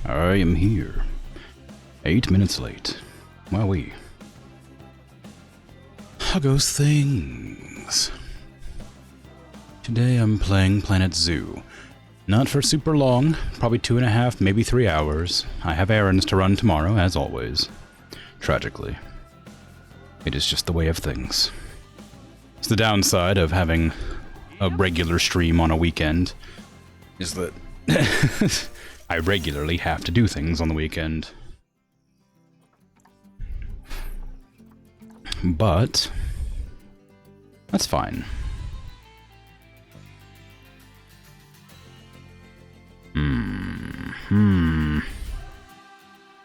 I am here. 8 minutes late. Wowee. How goes things? Today I'm playing Planet Zoo. Not for super long, probably 2.5, maybe 3 hours. I have errands to run tomorrow, as always. Tragically. It is just the way of things. It's the downside of having a regular stream on a weekend, is that I regularly have to do things on the weekend. But that's fine.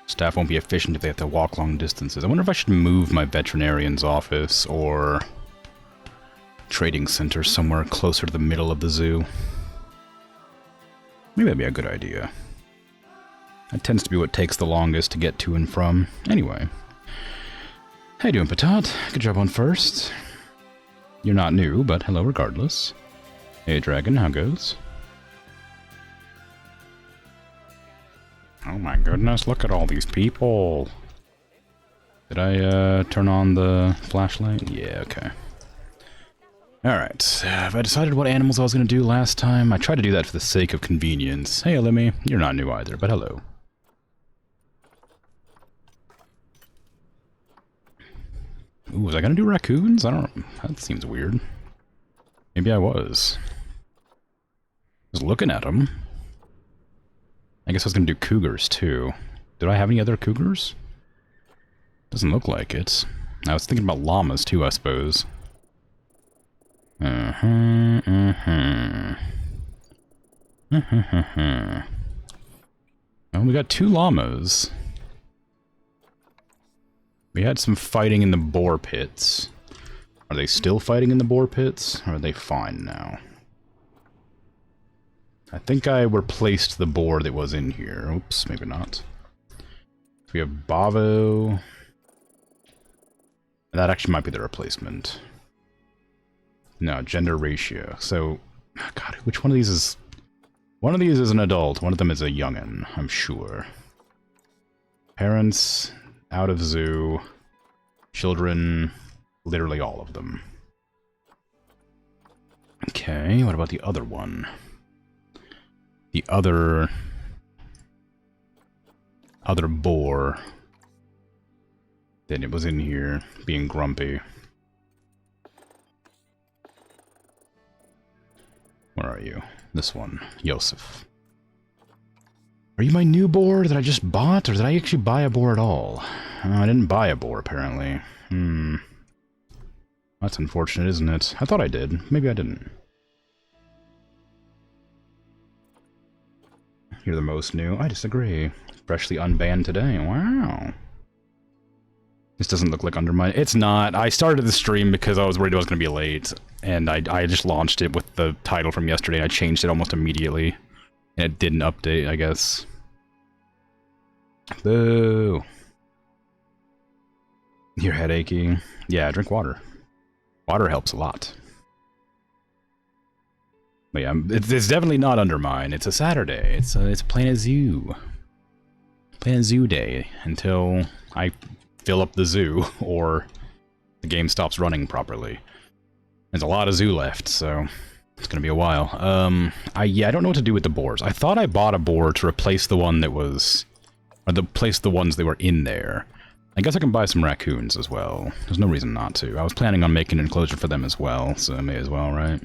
Staff won't be efficient if they have to walk long distances. I wonder if I should move my veterinarian's office or trading center somewhere closer to the middle of the zoo. Maybe that'd be a good idea. That tends to be what takes the longest to get to and from. Anyway. How you doing, Patat? Good job on first. You're not new, but hello regardless. Hey, Dragon, how goes? Oh my goodness, look at all these people. Did I turn on the flashlight? Yeah, okay. Alright, have I decided what animals I was going to do last time? I tried to do that for the sake of convenience. Hey, Lemmy, you're not new either, but hello. Ooh, was I going to do raccoons? I don't... That seems weird. Maybe I was. Just looking at them. I guess I was going to do cougars, too. Did I have any other cougars? Doesn't look like it. I was thinking about llamas, too, I suppose. Well, we got 2 llamas. We had some fighting in the boar pits. Are they still fighting in the boar pits? Or are they fine now? I think I replaced the boar that was in here. Oops, maybe not. We have Bavo. That actually might be the replacement. No, gender ratio. So, God, which one of these is... One of these is an adult, one of them is a young'un, I'm sure. Parents, out of zoo, children, literally all of them. Okay, what about the other one? The other boar. Then it was in here, being grumpy. Where are you? This one, Yosef. Are you my new boar that I just bought, or did I actually buy a boar at all? I didn't buy a boar, apparently. That's unfortunate, isn't it? I thought I did. Maybe I didn't. You're the most new. I disagree. Freshly unbanned today. Wow. This doesn't look like under my... It's not. I started the stream because I was worried I was going to be late. And I just launched it with the title from yesterday. I changed it almost immediately. And it didn't update, I guess. Boo. You're headachy. Yeah, drink water. Water helps a lot. But yeah, it's definitely not under mine. It's a Saturday. It's Planet Zoo. Planet Zoo Day until I fill up the zoo or the game stops running properly. There's a lot of zoo left, so it's gonna be a while. Yeah, I don't know what to do with the boars. I thought I bought a boar to replace the one that was, or replace the ones that were in there. I guess I can buy some raccoons as well. There's no reason not to. I was planning on making an enclosure for them as well, so I may as well, right?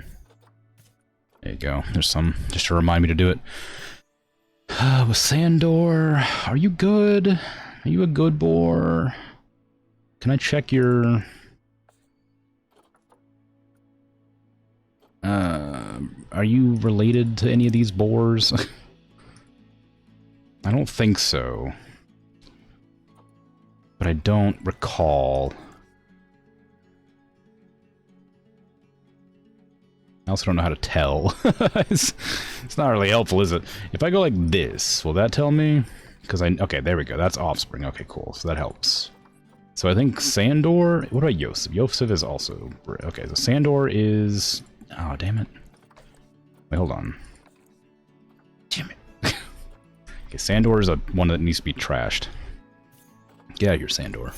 There you go. There's some, just to remind me to do it. With Sandor, are you good? Are you a good boar? Can I check your... are you related to any of these boars? I don't think so. But I don't recall. I also don't know how to tell. it's not really helpful, is it? If I go like this, will that tell me? Because okay, there we go. That's offspring. Okay, cool. So that helps. So I think Sandor... What about Yosef? Yosef is also... Okay, so Sandor is... Oh, damn it. Wait, hold on. Damn it. Okay, Sandor is one that needs to be trashed. Get out of here, Sandor.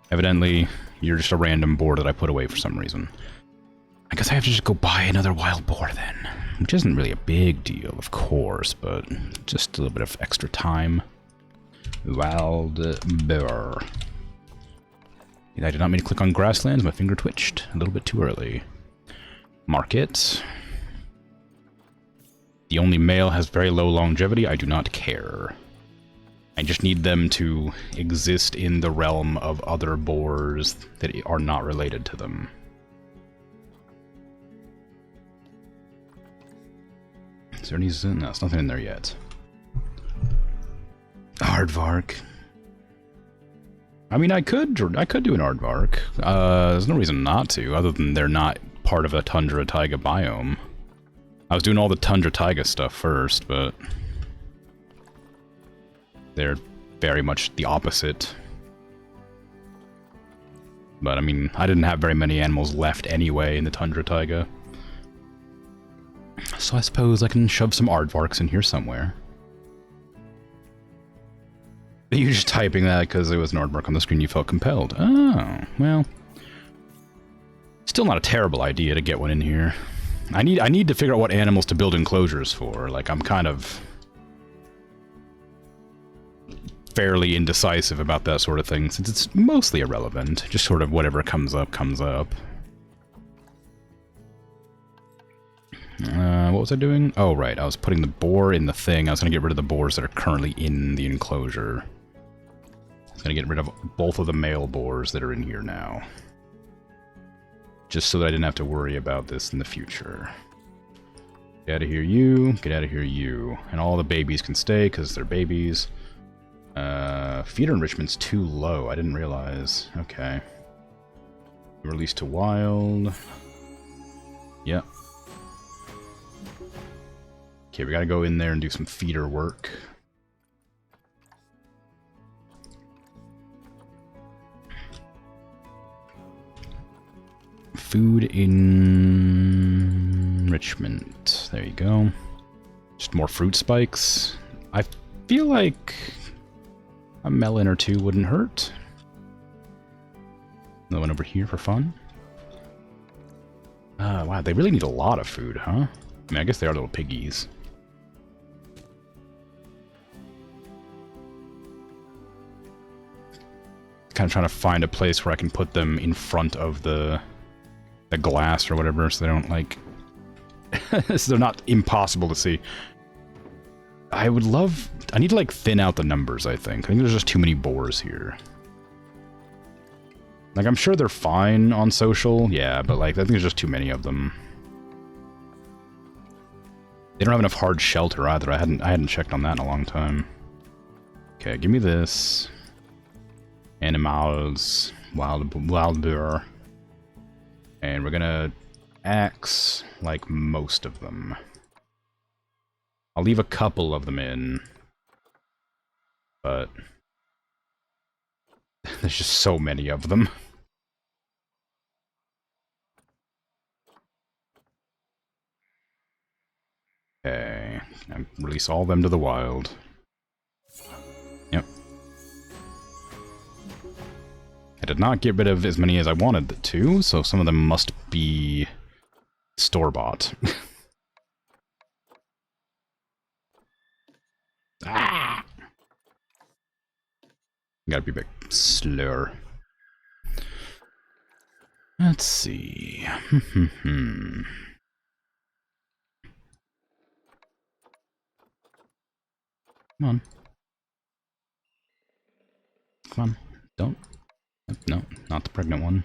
Evidently, you're just a random boar that I put away for some reason. I guess I have to just go buy another wild boar then. Which isn't really a big deal, of course, but just a little bit of extra time. Wild boar. I did not mean to click on grasslands, my finger twitched a little bit too early. Market. The only male has very low longevity, I do not care. I just need them to exist in the realm of other boars that are not related to them. Is there any... No, there's nothing in there yet. Aardvark. I mean, I could do an aardvark. There's no reason not to, other than they're not part of a tundra taiga biome. I was doing all the tundra taiga stuff first, but they're very much the opposite. But I mean, I didn't have very many animals left anyway in the tundra taiga. So I suppose I can shove some aardvarks in here somewhere. You're just typing that because it was an aardvark on the screen, you felt compelled. Oh, well. Still not a terrible idea to get one in here. I need to figure out what animals to build enclosures for. Like, I'm kind of fairly indecisive about that sort of thing, since it's mostly irrelevant. Just sort of whatever comes up, comes up. What was I doing? Oh, right, I was putting the boar in the thing. I was going to get rid of the boars that are currently in the enclosure. I was going to get rid of both of the male boars that are in here now. Just so that I didn't have to worry about this in the future. Get out of here, you. Get out of here, you. And all the babies can stay, because they're babies. Feeder enrichment's too low. I didn't realize. Okay. Release to wild. Yep. Okay, we gotta go in there and do some feeder work. Food enrichment. There you go. Just more fruit spikes. I feel like a melon or two wouldn't hurt. Another one over here for fun. Wow, they really need a lot of food, huh? I mean, I guess they are little piggies. Kind of trying to find a place where I can put them in front of the glass or whatever, so they don't, like... so they're not impossible to see. I would love... I need to, like, thin out the numbers, I think. I think there's just too many boars here. Like, I'm sure they're fine on social, yeah, but, like, I think there's just too many of them. They don't have enough hard shelter, either. I hadn't checked on that in a long time. Okay, give me this. Animals. Wild boar. And we're gonna axe, like, most of them. I'll leave a couple of them in. But there's just so many of them. Okay. And release all of them to the wild. Yep. I did not get rid of as many as I wanted to, so some of them must be store-bought. Ah! Gotta be a bit slower. Let's see. Come on. Come on. Don't. No, not the pregnant one.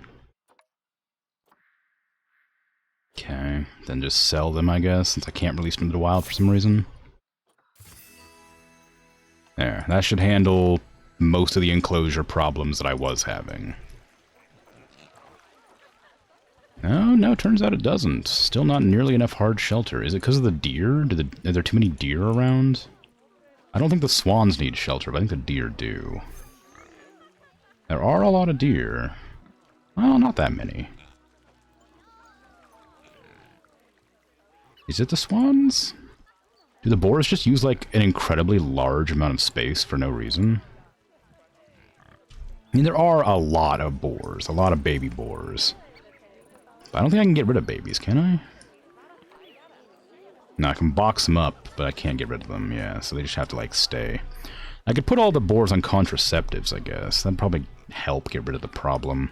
Okay, then just sell them, I guess, since I can't release them to the wild for some reason. There, that should handle most of the enclosure problems that I was having. No, turns out it doesn't. Still not nearly enough hard shelter. Is it because of the deer? Are there too many deer around? I don't think the swans need shelter, but I think the deer do. There are a lot of deer. Well, not that many. Is it the swans? Do the boars just use, like, an incredibly large amount of space for no reason? I mean, there are a lot of boars, a lot of baby boars. But I don't think I can get rid of babies, can I? No, I can box them up, but I can't get rid of them, yeah, so they just have to, like, stay. I could put all the boars on contraceptives, I guess. That'd probably help get rid of the problem.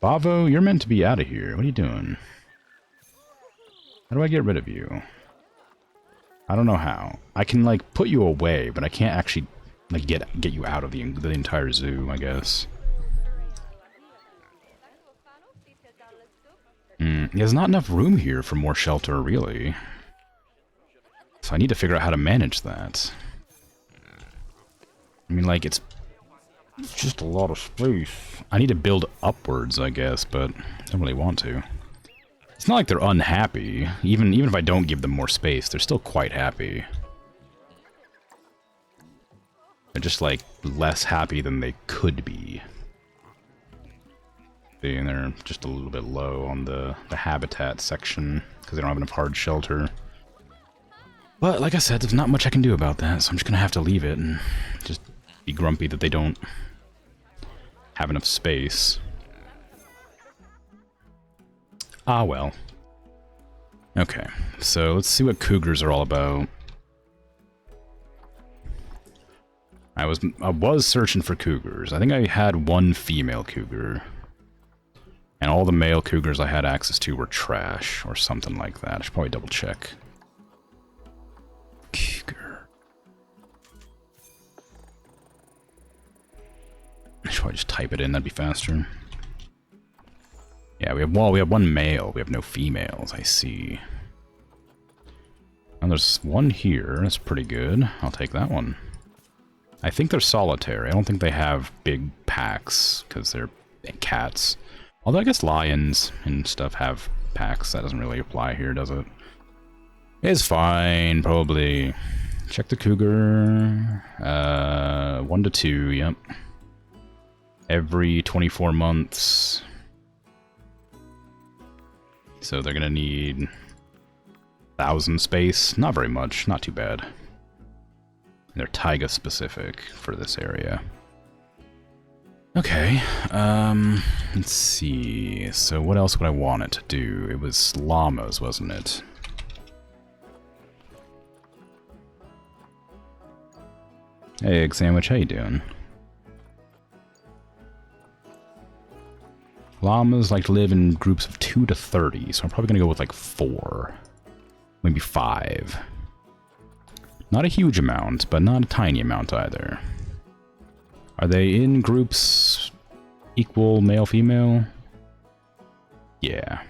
Bavo, you're meant to be out of here. What are you doing? How do I get rid of you? I don't know how. I can, like, put you away, but I can't actually, like, get you out of the entire zoo, I guess. There's not enough room here for more shelter, really. So I need to figure out how to manage that. I mean, like, it's just a lot of space. I need to build upwards, I guess, but I don't really want to. It's not like they're unhappy. Even if I don't give them more space, they're still quite happy. They're just, like, less happy than they could be. See, and they're just a little bit low on the habitat section, because they don't have enough hard shelter. But, like I said, there's not much I can do about that, so I'm just gonna have to leave it and just be grumpy that they don't have enough space. Ah, well. Okay, so let's see what cougars are all about. I was searching for cougars. I think I had one female cougar. And all the male cougars I had access to were trash, or something like that. I should probably double check. Cougar. I should probably just type it in, that'd be faster. Yeah, we have one male, we have no females, I see. And there's one here, that's pretty good. I'll take that one. I think they're solitary. I don't think they have big packs, because they're cats. Although I guess lions and stuff have packs. That doesn't really apply here, does it? It's fine, probably. Check the cougar. 1 to 2, yep. Every 24 months. So they're gonna need 1,000 space. Not very much, not too bad. They're taiga specific for this area. Okay, let's see. So what else would I want it to do? It was llamas, wasn't it? Hey, Egg Sandwich, how you doing? Llamas like to live in groups of 2 to 30, so I'm probably gonna go with like 4. Maybe 5. Not a huge amount, but not a tiny amount either. Are they in groups equal male-female? Yeah.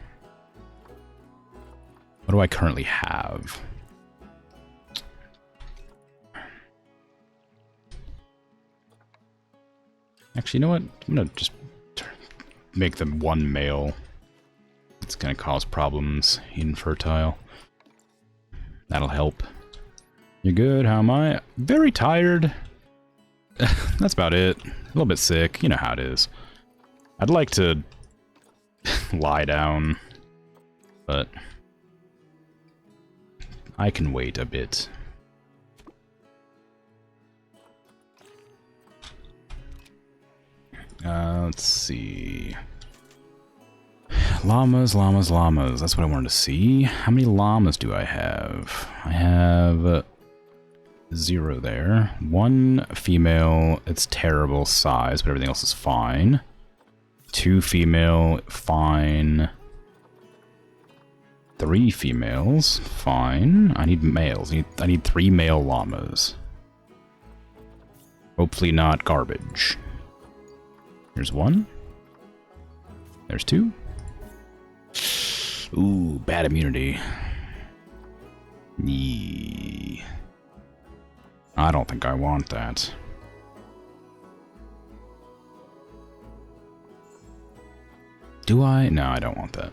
What do I currently have? Actually, you know what? I'm gonna just make them one male. It's gonna cause problems. Infertile. That'll help. You're good, how am I? Very tired. That's about it. A little bit sick. You know how it is. I'd like to lie down, but I can wait a bit. Let's see. Llamas, llamas, llamas. That's what I wanted to see. How many llamas do I have? I have 0 there. 1 female, it's terrible size, but everything else is fine. 2 female, fine. 3 females, fine. I need males. I need 3 male llamas. Hopefully not garbage. Here's 1. There's 2. Ooh, bad immunity. Yeah. I don't think I want that. Do I? No, I don't want that.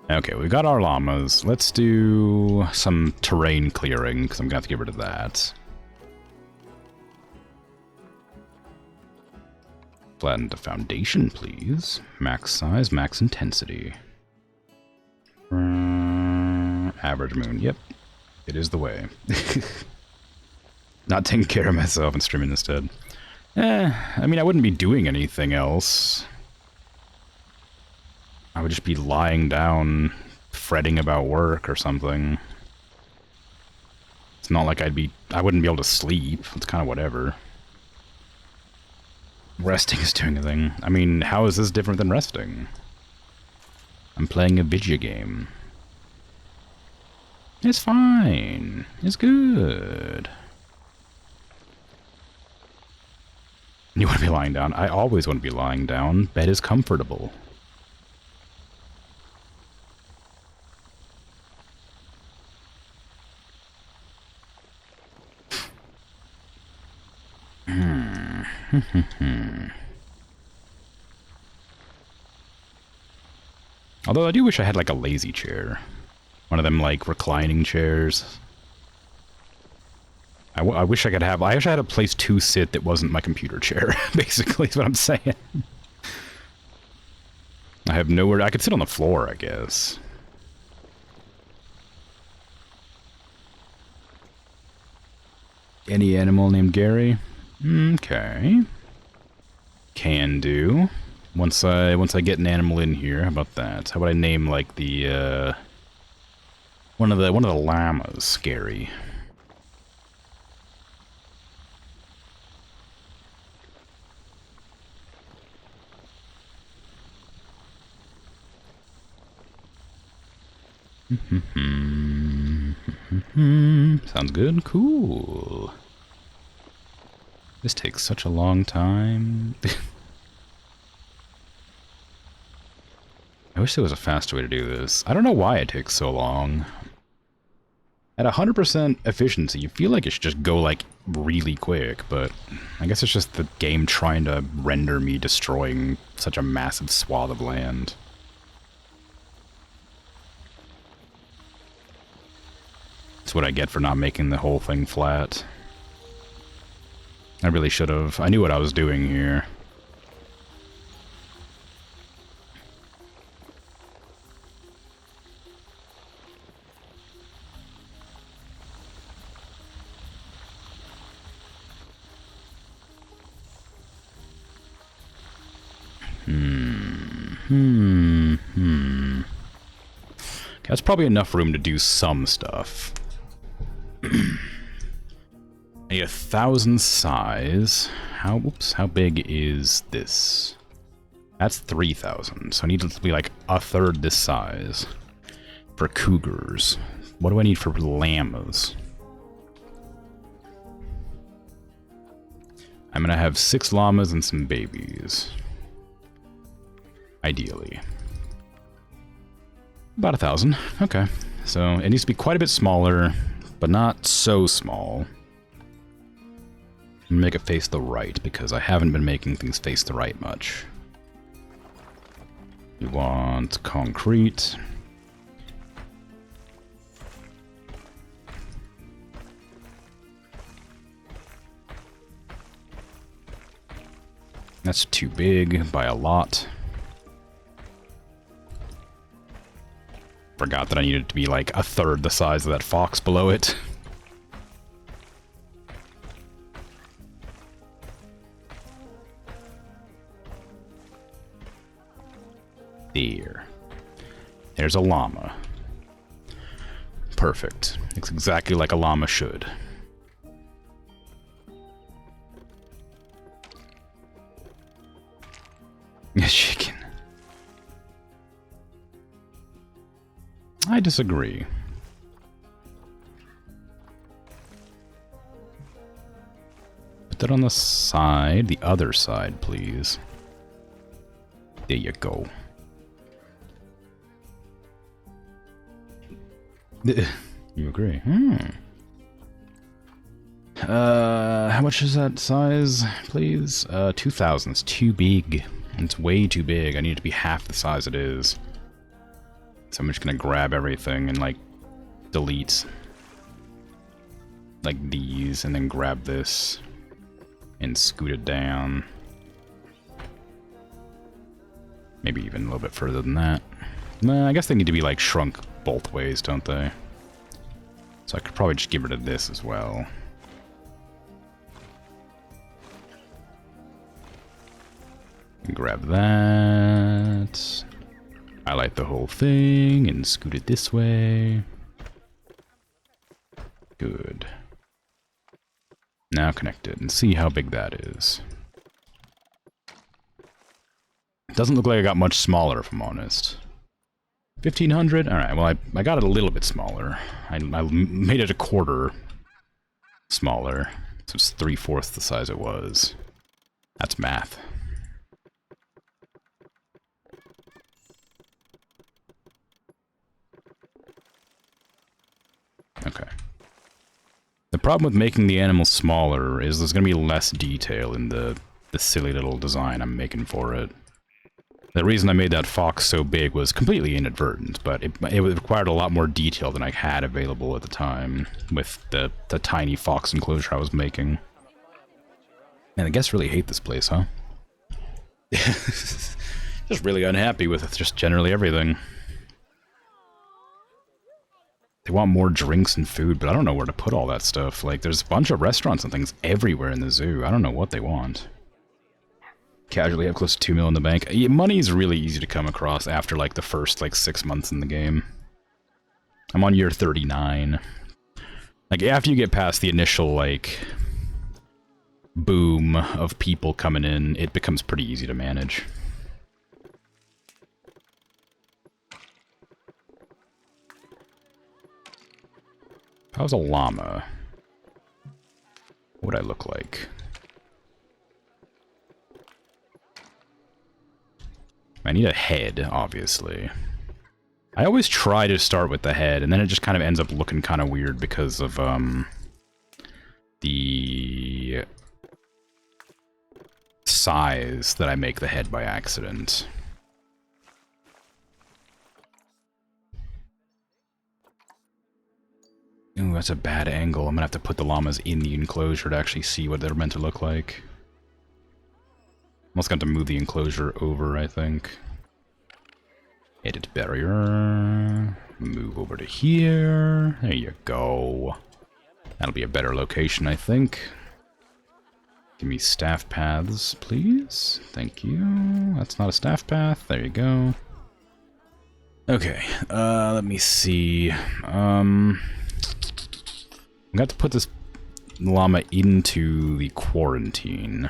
Okay, we got our llamas. Let's do some terrain clearing, because I'm going to have to get rid of that. Flatten the foundation, please. Max size, max intensity. Average moon, yep. It is the way. Not taking care of myself and streaming instead. I mean, I wouldn't be doing anything else. I would just be lying down, fretting about work or something. It's not like I wouldn't be able to sleep. It's kind of whatever. Resting is doing a thing. I mean, how is this different than resting? I'm playing a video game. It's fine. It's good. You want to be lying down? I always want to be lying down. Bed is comfortable. Although I do wish I had like a lazy chair. One of them like reclining chairs. I wish I could have... I wish I had a place to sit that wasn't my computer chair, basically, is what I'm saying. I have nowhere... I could sit on the floor, I guess. Any animal named Gary? Okay. Can do. Once I get an animal in here, how about that? How about I name like the one of the llamas Gary? Sounds good. Cool. This takes such a long time. I wish there was a faster way to do this. I don't know why it takes so long. At 100% efficiency, you feel like it should just go, like, really quick, but I guess it's just the game trying to render me destroying such a massive swath of land. That's what I get for not making the whole thing flat. I really should have. I knew what I was doing here. That's probably enough room to do some stuff. I need 1,000 size. How big is this? That's 3,000. So I need it to be like a third this size for cougars. What do I need for llamas? I'm gonna have 6 llamas and some babies. Ideally. About 1,000. Okay. So it needs to be quite a bit smaller, but not so small. And make it face the right, because I haven't been making things face the right much. You want concrete. That's too big by a lot. Forgot that I needed it to be like a third the size of that fox below it. There. There's a llama. Perfect. Looks exactly like a llama should. A chicken. I disagree. Put that on the side, the other side, please. There you go. You agree? How much is that size, please? 2,000. It's too big. It's way too big. I need it to be half the size it is. So I'm just gonna grab everything and, like, delete, like, these, and then grab this and scoot it down. Maybe even a little bit further than that. Nah, I guess they need to be, like, shrunk both ways, don't they? So I could probably just get rid of this as well. Grab that. Highlight the whole thing and scoot it this way. Good. Now connect it and see how big that is. Doesn't look like I got much smaller, if I'm honest. 1500? Alright, well, I got it a little bit smaller. I made it a quarter smaller. So it's 3/4 the size it was. That's math. Okay. The problem with making the animal smaller is there's going to be less detail in the silly little design I'm making for it. The reason I made that fox so big was completely inadvertent, but it required a lot more detail than I had available at the time with the tiny fox enclosure I was making. Man, the guests really hate this place, huh? Just really unhappy with just generally everything. They want more drinks and food, but I don't know where to put all that stuff. Like, there's a bunch of restaurants and things everywhere in the zoo. I don't know what they want. Casually have close to 2 mil in the bank. Yeah, money is really easy to come across after, like, the first, 6 months in the game. I'm on year 39. Like, after you get past the initial, boom of people coming in, it becomes pretty easy to manage. If I was a llama, what would I look like? I need a head, obviously. I always try to start with the head, and then it just kind of ends up looking kind of weird because of, the size that I make the head by accident. Ooh, that's a bad angle. I'm gonna have to put the llamas in the enclosure to actually see what they're meant to look like. Almost got to move the enclosure over, I think. Edit barrier. Move over to here. There you go. That'll be a better location, I think. Give me staff paths, please. Thank you. That's not a staff path. There you go. Okay, let me see. I'm going to have to put this llama into the quarantine.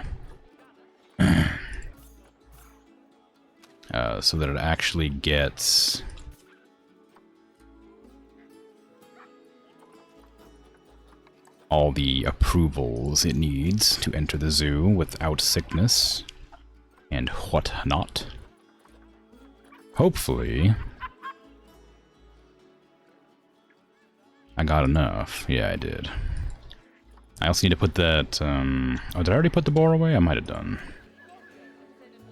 So that it actually gets all the approvals it needs to enter the zoo without sickness and whatnot. Hopefully I got enough. Yeah, I did. I also need to put that, oh, did I already put the boar away? I might have done.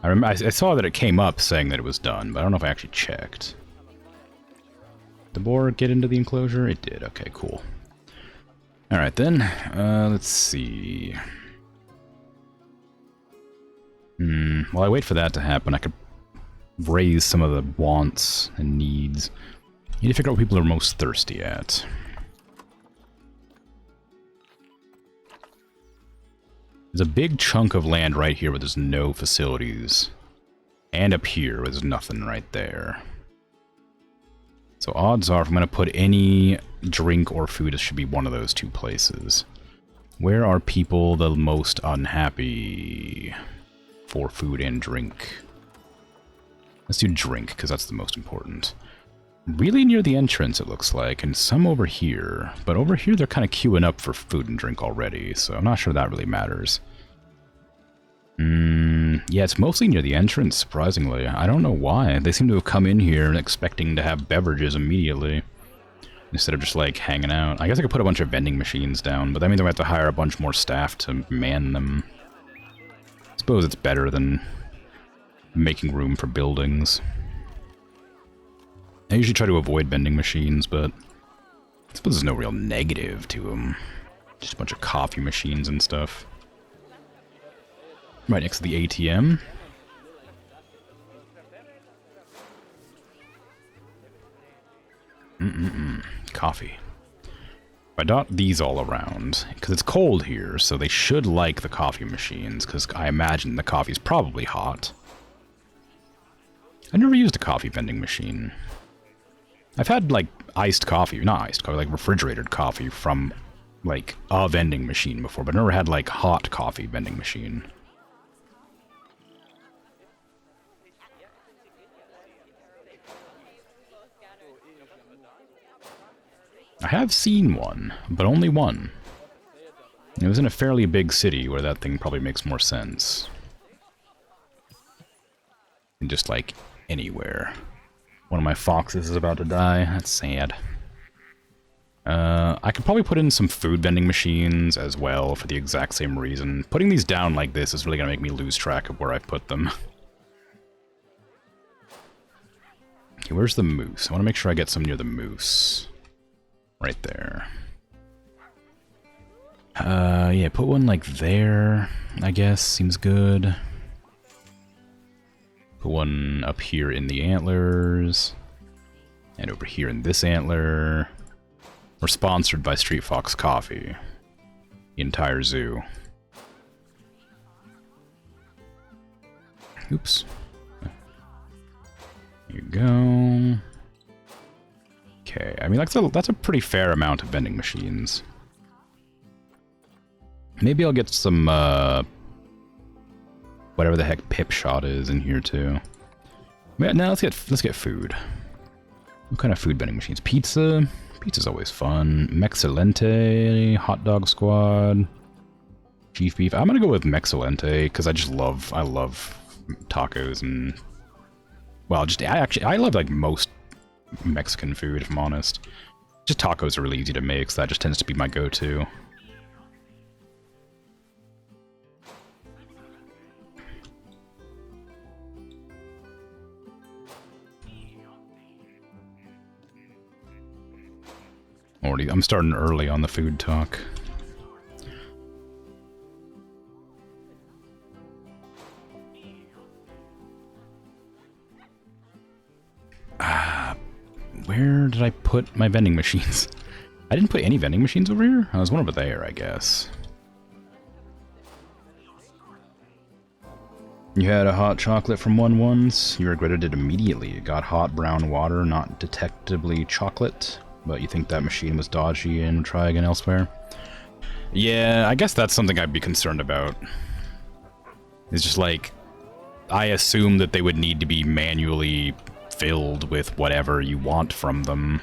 I remember, I saw that it came up saying that it was done, but I don't know if I actually checked. Did the boar get into the enclosure? It did. Okay, cool. Alright then, let's see. While I wait for that to happen, I could raise some of the wants and needs. You need to figure out what people are most thirsty at. There's a big chunk of land right here where there's no facilities. And up here where there's nothing right there. So odds are if I'm going to put any drink or food, it should be one of those two places. Where are people the most unhappy for food and drink? Let's do drink, because that's the most important. Really near the entrance, it looks like, and some over here. But over here, they're kind of queuing up for food and drink already, so I'm not sure that really matters. Yeah, it's mostly near the entrance, surprisingly. I don't know why. They seem to have come in here expecting to have beverages immediately, instead of just, hanging out. I guess I could put a bunch of vending machines down, but that means I have to hire a bunch more staff to man them. I suppose it's better than making room for buildings. I usually try to avoid vending machines, but I suppose there's no real negative to them. Just a bunch of coffee machines and stuff. Right next to the ATM. Coffee. I dot these all around, because it's cold here, so they should like the coffee machines, because I imagine the coffee's probably hot. I've never used a coffee vending machine. I've had, like, iced coffee, not iced coffee, like refrigerated coffee from, like, a vending machine before, but I've never had, like, hot coffee vending machine. I have seen one, but only one. It was in a fairly big city where that thing probably makes more sense. And just, like, anywhere. One of my foxes is about to die. That's sad. I could probably put in some food vending machines as well for the exact same reason. Putting these down like this is really going to make me lose track of where I put them. Okay, where's the moose? I want to make sure I get some near the moose. Right there. Yeah, put one like there, I guess. Seems good. Put one up here in the antlers. And over here in this antler. We're sponsored by Street Fox Coffee. The entire zoo. Oops. There you go. Okay, I mean, that's a pretty fair amount of vending machines. Maybe I'll get some, whatever the heck pip shot is in here too. Now let's get food. What kind of food vending machines? Pizza. Pizza's always fun. Mexcellente, hot dog squad, chief beef. I'm gonna go with Mexcellente because I love tacos and, well, I love like most Mexican food, if I'm honest. Just tacos are really easy to make, so that just tends to be my go-to. I'm starting early on the food talk. Where did I put my vending machines? I didn't put any vending machines over here? I was one over there, I guess. You had a hot chocolate from one once. You regretted it immediately. You got hot brown water, not detectably chocolate. But you think that machine was dodgy and would try again elsewhere? Yeah, I guess that's something I'd be concerned about. It's just like, I assume that they would need to be manually filled with whatever you want from them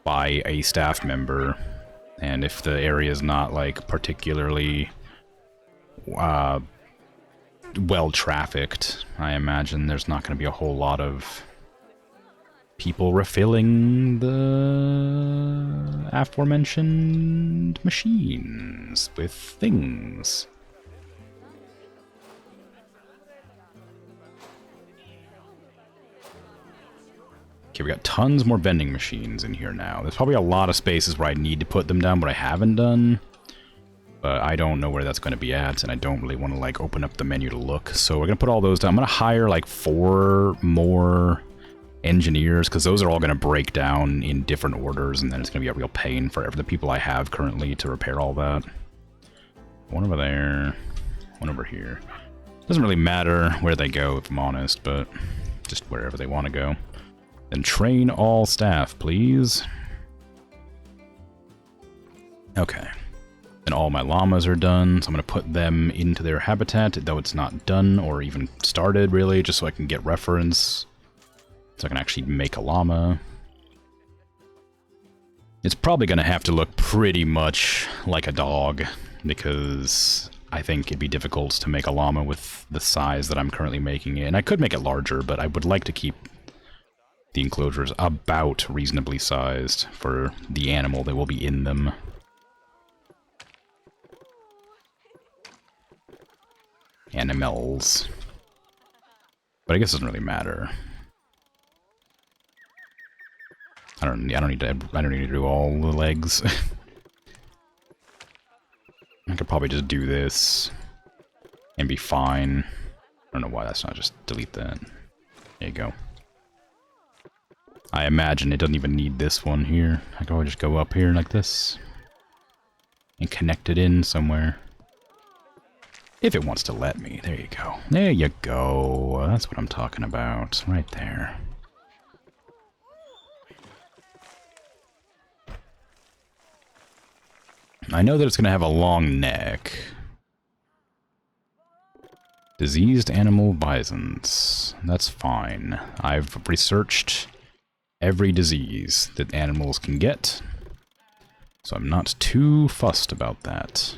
by a staff member. And if the area is not, like, particularly well-trafficked, I imagine there's not going to be a whole lot of people refilling the aforementioned machines with things. Okay, we got tons more vending machines in here now. There's probably a lot of spaces where I need to put them down, but I haven't done. But I don't know where that's going to be at, and I don't really want to, like, open up the menu to look. So we're going to put all those down. I'm going to hire, like, 4 more engineers, because those are all going to break down in different orders, and then it's going to be a real pain for the people I have currently to repair all that. One over there, one over here. Doesn't really matter where they go, if I'm honest, but just wherever they want to go. Then train all staff, please. Okay. And all my llamas are done, so I'm going to put them into their habitat, though it's not done or even started, really, just so I can get reference. So I can actually make a llama. It's probably going to have to look pretty much like a dog, because I think it'd be difficult to make a llama with the size that I'm currently making it. And I could make it larger, but I would like to keep the enclosures about reasonably sized for the animal that will be in them. Animals. But I guess it doesn't really matter. I don't need to do all the legs. I could probably just do this and be fine. I don't know why that's not just delete that. There you go. I imagine it doesn't even need this one here. I can probably just go up here like this. And connect it in somewhere. If it wants to let me. There you go. There you go. That's what I'm talking about. Right there. I know that it's going to have a long neck. Diseased animal bisons. That's fine. I've researched every disease that animals can get, so I'm not too fussed about that.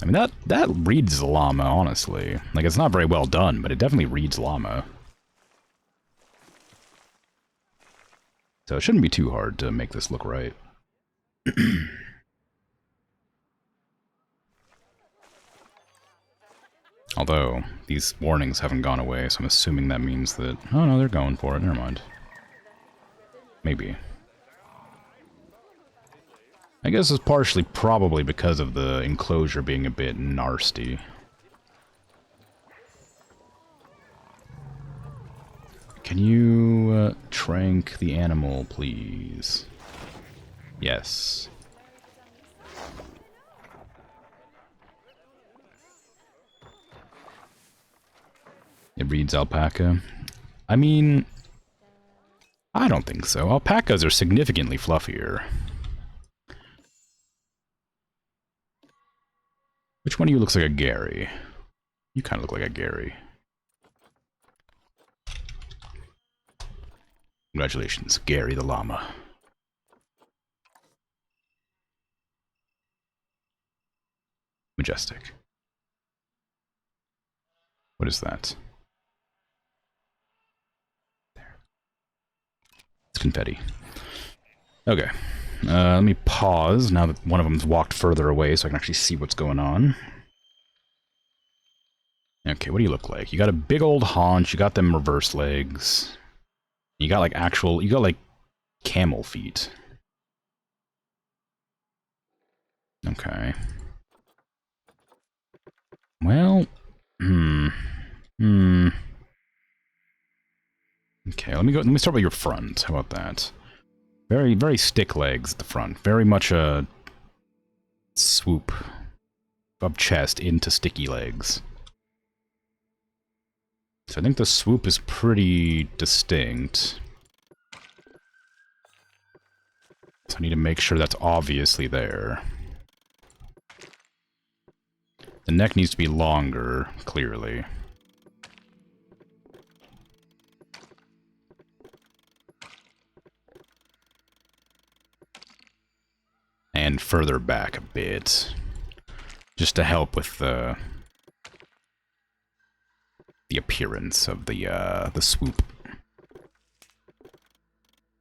I mean, that reads llama, honestly. Like, it's not very well done, but it definitely reads llama. So it shouldn't be too hard to make this look right. Although, these warnings haven't gone away, so I'm assuming that means that... Oh no, they're going for it, never mind. Maybe. I guess it's partially probably because of the enclosure being a bit nasty. Can you trank the animal, please? Yes. It reads alpaca. I mean, I don't think so. Alpacas are significantly fluffier. Which one of you looks like a Gary? You kind of look like a Gary. Congratulations, Gary the llama. Majestic. What is that? There. It's confetti. Okay. Let me pause now that one of them's walked further away so I can actually see what's going on. Okay, what do you look like? You got a big old haunch, you got them reverse legs. You got like you got like camel feet. Okay. Well, Okay, let me start with your front. How about that? Very, very stick legs at the front. Very much a swoop of chest into sticky legs. So I think the swoop is pretty distinct. So I need to make sure that's obviously there. The neck needs to be longer, clearly. And further back a bit. Just to help with the appearance of the swoop.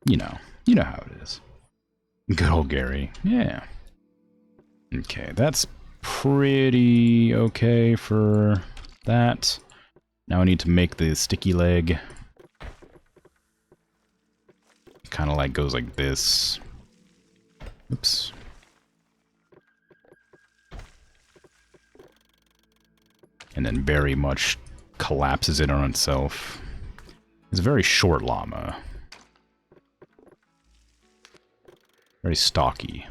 You know how it is. Good old Gary. Yeah. Okay, that's pretty okay for that. Now I need to make the sticky leg. Kind of like goes like this. Oops. And then very much collapses in on itself. It's a very short llama. Very stocky.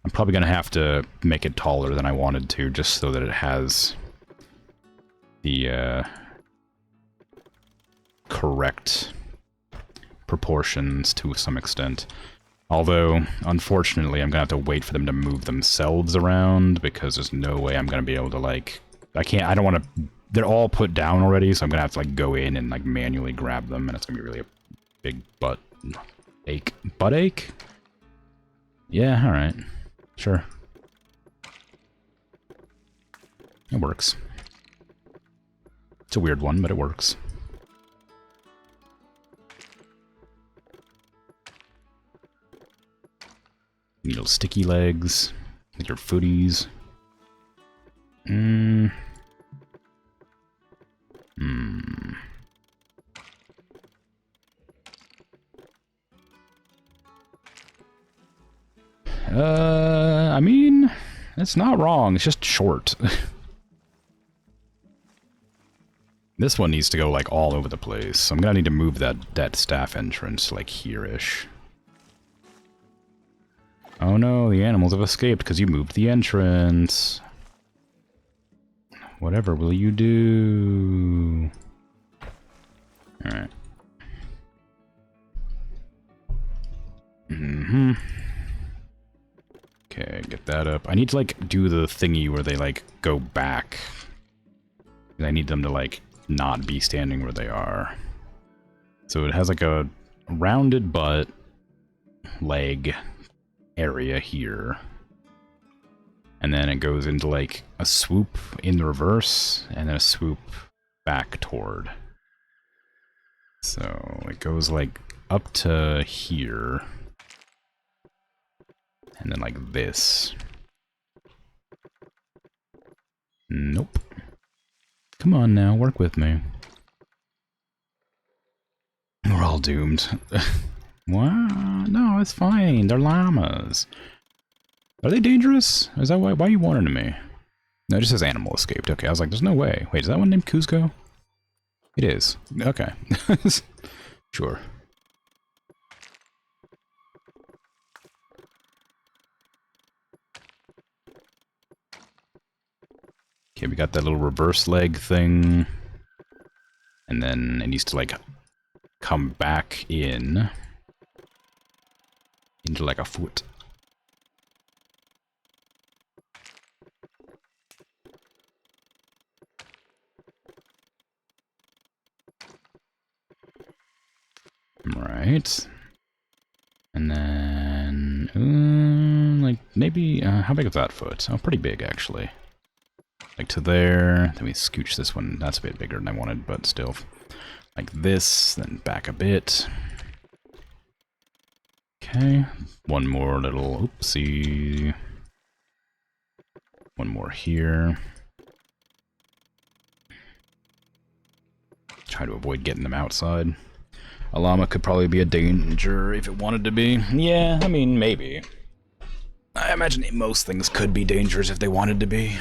I'm probably going to have to make it taller than I wanted to, just so that it has the correct proportions to some extent. Although, unfortunately, I'm going to have to wait for them to move themselves around, because there's no way I'm going to be able to, like... I don't want to... They're all put down already, so I'm going to have to, like, go in and, like, manually grab them, and it's going to be really a big butt ache. Butt ache? Yeah, alright. Sure. It works. It's a weird one, but it works. You little sticky legs, like your footies. I mean, it's not wrong, it's just short. This one needs to go, like, all over the place. So I'm gonna need to move that staff entrance, like, here-ish. Oh no, the animals have escaped because you moved the entrance. Whatever will you do? Alright. Okay, get that up. I need to, like, do the thingy where they, like, go back. I need them to, like, not be standing where they are. So it has, like, a rounded butt, leg area here. And then it goes into, like, a swoop in the reverse, and then a swoop back toward. So it goes, like, up to here. And then like this. Nope. Come on now, work with me. We're all doomed. What? No, it's fine. They're llamas. Are they dangerous? Is that why are you warning me? No, it just says animal escaped. Okay, I was like, there's no way. Wait, is that one named Kuzco? It is. Okay. Sure. Okay, we got that little reverse leg thing. And then it needs to, like, come back in. Into, like, a foot. Right. And then... like, maybe... how big is that foot? Oh, pretty big, actually. Like to there, then we scooch this one. That's a bit bigger than I wanted, but still. Like this, then back a bit. Okay, one more little oopsie. One more here. Try to avoid getting them outside. A llama could probably be a danger if it wanted to be. Yeah, I mean, maybe. I imagine most things could be dangerous if they wanted to be.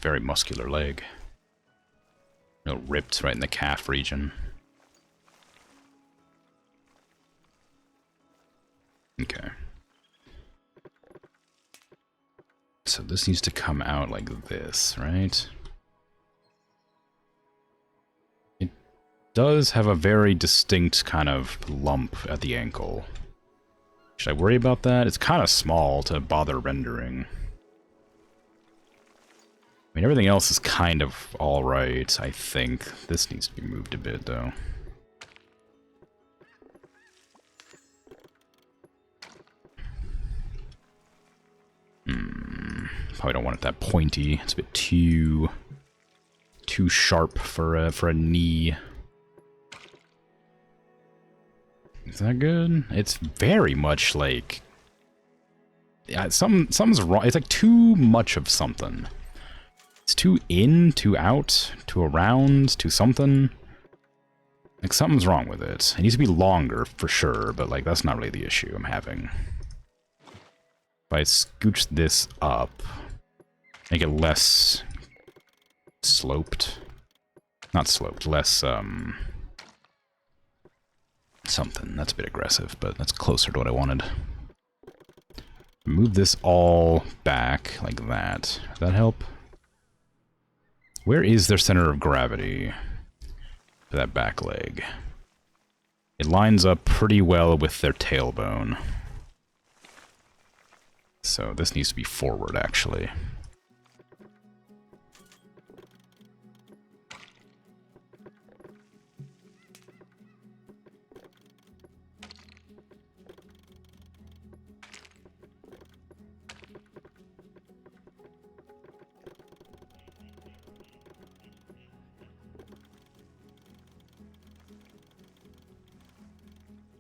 Very muscular leg. You know, ripped right in the calf region. Okay. So this needs to come out like this, right? It does have a very distinct kind of lump at the ankle. Should I worry about that? It's kind of small to bother rendering. I mean, everything else is kind of alright, I think. This needs to be moved a bit, though. Probably don't want it that pointy. It's a bit too sharp for a knee. Is that good? It's very much like... yeah, something's wrong. It's like too much of something. It's too in, too out, too around, too something. Like, something's wrong with it. It needs to be longer, for sure, but, like, that's not really the issue I'm having. If I scooch this up, make it less sloped. Not sloped, less, something. That's a bit aggressive, but that's closer to what I wanted. Move this all back, like that. Does that help? Where is their center of gravity for that back leg? It lines up pretty well with their tailbone. So this needs to be forward, actually.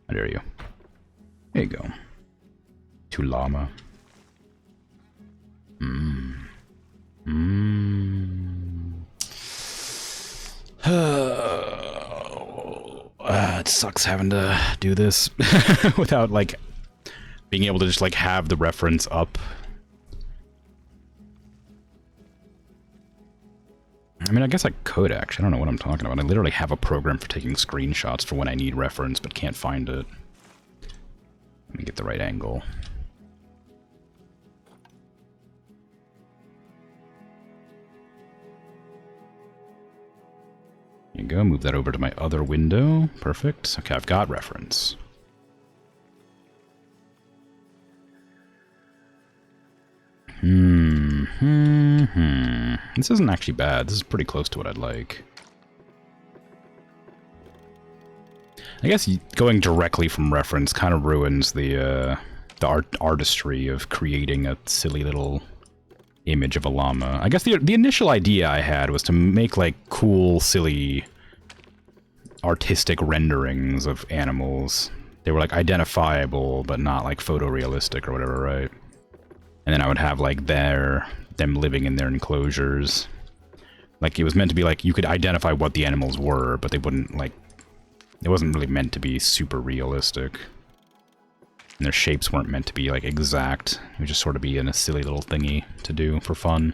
How dare you? There you go. To llama. It sucks having to do this without, like, being able to just, like, have the reference up. I mean, I guess I could, actually. I don't know what I'm talking about. I literally have a program for taking screenshots for when I need reference, but can't find it. Let me get the right angle. There you go. Move that over to my other window. Perfect. Okay, I've got reference. This isn't actually bad. This is pretty close to what I'd like. I guess going directly from reference kind of ruins the artistry of creating a silly little image of a llama. I guess the initial idea I had was to make, like, cool, silly, artistic renderings of animals. They were, like, identifiable, but not, like, photorealistic or whatever, right? And then I would have, like, them living in their enclosures. Like, it was meant to be, like, you could identify what the animals were, but they wouldn't, like... It wasn't really meant to be super realistic. And their shapes weren't meant to be, like, exact. It would just sort of be in a silly little thingy to do for fun.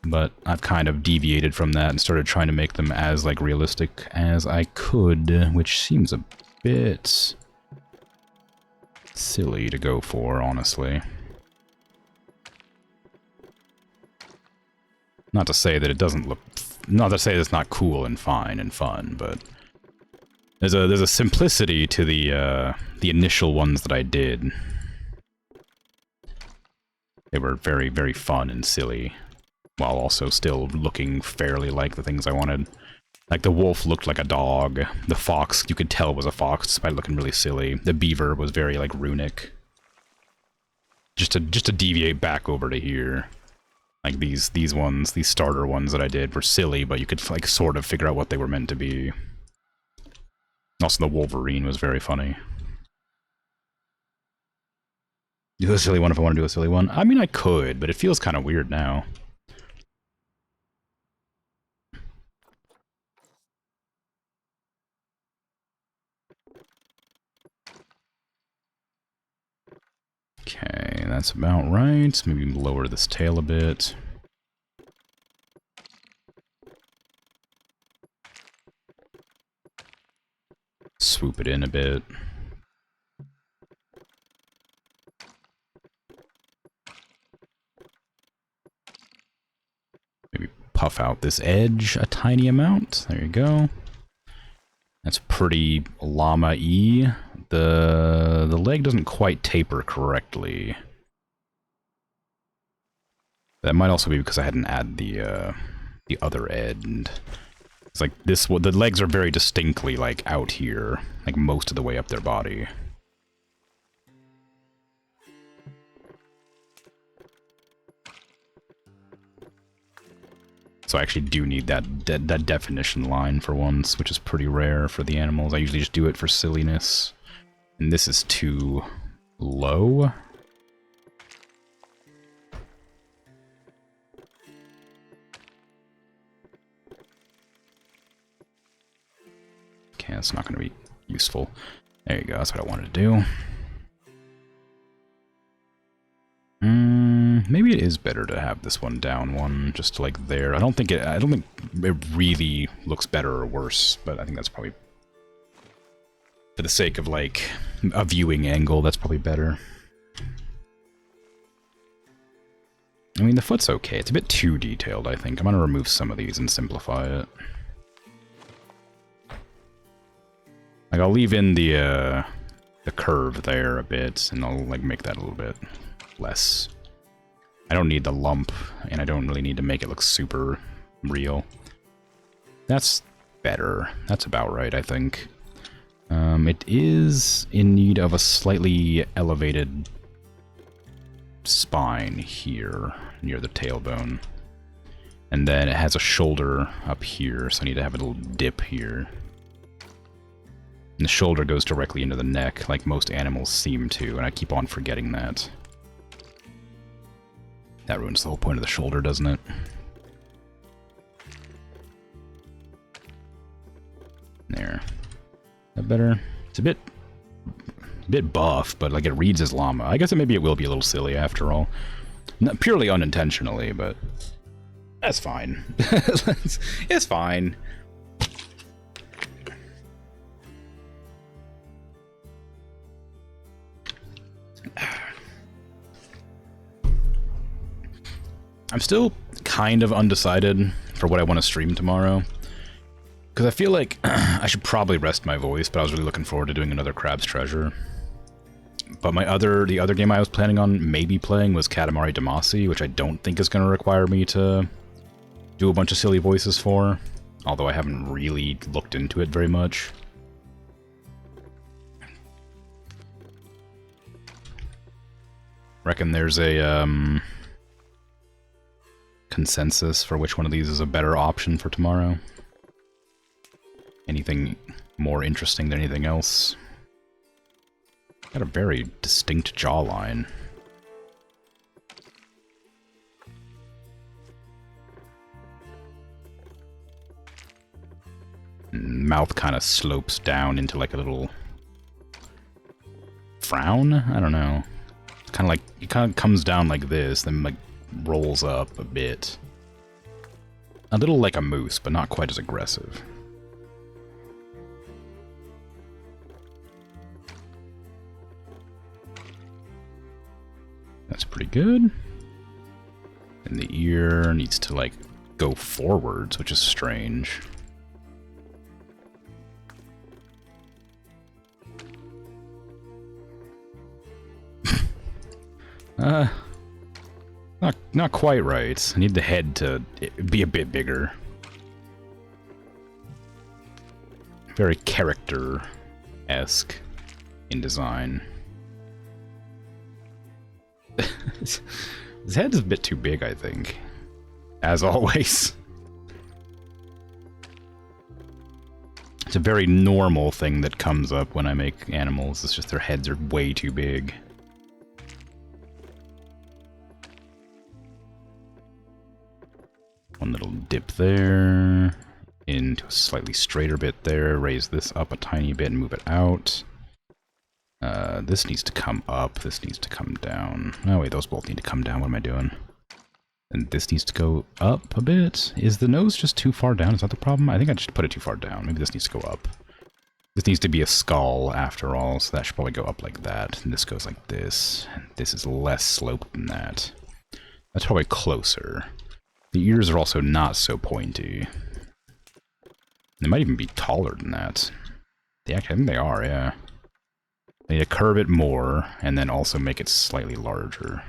But I've kind of deviated from that and started trying to make them as, like, realistic as I could, which seems a bit silly to go for, honestly. Not to say that it doesn't look... Not to say it's not cool and fine and fun, but... There's a simplicity to the initial ones that I did. They were very, very fun and silly, while also still looking fairly like the things I wanted. Like, the wolf looked like a dog. The fox, you could tell was a fox, despite looking really silly. The beaver was very, like, runic. Just to deviate back over to here. Like, these ones, these starter ones that I did were silly, but you could, like, sort of figure out what they were meant to be. Also, the Wolverine was very funny. Do a silly one if I want to do a silly one? I mean, I could, but it feels kind of weird now. Okay, that's about right. Maybe lower this tail a bit. Swoop it in a bit. Maybe puff out this edge a tiny amount. There you go. That's pretty llama-y. The leg doesn't quite taper correctly. That might also be because I hadn't added the other end. It's like this. The legs are very distinctly, like, out here, like most of the way up their body. So I actually do need that definition line for once, which is pretty rare for the animals. I usually just do it for silliness. And this is too low. Okay, that's not going to be useful. There you go, that's what I wanted to do. Maybe it is better to have this one down one, just like there. I don't think it really looks better or worse, but I think that's probably, for the sake of, like, a viewing angle, that's probably better. I mean, the foot's okay. It's a bit too detailed, I think. I'm gonna remove some of these and simplify it. Like, I'll leave in the curve there a bit, and I'll, like, make that a little bit less. I don't need the lump, and I don't really need to make it look super real. That's better. That's about right, I think. It is in need of a slightly elevated spine here, near the tailbone. And then it has a shoulder up here, so I need to have a little dip here. And the shoulder goes directly into the neck, like most animals seem to, and I keep on forgetting that. That ruins the whole point of the shoulder, doesn't it? There. Is that better? It's a bit a bit buff, but like it reads as llama. I guess maybe it will be a little silly after all. Not purely unintentionally, but that's fine. It's fine. I'm still kind of undecided for what I want to stream tomorrow. Because I feel like I should probably rest my voice, but I was really looking forward to doing another Crab's Treasure. But the other game I was planning on maybe playing was Katamari Damacy, which I don't think is going to require me to do a bunch of silly voices for. Although I haven't really looked into it very much. Reckon there's a consensus for which one of these is a better option for tomorrow. Anything more interesting than anything else? Got a very distinct jawline. Mouth kind of slopes down into like a little frown? I don't know. It's kind of like, it kind of comes down like this, then like rolls up a bit. A little like a moose, but not quite as aggressive. That's pretty good. And the ear needs to like go forwards, which is strange. Not quite right. I need the head to be a bit bigger. Very character-esque in design. His head is a bit too big, I think. As always. It's a very normal thing that comes up when I make animals. It's just their heads are way too big. One little dip there. Into a slightly straighter bit there. Raise this up a tiny bit and move it out. This needs to come up, this needs to come down. Oh wait, those both need to come down, what am I doing? And this needs to go up a bit. Is the nose just too far down? Is that the problem? I think I just put it too far down. Maybe this needs to go up. This needs to be a skull after all, so that should probably go up like that. And this goes like this. And this is less sloped than that. That's probably closer. The ears are also not so pointy. They might even be taller than that. I think they are, yeah. I need to curve it more, and then also make it slightly larger.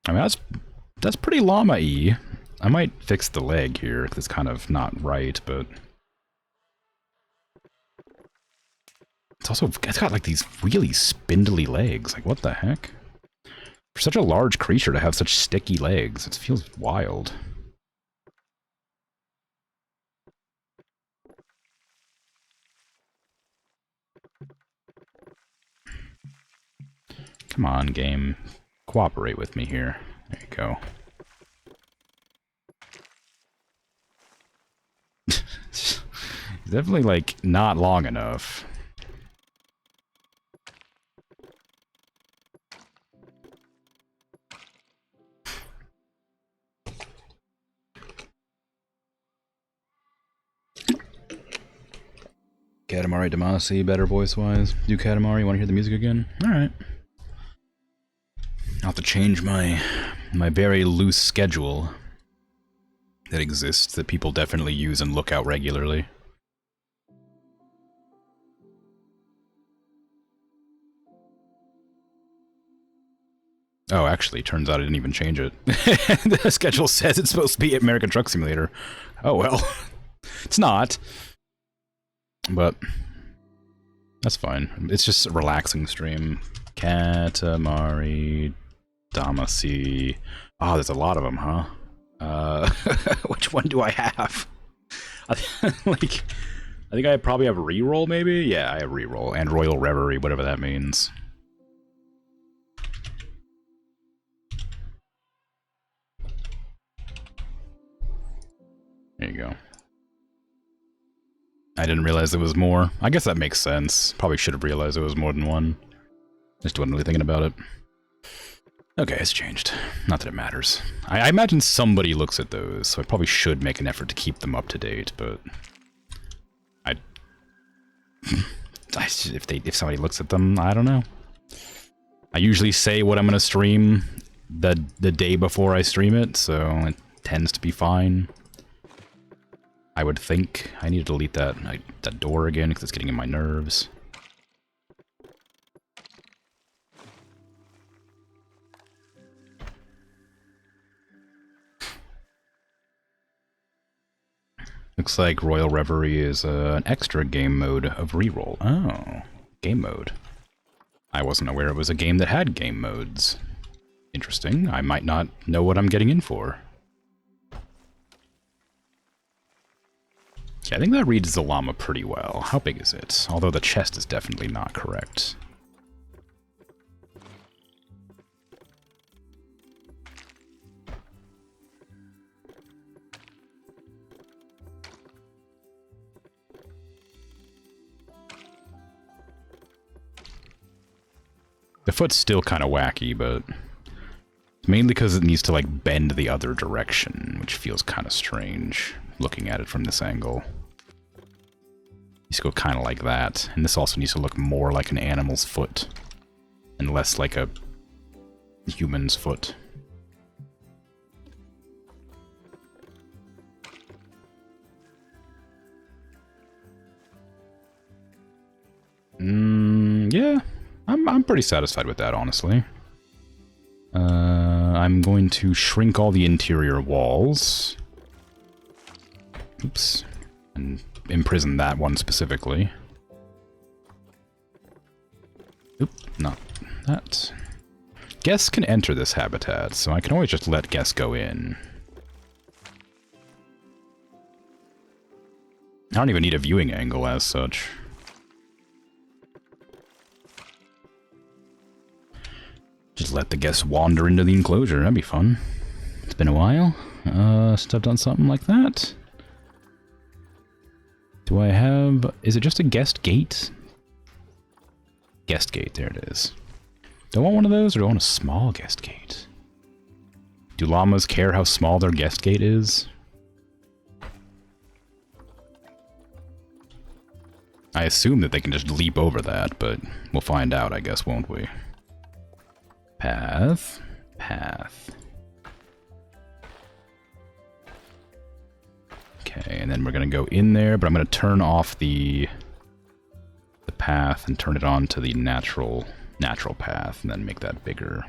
I mean, that's pretty llama-y. I might fix the leg here, because it's kind of not right, but... It's got like these really spindly legs, like what the heck? For such a large creature to have such sticky legs, it feels wild. Come on, game. Cooperate with me here. There you go. It's definitely, like, not long enough. Katamari Damacy, better voice-wise. Do Katamari, want to hear the music again? Alright. I'll have to change my very loose schedule that exists, that people definitely use and look out regularly. Oh, actually, turns out I didn't even change it. The schedule says it's supposed to be American Truck Simulator. Oh well. It's not. But that's fine. It's just a relaxing stream. Katamari Damacy. Oh, there's a lot of them, huh? Which one do I have? Like, I think I probably have reroll, maybe? Yeah, I have reroll. And Royal Reverie, whatever that means. There you go. I didn't realize there was more. I guess that makes sense. Probably should have realized there was more than one. Just wasn't really thinking about it. Okay, it's changed. Not that it matters. I imagine somebody looks at those, so I probably should make an effort to keep them up to date, but... if somebody looks at them, I don't know. I usually say what I'm going to stream the day before I stream it, so it tends to be fine. I would think. I need to delete that door again, because it's getting in my nerves. Looks like Royal Reverie is an extra game mode of reroll. Oh, game mode. I wasn't aware it was a game that had game modes. Interesting. I might not know what I'm getting in for. Yeah, I think that reads the llama pretty well. How big is it? Although the chest is definitely not correct. The foot's still kind of wacky, but mainly because it needs to, like, bend the other direction, which feels kind of strange, looking at it from this angle. It needs to go kind of like that, and this also needs to look more like an animal's foot, and less like a human's foot. Yeah. I'm pretty satisfied with that, honestly. I'm going to shrink all the interior walls. Oops. And imprison that one specifically. Oop, not that. Guests can enter this habitat, so I can always just let guests go in. I don't even need a viewing angle as such. Just let the guests wander into the enclosure. That'd be fun. It's been a while since I've done something like that. Do I have... Is it just a guest gate? Guest gate, there it is. Do I want one of those, or do I want a small guest gate? Do llamas care how small their guest gate is? I assume that they can just leap over that, but we'll find out, I guess, won't we? Path. Path. Okay, and then we're going to go in there, but I'm going to turn off the path and turn it on to the natural path, and then make that bigger.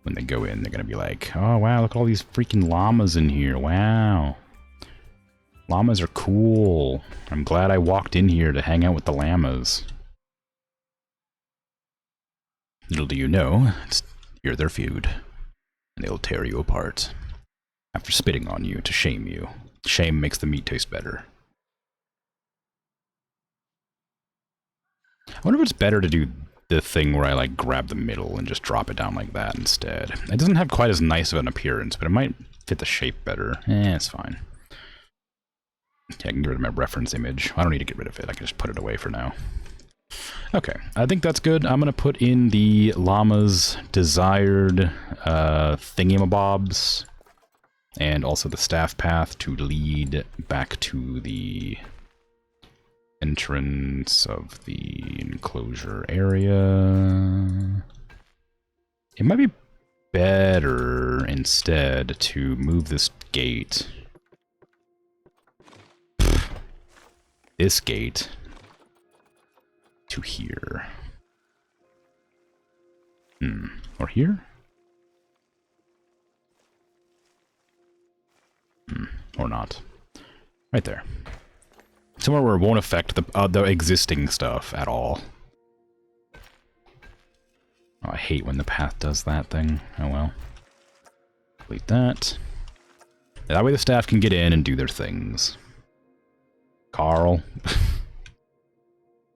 When they go in, they're going to be like, oh wow, look at all these freaking llamas in here, wow. Llamas are cool. I'm glad I walked in here to hang out with the llamas. Little do you know, you're their food, and they'll tear you apart. After spitting on you to shame you. Shame makes the meat taste better. I wonder if it's better to do the thing where I, like, grab the middle and just drop it down like that instead. It doesn't have quite as nice of an appearance, but it might fit the shape better. It's fine. Yeah, I can get rid of my reference image. I don't need to get rid of it. I can just put it away for now. Okay, I think that's good. I'm going to put in the llama's desired thingamabobs, and also the staff path to lead back to the entrance of the enclosure area. It might be better instead to move this gate. This gate to here. Or here? Or not. Right there. Somewhere where it won't affect the existing stuff at all. Oh, I hate when the path does that thing. Oh well. Delete that. That way the staff can get in and do their things. Carl.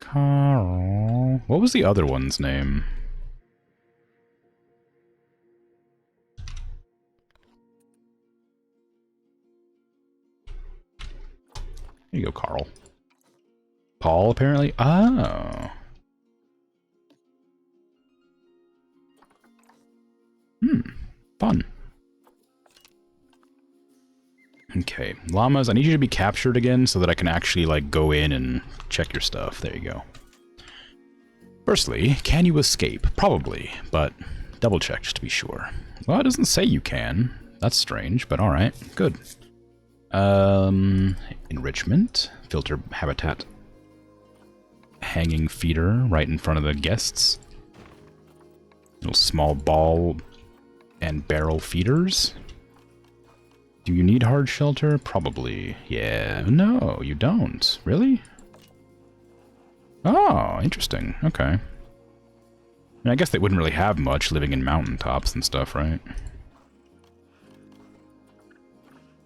Carl. What was the other one's name? Here you go, Carl. Paul, apparently? Oh. Fun. Okay, llamas, I need you to be captured again so that I can actually, like, go in and check your stuff. There you go. Firstly, can you escape? Probably, but double check just to be sure. Well, it doesn't say you can. That's strange, but alright, good. Enrichment, filter habitat, hanging feeder right in front of the guests. Little small ball and barrel feeders. Do you need hard shelter? Probably. Yeah. No, you don't. Really? Oh, interesting. Okay. I mean, I guess they wouldn't really have much living in mountaintops and stuff, right?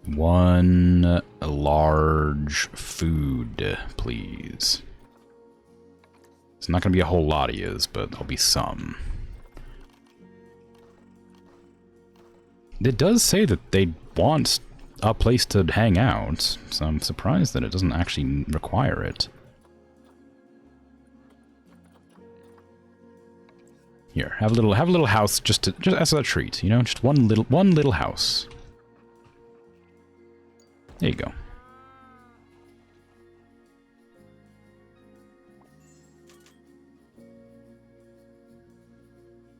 One large food, please. It's not going to be a whole lot of yous, but there'll be some. It does say that they want a place to hang out, so I'm surprised that it doesn't actually require it. Here, have a little house just as a treat, you know, just one little house. There you go.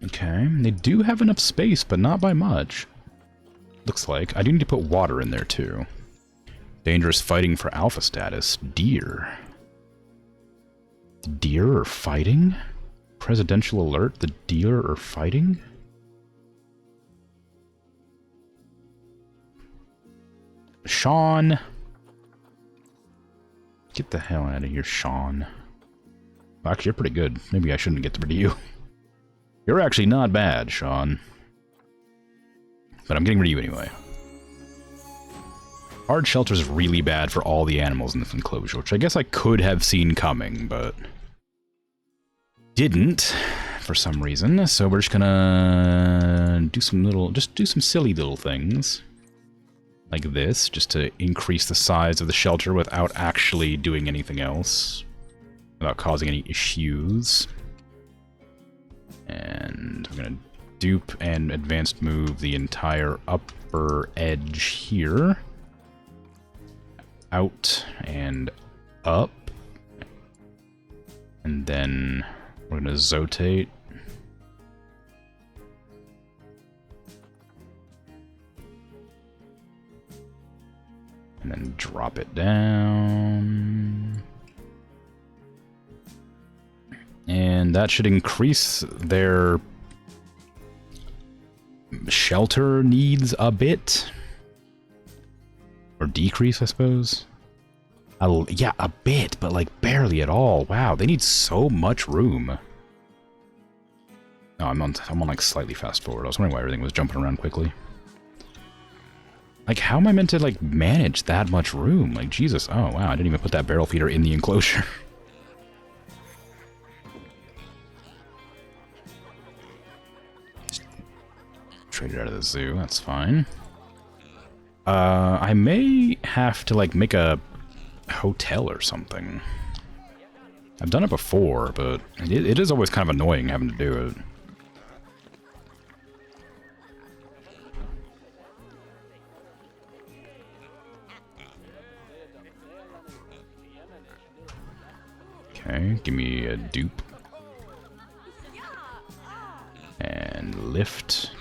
Okay, they do have enough space, but not by much. Looks like. I do need to put water in there, too. Dangerous fighting for alpha status. Deer. Deer are fighting? Presidential alert, the deer are fighting? Sean! Get the hell out of here, Sean. Actually, you're pretty good. Maybe I shouldn't get rid of you. You're actually not bad, Sean. But I'm getting rid of you anyway. Hard shelter is really bad for all the animals in this enclosure, which I guess I could have seen coming, but didn't for some reason. So we're just gonna do some silly little things like this, just to increase the size of the shelter without actually doing anything else, without causing any issues. And we're gonna dupe and advanced move the entire upper edge here. Out and up. And then we're gonna zotate. And then drop it down. And that should increase their shelter needs a bit. Or decrease, I suppose. Yeah, a bit, but like barely at all. Wow, they need so much room. Oh, I'm on like slightly fast forward. I was wondering why everything was jumping around quickly. Like, how am I meant to like manage that much room? Like, Jesus. Oh, wow, I didn't even put that barrel feeder in the enclosure. Trade it out of the zoo, that's fine. I may have to, like, make a hotel or something. I've done it before, but it is always kind of annoying having to do it. Okay, give me a dupe. And lift.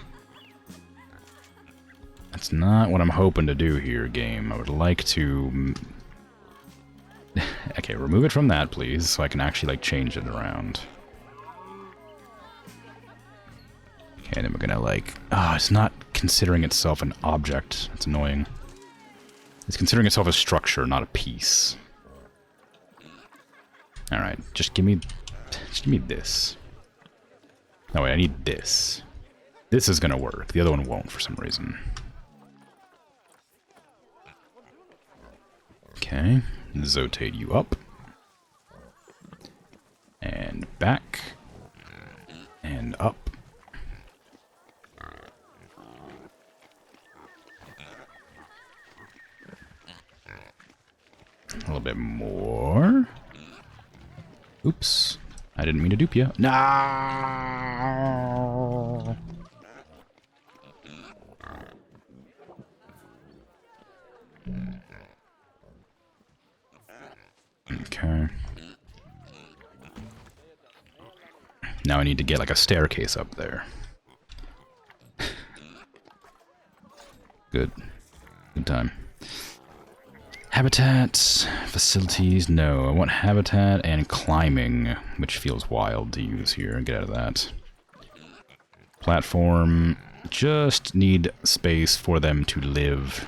That's not what I'm hoping to do here, game. I would like to... Okay, remove it from that, please, so I can actually, like, change it around. Okay, then we're gonna, like... Oh, it's not considering itself an object. That's annoying. It's considering itself a structure, not a piece. Alright, just give me this. No, wait, I need this. This is gonna work. The other one won't for some reason. Okay, zotate you up. And back. And up. A little bit more. Oops. I didn't mean to dupe you. No. Okay. Now I need to get like a staircase up there. Good. Good time. Habitats, facilities, no. I want habitat and climbing, which feels wild to use here. Get out of that. Platform, just need space for them to live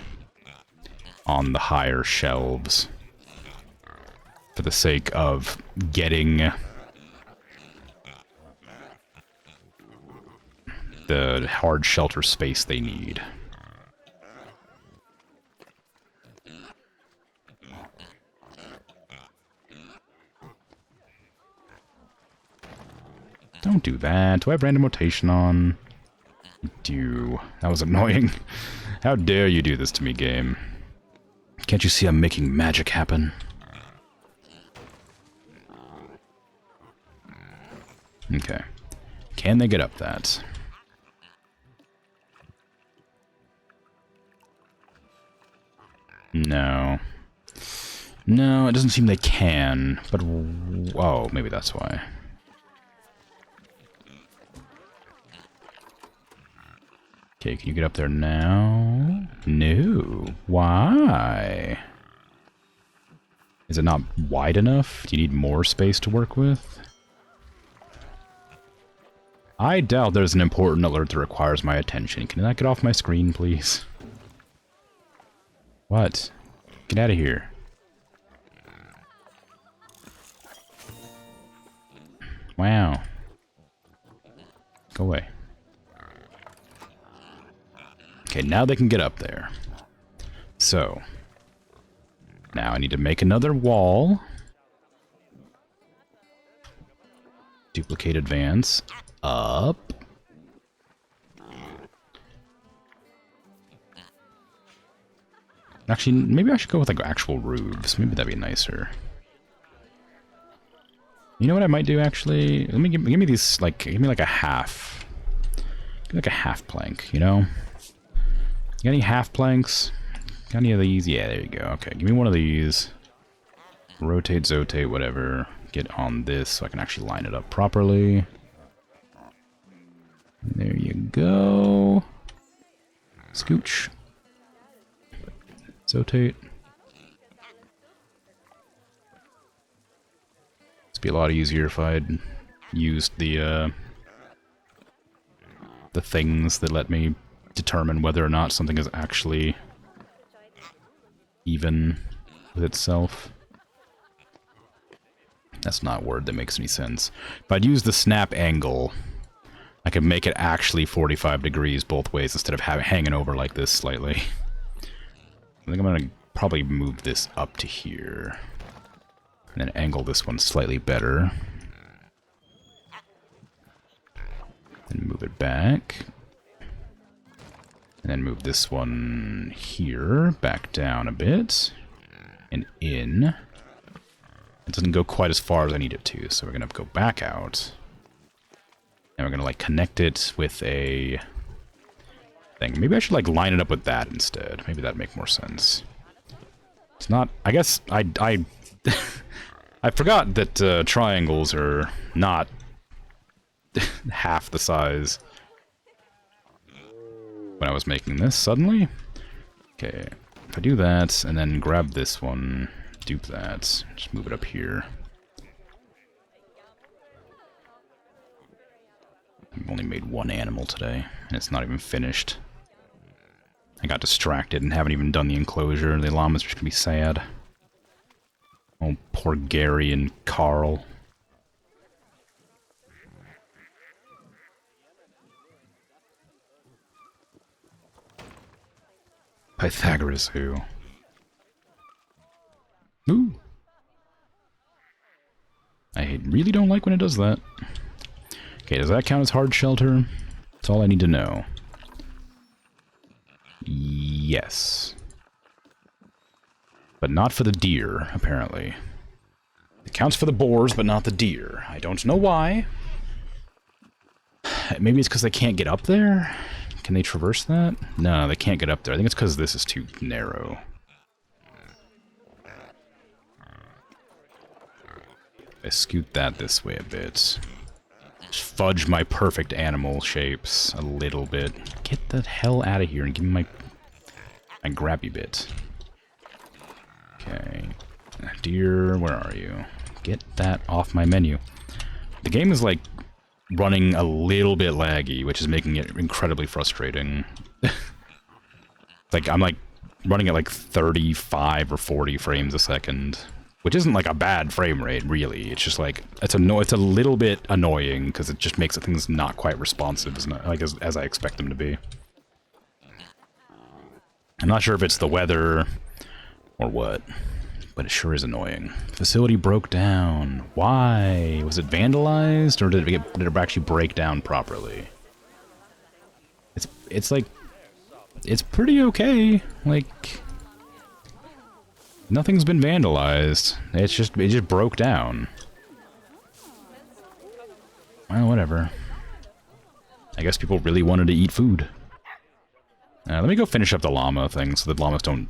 on the higher shelves. For the sake of getting the hard shelter space they need. Don't do that. Do I have random rotation on? I do. That was annoying. How dare you do this to me, game? Can't you see I'm making magic happen? Okay. Can they get up that? No. No, it doesn't seem they can, but... oh, maybe that's why. Okay, can you get up there now? No. Why? Is it not wide enough? Do you need more space to work with? I doubt there's an important alert that requires my attention. Can that get off my screen, please? What? Get out of here. Wow. Go away. Okay, now they can get up there. So, now I need to make another wall. Duplicate advance. Up. Actually, maybe I should go with like actual roofs. Maybe that'd be nicer. You know what I might do actually? Let me give me these like give me like a half. Give me like a half plank, you know? You got any half planks? Got any of these? Yeah, there you go. Okay, give me one of these. Rotate, zotate, whatever. Get on this so I can actually line it up properly. There you go. Scooch. Zotate. It'd be a lot easier if I'd used the things that let me determine whether or not something is actually even with itself. That's not a word that makes any sense. If I'd use the snap angle, I could make it actually 45 degrees both ways instead of hanging over like this slightly. I think I'm going to probably move this up to here. And then angle this one slightly better. And move it back. And then move this one here, back down a bit. And in. It doesn't go quite as far as I need it to, so we're going to go back out. And we're going to like connect it with a thing. Maybe I should like line it up with that instead. Maybe that'd make more sense. It's not, I guess I I forgot that triangles are not half the size when I was making this suddenly. Okay, if I do that and then grab this one, dupe that, just move it up here. I've only made one animal today, and it's not even finished. I got distracted and haven't even done the enclosure. The llamas are just gonna be sad. Oh, poor Gary and Carl. Pythagoras who? Ooh. I really don't like when it does that. Okay, does that count as hard shelter? That's all I need to know. Yes. But not for the deer, apparently. It counts for the boars, but not the deer. I don't know why. Maybe it's because they can't get up there? Can they traverse that? No, they can't get up there. I think it's because this is too narrow. I scoot that this way a bit. Just fudge my perfect animal shapes a little bit. Get the hell out of here and give me my grabby bit. Okay. Deer, where are you? Get that off my menu. The game is like running a little bit laggy, which is making it incredibly frustrating. Like I'm like running at like 35 or 40 frames a second, which isn't like a bad frame rate really. It's just like it's a little bit annoying because it just makes things not quite responsive as I expect them to be. I'm not sure if it's the weather or what, but it sure is annoying. Facility broke down. Why? Was it vandalized, or did it actually break down properly? It's like, it's pretty okay. Like, nothing's been vandalized. It just broke down. Well, whatever. I guess people really wanted to eat food. Let me go finish up the llama thing so the llamas don't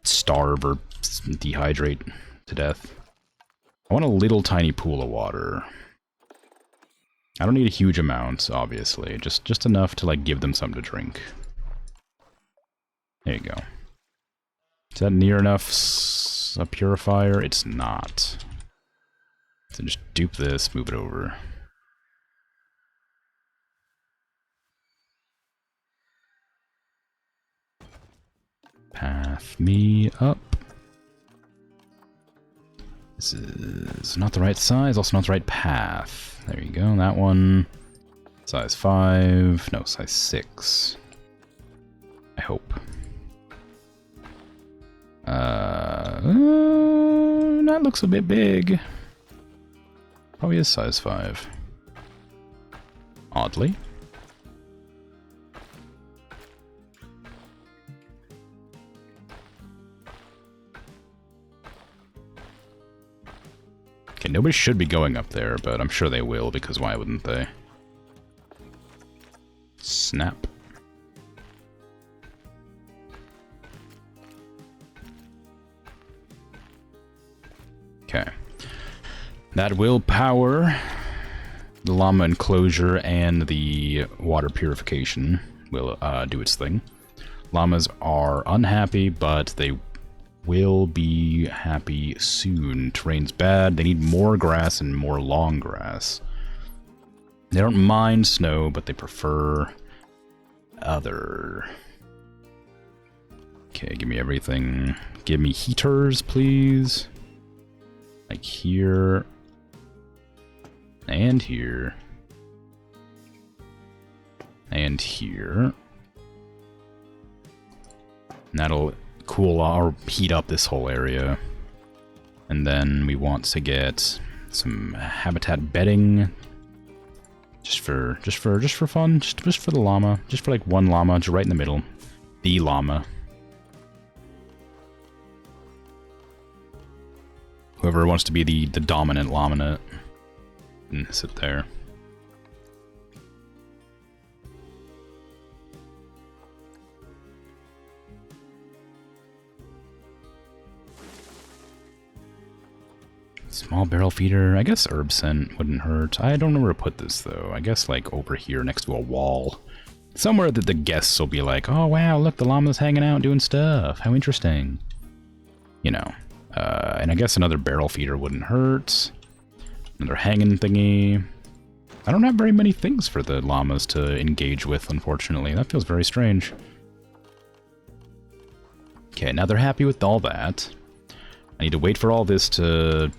starve or dehydrate to death. I want a little tiny pool of water. I don't need a huge amount, obviously. Just enough to, like, give them something to drink. There you go. Is that near enough a purifier? It's not. So just dupe this, move it over. Path me up. This is not the right size, also not the right path. There you go, that one. Size 5, no, size 6. I hope. That looks a bit big. Probably is size 5. Oddly. Okay, nobody should be going up there, but I'm sure they will, because why wouldn't they? Snap. Okay. That will power the llama enclosure, and the water purification will do its thing. Llamas are unhappy, but they will be happy soon. Terrain's bad. They need more grass and more long grass. They don't mind snow, but they prefer other. Okay, give me everything. Give me heaters, please. Like here. And here. And here. And that'll cool or heat up this whole area. And then we want to get some habitat bedding, just for fun, just for the llama, just for like one llama, just right in the middle, the llama. Whoever wants to be the dominant llama can sit there. Small barrel feeder. I guess herb scent wouldn't hurt. I don't know where to put this, though. I guess, like, over here next to a wall. Somewhere that the guests will be like, oh, wow, look, the llama's hanging out doing stuff. How interesting. You know. And I guess another barrel feeder wouldn't hurt. Another hanging thingy. I don't have very many things for the llamas to engage with, unfortunately. That feels very strange. Okay, now they're happy with all that. I need to wait for all this to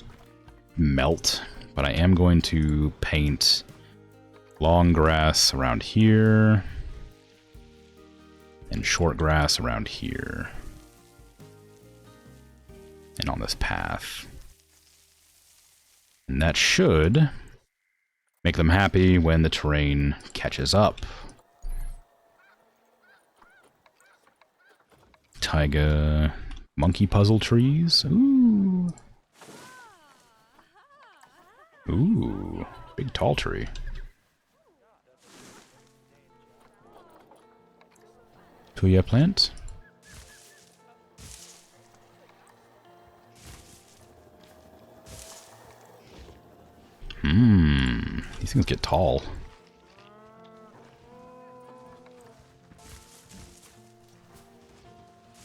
melt, but I am going to paint long grass around here and short grass around here and on this path, and that should make them happy when the terrain catches up. Taiga, Monkey puzzle trees. Ooh. Ooh. Big tall tree. Tuya plant. These things get tall.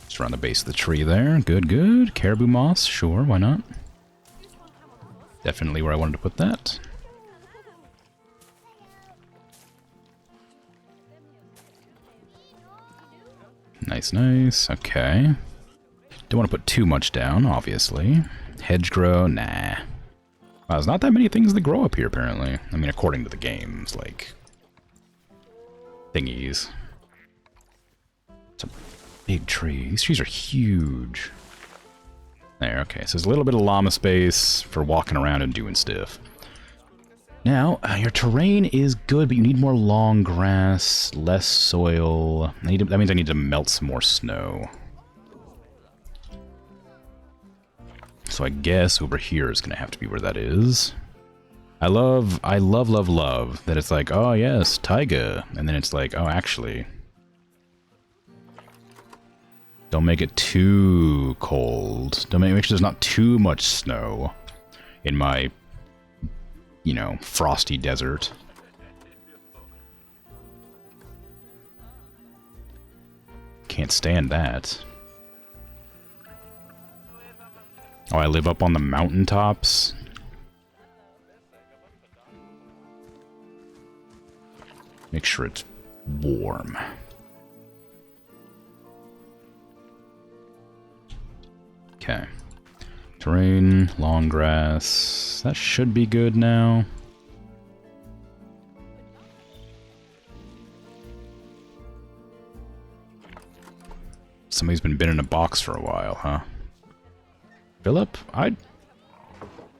Just around the base of the tree there. Good, good. Caribou moss. Sure, why not? Definitely where I wanted to put that. Nice, nice. Okay. Don't want to put too much down, obviously. Hedgerow, nah. Wow, there's not that many things that grow up here, apparently. I mean, according to the games, like... thingies. It's a big tree. These trees are huge. There, okay. So there's a little bit of llama space for walking around and doing stuff. Now, your terrain is good, but you need more long grass, less soil. That means I need to melt some more snow. So I guess over here is going to have to be where that is. I love that it's like, oh yes, taiga. And then it's like, oh, actually, don't make it too cold. Make sure there's not too much snow in my, you know, frosty desert. Can't stand that. Oh, I live up on the mountaintops? Make sure it's warm. Okay. Terrain, long grass. That should be good now. Somebody's been in a box for a while, huh? Philip? I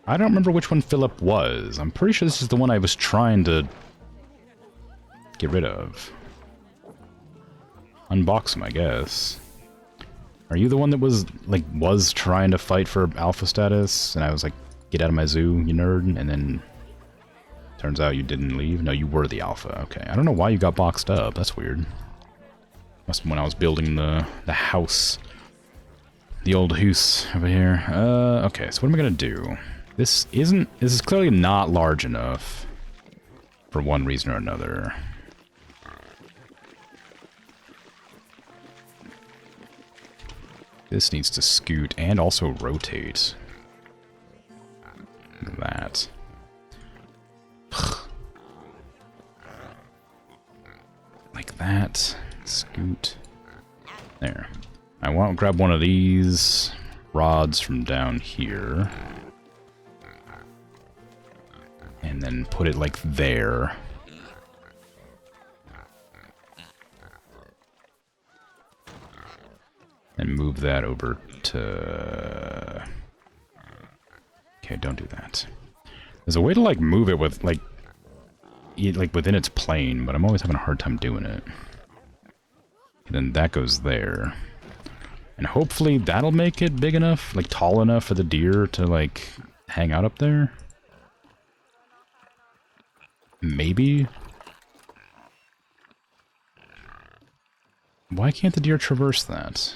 don't remember which one Philip was. I'm pretty sure this is the one I was trying to get rid of. Unbox him, I guess. Are you the one that was trying to fight for alpha status? And I was like, get out of my zoo, you nerd. And then turns out you didn't leave? No, you were the alpha. Okay. I don't know why you got boxed up. That's weird. Must have been when I was building the house. The old house over here. Okay, so what am I gonna do? This is clearly not large enough. For one reason or another. This needs to scoot and also rotate. That. Like that. Scoot. There. I want to grab one of these rods from down here. And then put it like there. And move that over to... Okay, don't do that. There's a way to like move it with like within its plane, but I'm always having a hard time doing it. And then that goes there. And hopefully that'll make it big enough, like tall enough for the deer to like hang out up there. Maybe. Why can't the deer traverse that?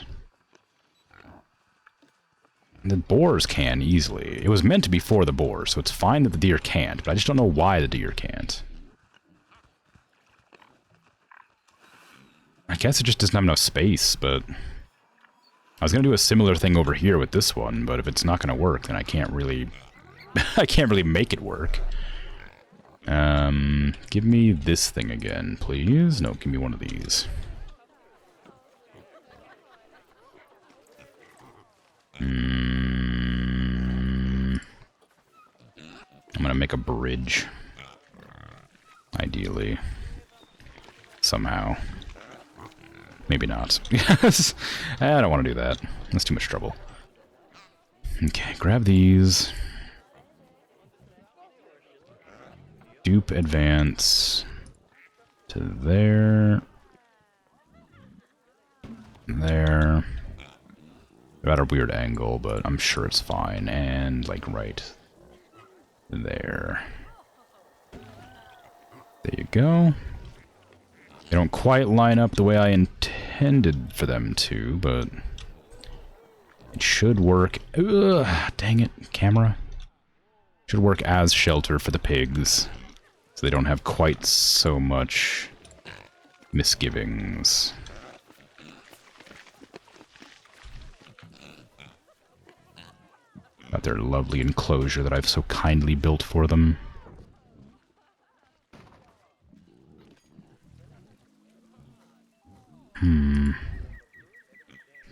The boars can easily. It was meant to be for the boars, so it's fine that the deer can't, but I just don't know why the deer can't. I guess it just doesn't have enough space, but... I was gonna do a similar thing over here with this one, but if it's not gonna work, then I can't really... I can't really make it work. Give me this thing again, please. No, give me one of these. I'm gonna make a bridge. Ideally. Somehow. Maybe not. Yes. I don't want to do that. That's too much trouble. Okay, grab these. Dupe advance to there. There. They're at a weird angle, but I'm sure it's fine. And, like, right there. There you go. They don't quite line up the way I intended for them to, but it should work. Ugh, dang it, camera. Should work as shelter for the pigs, so they don't have quite so much misgivings. About their lovely enclosure that I've so kindly built for them.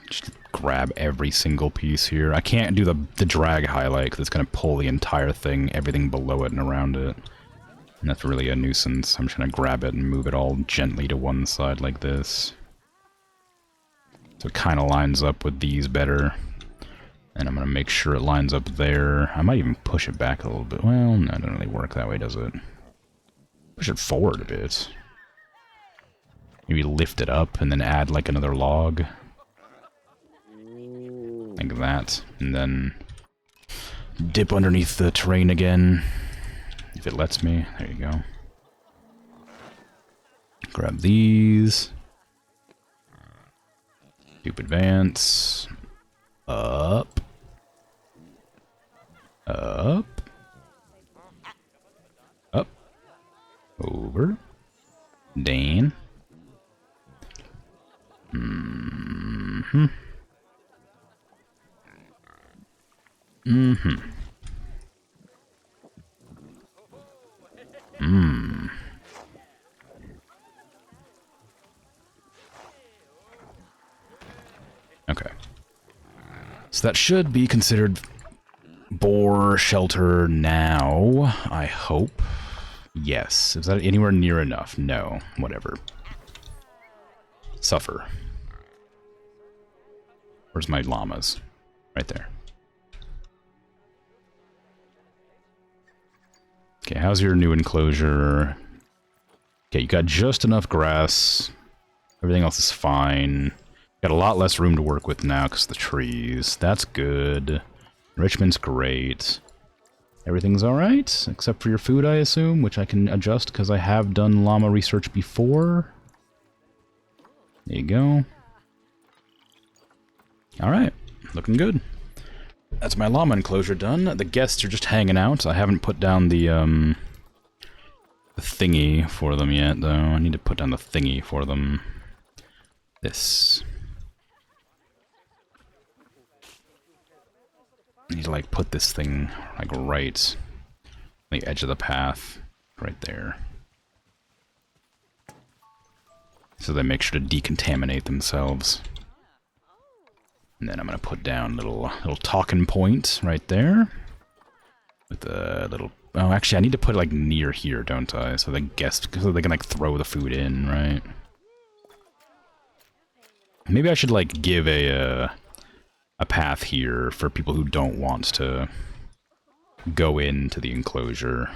Just grab every single piece here. I can't do the drag highlight because it's going to pull the entire thing, everything below it and around it. And that's really a nuisance. I'm just going to grab it and move it all gently to one side like this. So it kind of lines up with these better. And I'm going to make sure it lines up there. I might even push it back a little bit. Well, no, it doesn't really work that way, does it? Push it forward a bit. Maybe lift it up and then add like another log. Like that. And then dip underneath the terrain again. If it lets me. There you go. Grab these. Dupe advance. Up. Up. Up. Over. Down. Mm-hmm. Mm-hmm. Mmm. Okay. So that should be considered boar shelter now, I hope. Yes. Is that anywhere near enough? No. Whatever. Suffer. Where's my llamas? Right there. Okay, how's your new enclosure? Okay, you got just enough grass. Everything else is fine. Got a lot less room to work with now because of the trees. That's good. Enrichment's great. Everything's alright, except for your food, I assume, which I can adjust because I have done llama research before. There you go. Alright, looking good. That's my llama enclosure done. The guests are just hanging out. I haven't put down the thingy for them yet, though. I need to put down the thingy for them. This. I need to, like, put this thing, like, right on the edge of the path. Right there. So they make sure to decontaminate themselves. And then I'm gonna put down little talking point right there. With a little... Oh, actually, I need to put it, like, near here, don't I? So the guests... So they can, like, throw the food in, right? Maybe I should, like, give a path here for people who don't want to go into the enclosure.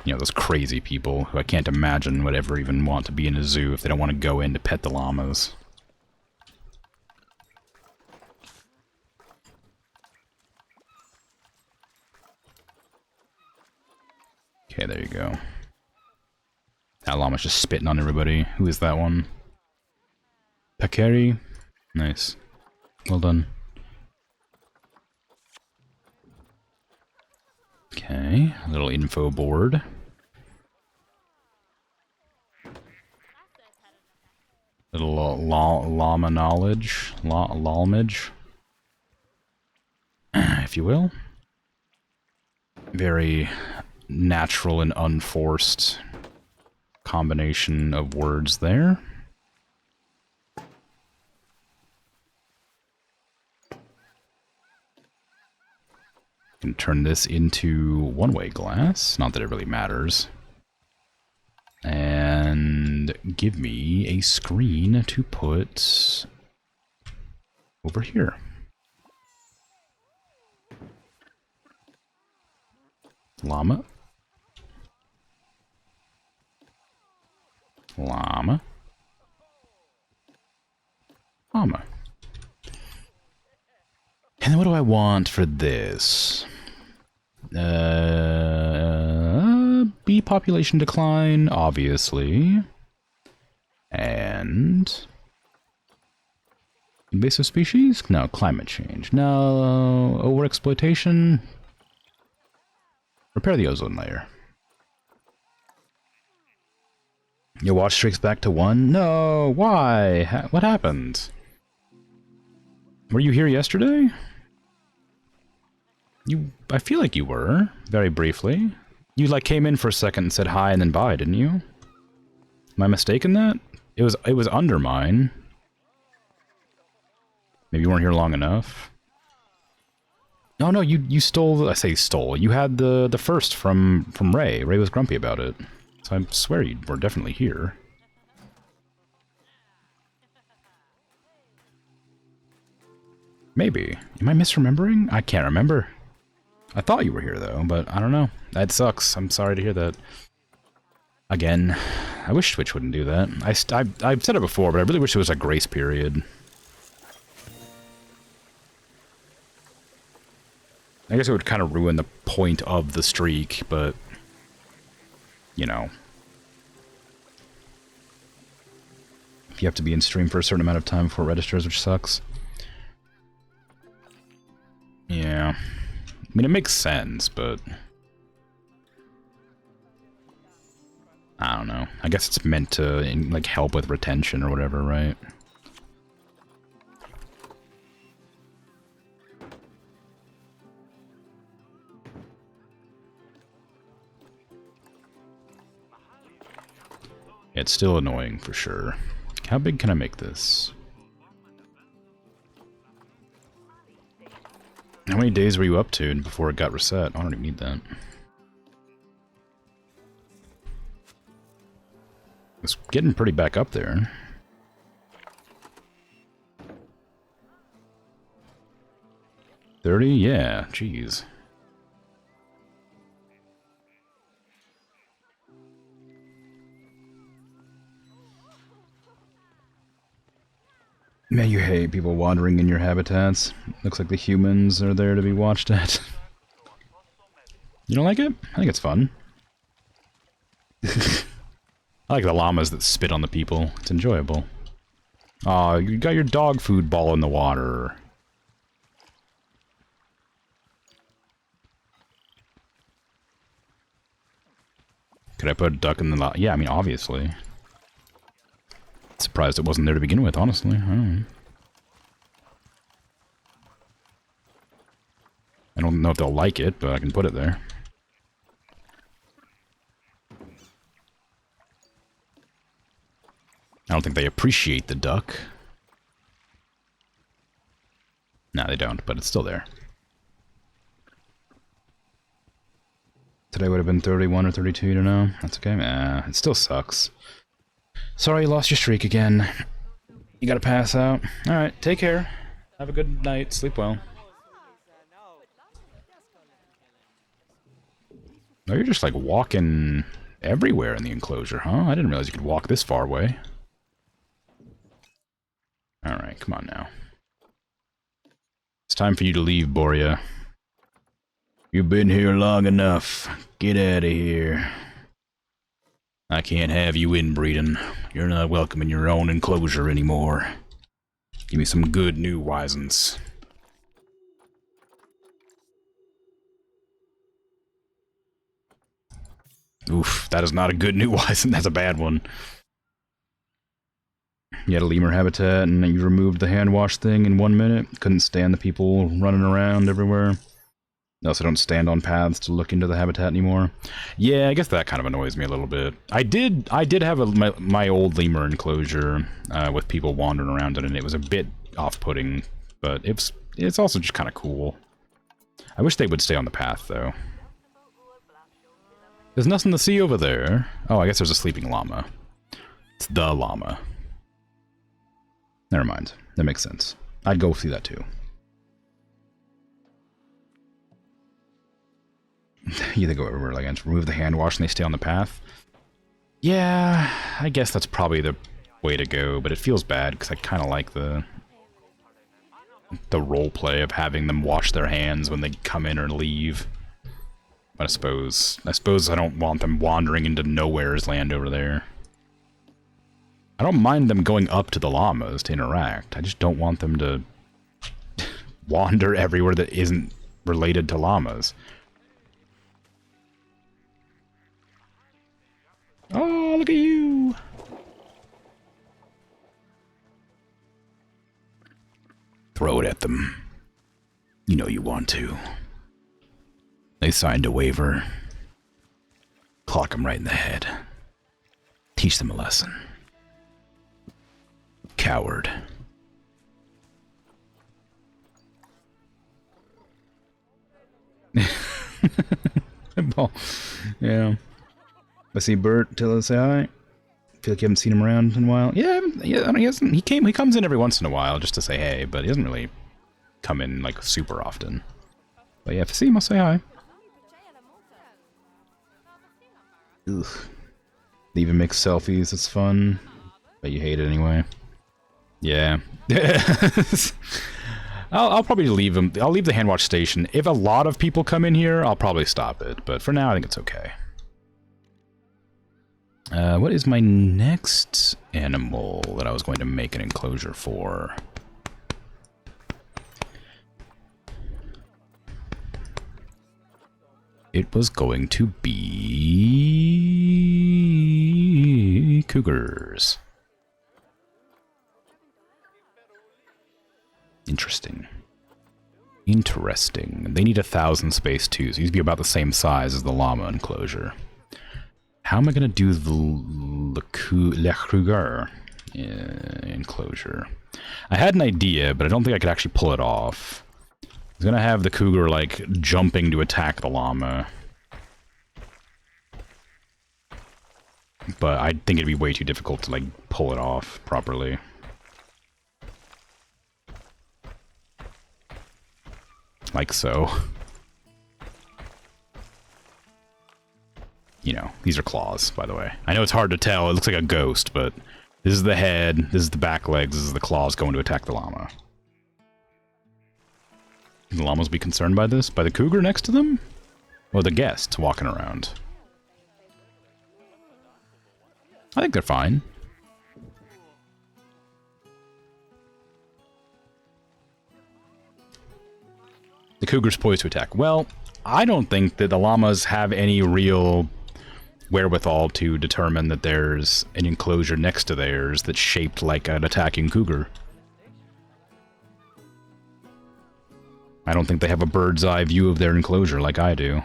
You know, those crazy people who I can't imagine would ever even want to be in a zoo if they don't want to go in to pet the llamas. Okay, there you go. That llama's just spitting on everybody. Who is that one? Pakeri? Nice. Well done. Okay, a little info board. Little llama knowledge. Lalmage. If you will. Very natural and unforced combination of words there. Can turn this into one-way glass. Not that it really matters. And give me a screen to put over here. Llama. Llama. Llama. what do I want for this? Bee population decline, obviously. And... invasive species? No, climate change. No, overexploitation. Repair the ozone layer. Your watch streak's back to 1? No, why? What happened? Were you here yesterday? I feel like you were, very briefly. You, like, came in for a second and said hi and then bye, didn't you? Am I mistaken that? It was under mine. Maybe you weren't here long enough. No, no, you stole, I say stole, you had the first from Ray. Ray was grumpy about it. So I swear you were definitely here. Maybe. Am I misremembering? I can't remember. I thought you were here, though, but I don't know. That sucks. I'm sorry to hear that. Again, I wish Twitch wouldn't do that. I've said it before, but I really wish there was a grace period. I guess it would kind of ruin the point of the streak, but... you know. If you have to be in stream for a certain amount of time before it registers, which sucks. Yeah. I mean, it makes sense, but... I don't know. I guess it's meant to, like, help with retention or whatever, right? It's still annoying, for sure. How big can I make this? How many days were you up to before it got reset? I don't even need that. It's getting pretty back up there. $30? Yeah, jeez. Man, you hate people wandering in your habitats. Looks like the humans are there to be watched at. You don't like it? I think it's fun. I like the llamas that spit on the people. It's enjoyable. Aw, you got your dog food ball in the water. Could I put a duck in the lava? Yeah, I mean, obviously. Surprised it wasn't there to begin with, honestly. I don't know if they'll like it, but I can put it there. I don't think they appreciate the duck. No, they don't, but it's still there. Today would have been 31 or 32, you don't know? That's okay. Nah, it still sucks. Sorry you lost your streak again. You gotta pass out. Alright, take care. Have a good night. Sleep well. Oh, you're just like walking everywhere in the enclosure, huh? I didn't realize you could walk this far away. Alright, come on now. It's time for you to leave, Boria. You've been here long enough. Get out of here. I can't have you inbreeding. You're not welcome in your own enclosure anymore. Give me some good new Wisens. Oof, that is not a good new Wisen. That's a bad one. You had a lemur habitat and you removed the hand wash thing in 1 minute. Couldn't stand the people running around everywhere. They also don't stand on paths to look into the habitat anymore. Yeah, I guess that kind of annoys me a little bit. I did have my old lemur enclosure with people wandering around in it, and it was a bit off-putting, but it's also just kind of cool. I wish they would stay on the path, though. There's nothing to see over there. Oh, I guess there's a sleeping llama. It's the llama. Never mind. That makes sense. I'd go see that, too. You think we're like, remove the hand wash and they stay on the path? Yeah, I guess that's probably the way to go, but it feels bad because I kind of like the the role play of having them wash their hands when they come in or leave. But I suppose I don't want them wandering into nowhere's land over there. I don't mind them going up to the llamas to interact. I just don't want them to wander everywhere that isn't related to llamas. Oh, look at you! Throw it at them. You know you want to. They signed a waiver. Clock them right in the head. Teach them a lesson. Coward. Well, yeah. I see Bert. Tell us say hi. Feel like you haven't seen him around in a while. Yeah, he hasn't. He comes in every once in a while just to say hey, but he doesn't really come in like super often. But yeah, if I see him, I'll say hi. Ugh. They even make selfies. It's fun, but you hate it anyway. Yeah. I'll probably leave him. I'll leave the hand wash station. If a lot of people come in here, I'll probably stop it. But for now, I think it's okay. What is my next animal that I was going to make an enclosure for? It was going to be cougars. Interesting. Interesting. They need 1,000 space too, so it used to be about the same size as the llama enclosure. How am I going to do the cougar enclosure? I had an idea, but I don't think I could actually pull it off. I was going to have the cougar, like, jumping to attack the llama. But I think it'd be way too difficult to, like, pull it off properly. Like so. You know, these are claws, by the way. I know it's hard to tell, it looks like a ghost, but this is the head, this is the back legs, this is the claws going to attack the llama. Can the llamas be concerned by this? By the cougar next to them? Or the guests walking around? I think they're fine. The cougar's poised to attack. Well, I don't think that the llamas have any real wherewithal to determine that there's an enclosure next to theirs that's shaped like an attacking cougar. I don't think they have a bird's eye view of their enclosure like I do.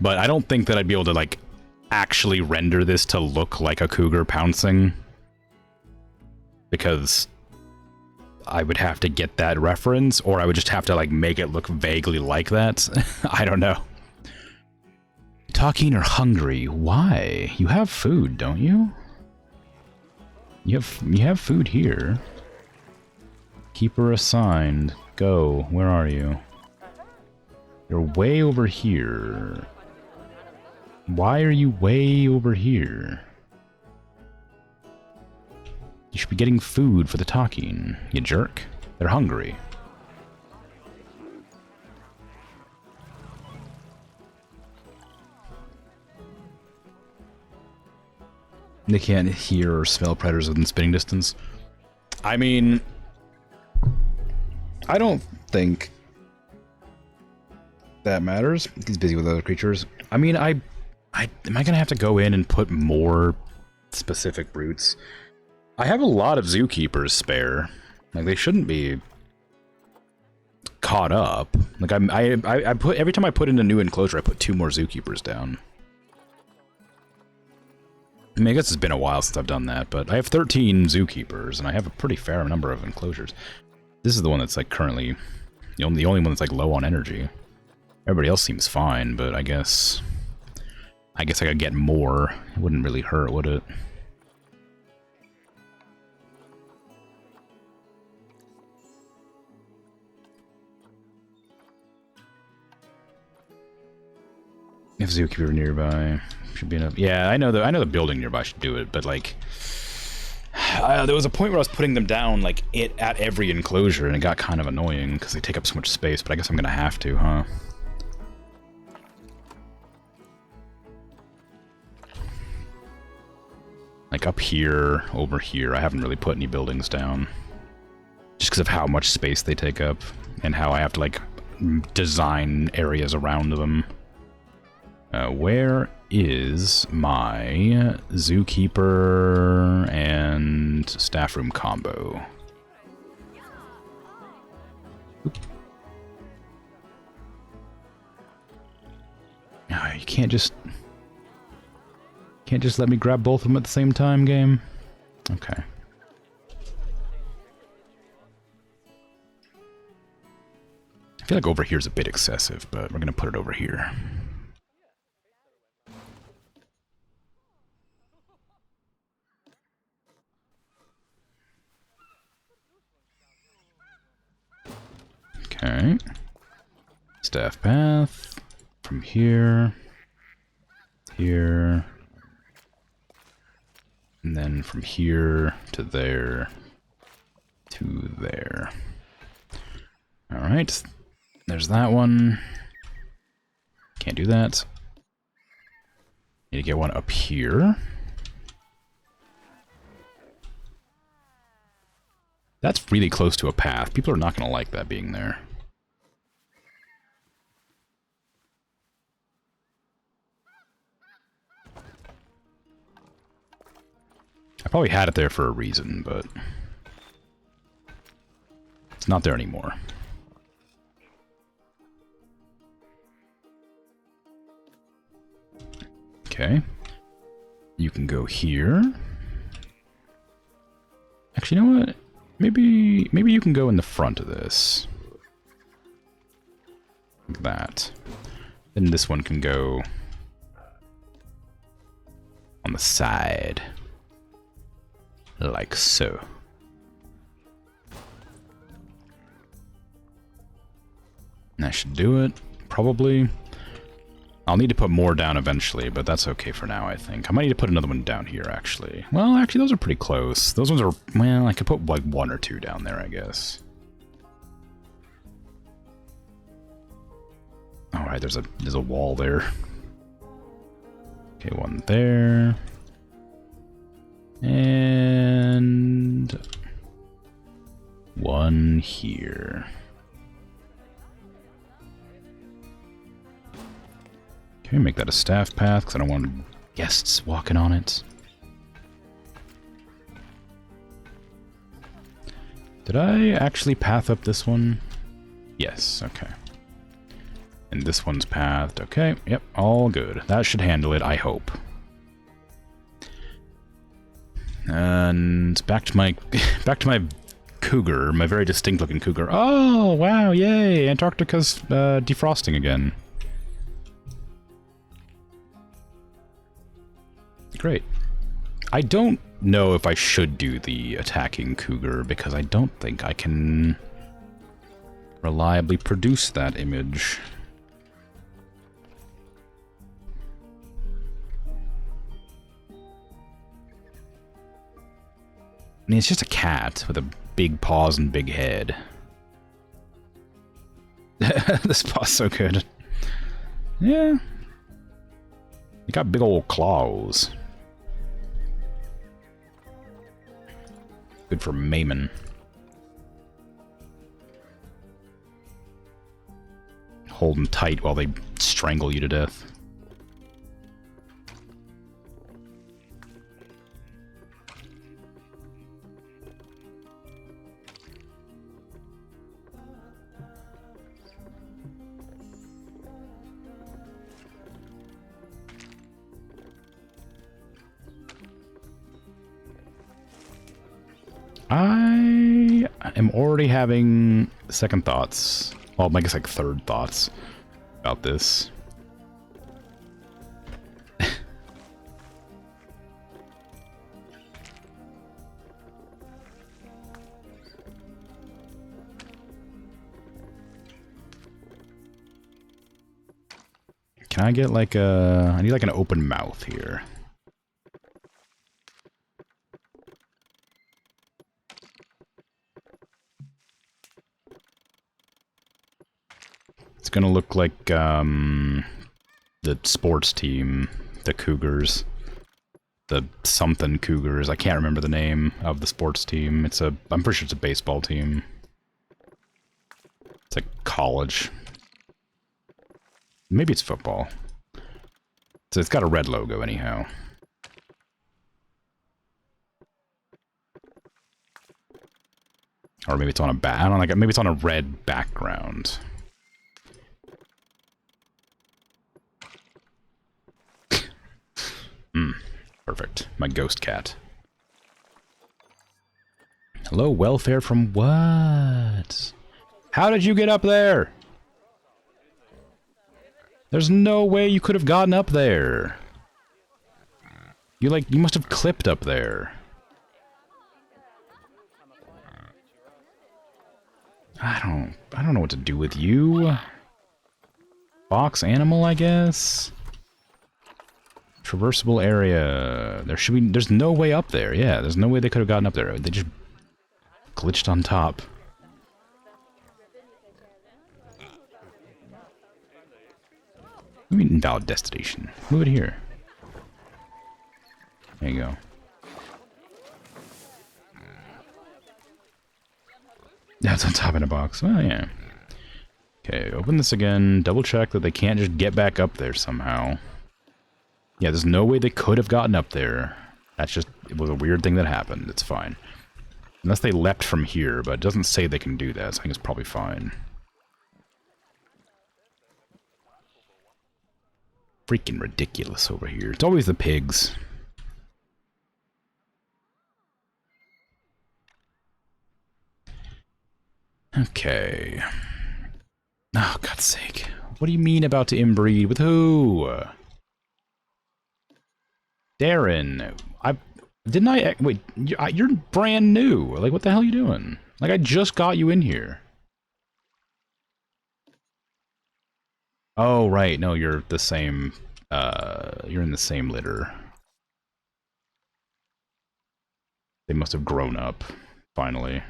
But I don't think that I'd be able to, like, actually render this to look like a cougar pouncing. Because I would have to get that reference, or I would just have to, like, make it look vaguely like that. I don't know. Talking or hungry? Why? You have food, don't you? You have food here. Keeper assigned. Go. Where are you? You're way over here. Why are you way over here? You should be getting food for the talking, you jerk. They're hungry. They can't hear or smell predators within spitting distance. I mean, I don't think that matters. He's busy with other creatures. I mean, am I gonna have to go in and put more specific brutes? I have a lot of zookeepers spare. Like, they shouldn't be caught up. Like, I put, every time I put in a new enclosure, I put 2 more zookeepers down. I mean, I guess it's been a while since I've done that, but I have 13 zookeepers, and I have a pretty fair number of enclosures. This is the one that's, like, currently the only one that's, like, low on energy. Everybody else seems fine, but I guess I could get more. It wouldn't really hurt, would it? If zookeeper nearby. should be enough. Yeah, I know the building nearby should do it, but like, there was a point where I was putting them down like at every enclosure, and it got kind of annoying because they take up so much space. But I guess I'm gonna have to, huh? Like up here, over here, I haven't really put any buildings down. Just because of how much space they take up, and how I have to, like, design areas around them. Where is my zookeeper and staff room combo? Oop. Oh, you can't just let me grab both of them at the same time, game? Okay. I feel like over here is a bit excessive, but we're going to put it over here. Okay. Staff path from here, here, and then from here to there, to there. Alright, there's that one. Can't do that. Need to get one up here. That's really close to a path. People are not going to like that being there. I probably had it there for a reason, but it's not there anymore. Okay. You can go here. Actually, you know what? Maybe you can go in the front of this. Like that. Then this one can go on the side. Like so. And that should do it, probably. I'll need to put more down eventually, but that's okay for now, I think. I might need to put another one down here, actually. Well, actually, those are pretty close. Those ones are... Well, I could put, like, one or two down there, I guess. Alright, there's a wall there. Okay, one there. And... one here. Okay, make that a staff path, because I don't want guests walking on it. Did I actually path up this one? Yes, okay. And this one's pathed. Okay, yep, all good. That should handle it, I hope. And back to my cougar, my very distinct looking cougar. Oh, wow, yay! Antarctica's defrosting again. Great. I don't know if I should do the attacking cougar because I don't think I can reliably produce that image. I mean, it's just a cat with a big paws and big head. This paw's so good. Yeah. You got big old claws. Good for maiming. Hold them tight while they strangle you to death. I am already having second thoughts. Well, I guess like third thoughts about this. Can Can I get like a... I need like an open mouth here. It's gonna look like, the sports team, the Cougars. The something Cougars. I can't remember the name of the sports team. It's a... I'm pretty sure it's a baseball team. It's like college. Maybe it's football. So it's got a red logo anyhow. Or maybe it's on a I don't know, like maybe it's on a red background. Perfect. My ghost cat. Hello, welfare from what? How did you get up there? There's no way you could have gotten up there. You must have clipped up there. I don't know what to do with you. Box animal, I guess. Traversable area. There's no way up there. Yeah, there's no way they could have gotten up there. They just glitched on top. What do you mean invalid destination? Move it here. There you go. That's on top in a box. Oh, yeah. Okay, open this again. Double check that they can't just get back up there somehow. Yeah, there's no way they could have gotten up there. That's just... It was a weird thing that happened. It's fine. Unless they leapt from here, but it doesn't say they can do that, so I think it's probably fine. Freaking ridiculous over here. It's always the pigs. Okay. Oh, God's sake. What do you mean about to inbreed? With who? Darren. Wait, you're brand new. Like, what the hell are you doing? Like, I just got you in here. Oh, right. No, you're the same, you're in the same litter. They must have grown up, finally.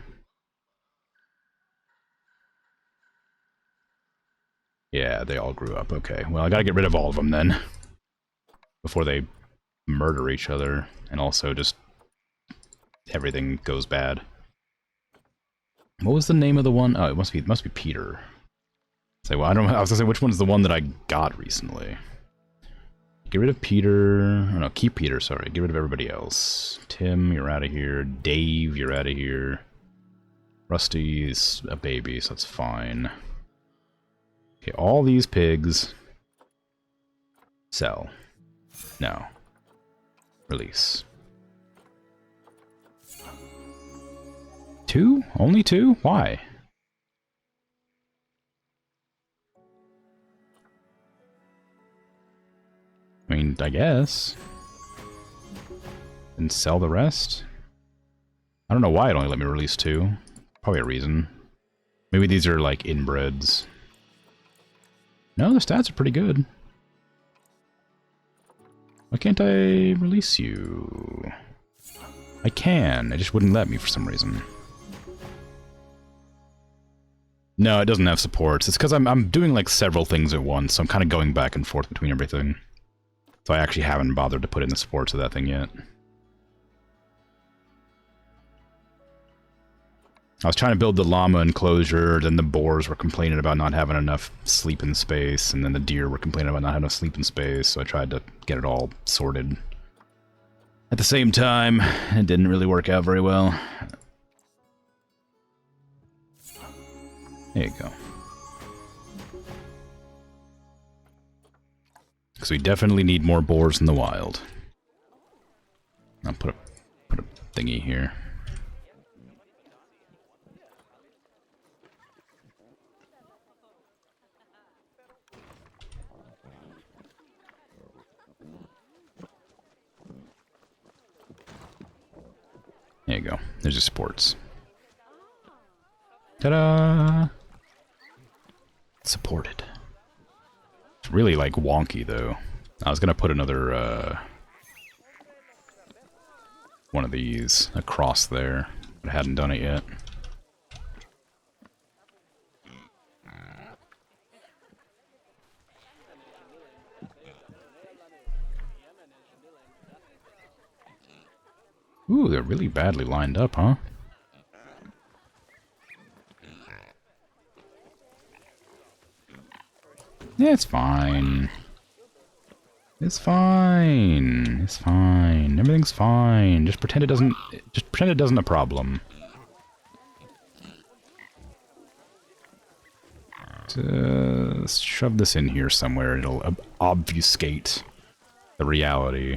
Yeah, they all grew up. Okay, well, I gotta get rid of all of them then. Before they murder each other, and also just... everything goes bad. What was the name of the one? Oh, it must be Peter. Say, well, I was gonna say, which one's the one that I got recently? Get rid of Peter... Oh, no, keep Peter, sorry. Get rid of everybody else. Tim, you're out of here. Dave, you're out of here. Rusty's a baby, so that's fine. Okay, all these pigs... Sell. No. Release. 2? Only 2? Why? I mean, I guess. And sell the rest? I don't know why it only let me release 2. Probably a reason. Maybe these are like inbreds. No, the stats are pretty good. Why can't I release you? I can, it just wouldn't let me for some reason. No, it doesn't have supports. It's because I'm doing like several things at once, so I'm kind of going back and forth between everything. So I actually haven't bothered to put in the supports of that thing yet. I was trying to build the llama enclosure, then the boars were complaining about not having enough sleeping space, and then the deer were complaining about not having enough sleeping space, so I tried to get it all sorted. At the same time, it didn't really work out very well. There you go. Because we definitely need more boars in the wild. I'll put a thingy here. There you go. There's your sports. Ta-da! Supported. It's really, like, wonky, though. I was gonna put another, one of these across there, but I hadn't done it yet. Ooh, they're really badly lined up, huh? Yeah, it's fine. It's fine. It's fine. Everything's fine. Just pretend it doesn't. Just pretend it doesn't a problem. Just shove this in here somewhere. It'll obfuscate the reality.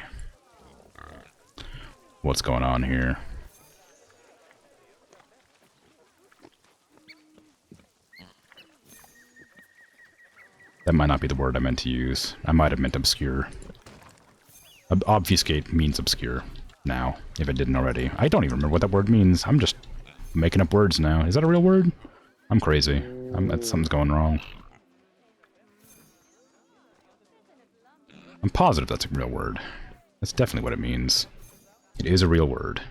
What's going on here? That might not be the word I meant to use. I might have meant obscure. Obfuscate means obscure now, if it didn't already. I don't even remember what that word means. I'm just making up words now. Is that a real word? I'm crazy. Something's going wrong. I'm positive that's a real word. That's definitely what it means. It is a real word.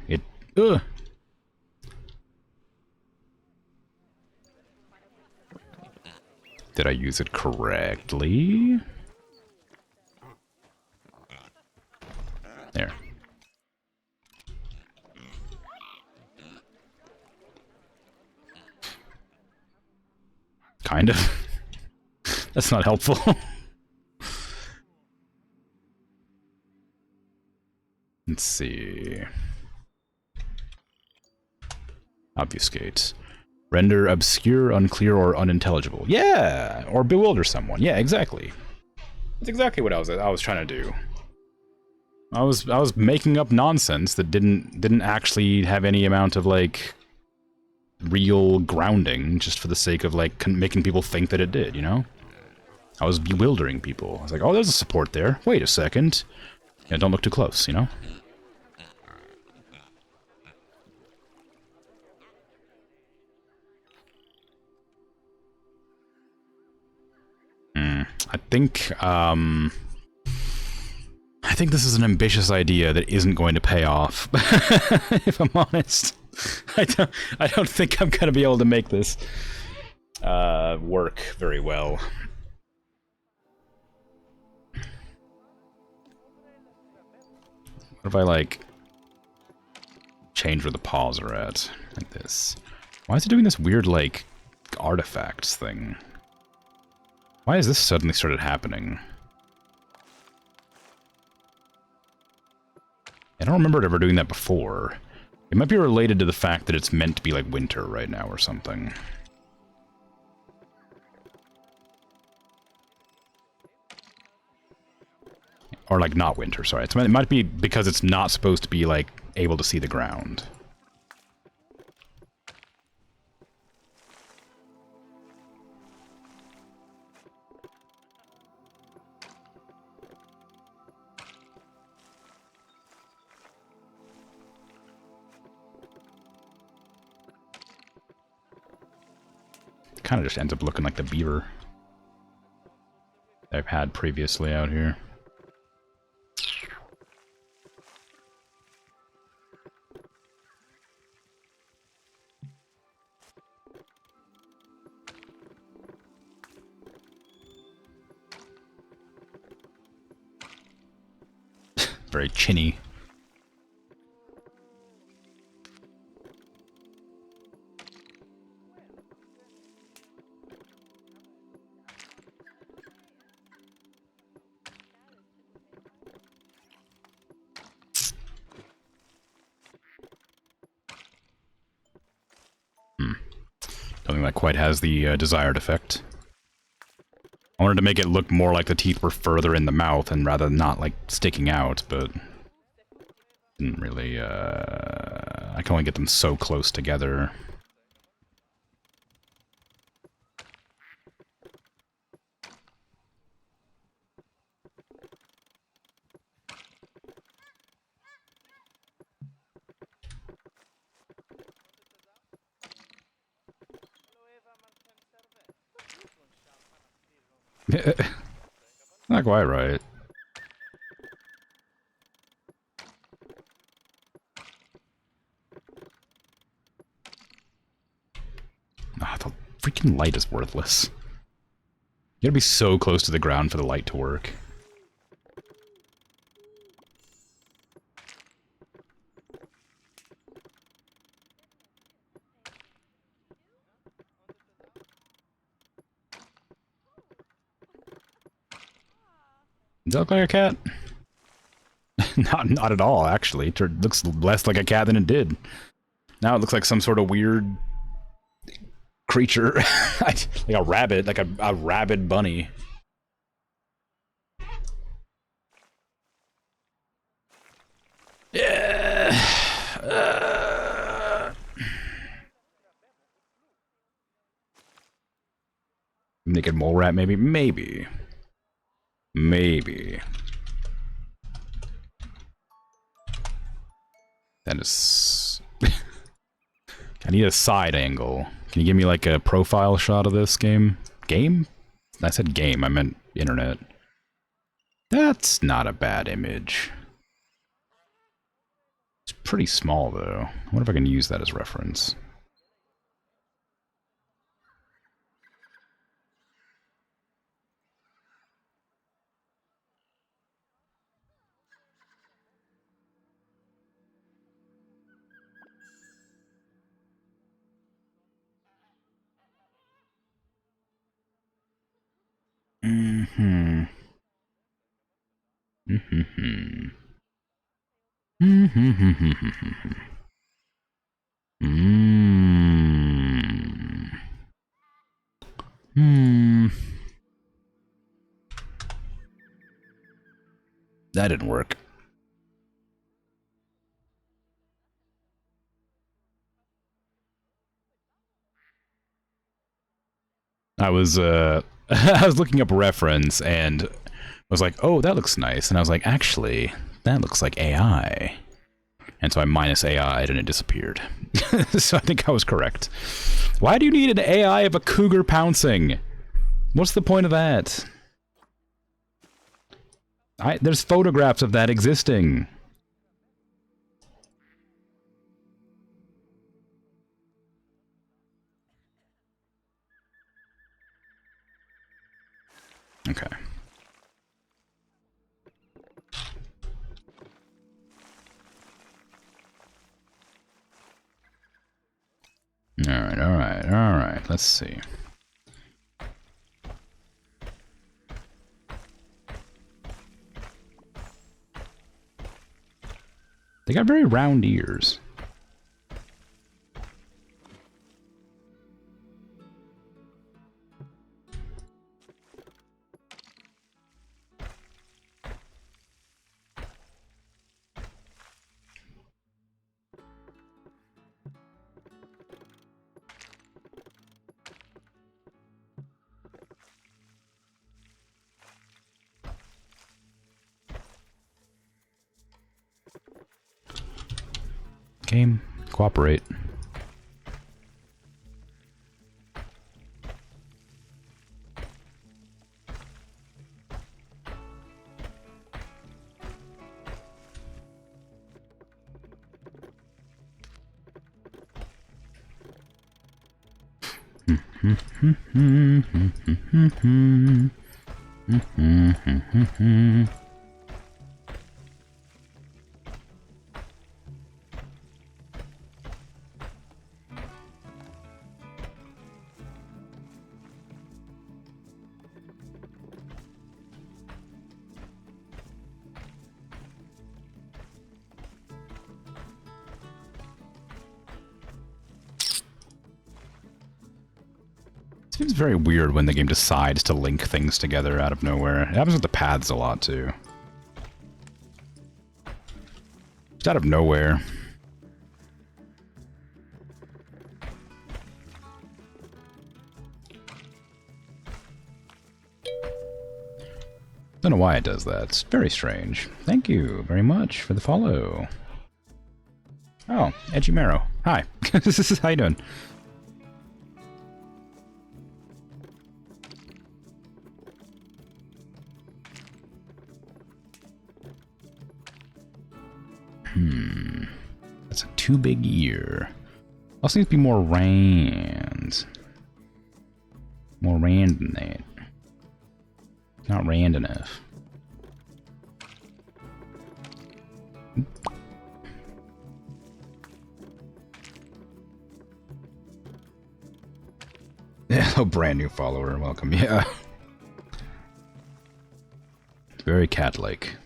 Ugh! Did I use it correctly? There. Kind of. That's not helpful. Let's see. Obfuscate. Render obscure, unclear, or unintelligible. Yeah! Or bewilder someone. Yeah, exactly. That's exactly what I was trying to do. I was making up nonsense that didn't actually have any amount of, like, real grounding, just for the sake of, like, making people think that it did, you know? I was bewildering people. I was like, oh, there's a support there. Wait a second. Yeah, don't look too close, you know? I think this is an ambitious idea that isn't going to pay off. If I'm honest, I don't think I'm gonna be able to make this work very well. What if I, like, change where the paws are at, like this? Why is it doing this weird, like, artifacts thing? Why has this suddenly started happening? I don't remember it ever doing that before. It might be related to the fact that it's meant to be like winter right now or something. Or like not winter, sorry. It might be because it's not supposed to be like able to see the ground. Kind of just ends up looking like the beaver that I've had previously out here. Very chinny. Don't think that quite has the desired effect. I wanted to make it look more like the teeth were further in the mouth and rather not, like, sticking out, but didn't really, I can only get them so close together. Not quite right. Ah, the freaking light is worthless. You gotta be so close to the ground for the light to work. Does that look like a cat? Not at all, actually. It looks less like a cat than it did. Now it looks like some sort of weird creature. Like a rabbit, like a rabid bunny. Yeah. Naked mole rat, maybe? Maybe. Maybe. That is... I need a side angle. Can you give me like a profile shot of this game? Game? I said game, I meant internet. That's not a bad image. It's pretty small though. I wonder if I can use that as reference. Mm-hmm. Mm-hmm. Mm-hmm. Mm-hmm. Hmm. That didn't work. I was I was looking up a reference and was like, oh, that looks nice. And I was like, actually, that looks like AI. And so I minus AI'd and it disappeared. So I think I was correct. Why do you need an AI of a cougar pouncing? What's the point of that? There's photographs of that existing. Okay. Alright, alright, alright. Let's see. They got very round ears. Game, cooperate. Seems very weird when the game decides to link things together out of nowhere. It happens with the paths a lot, too. Just out of nowhere. Don't know why it does that. It's very strange. Thank you very much for the follow. Oh, Edgy Marrow. Hi. How you doing? That's a too big ear. Also needs to be more rand. More rand than that. Not rand enough. Hello, brand new follower. Welcome. Yeah. Very cat-like.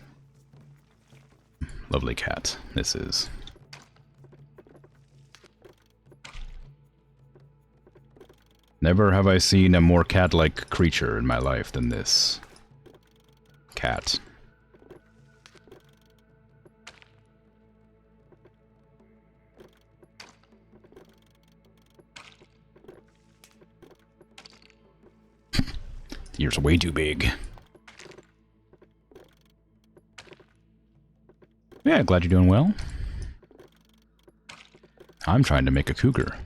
Lovely cat. This is. Never have I seen a more cat-like creature in my life than this. Cat. The ears are way too big. Yeah, glad you're doing well. I'm trying to make a cougar.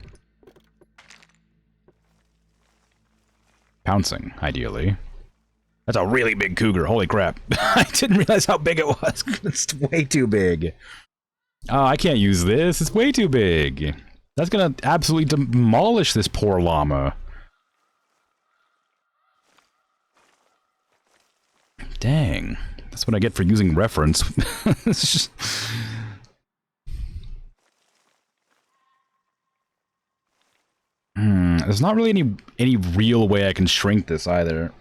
Pouncing, ideally. That's a really big cougar, holy crap. I didn't realize how big it was. It's way too big. Oh, I can't use this, it's way too big. That's gonna absolutely demolish this poor llama. Dang. That's what I get for using reference. It's just... There's not really any real way I can shrink this either.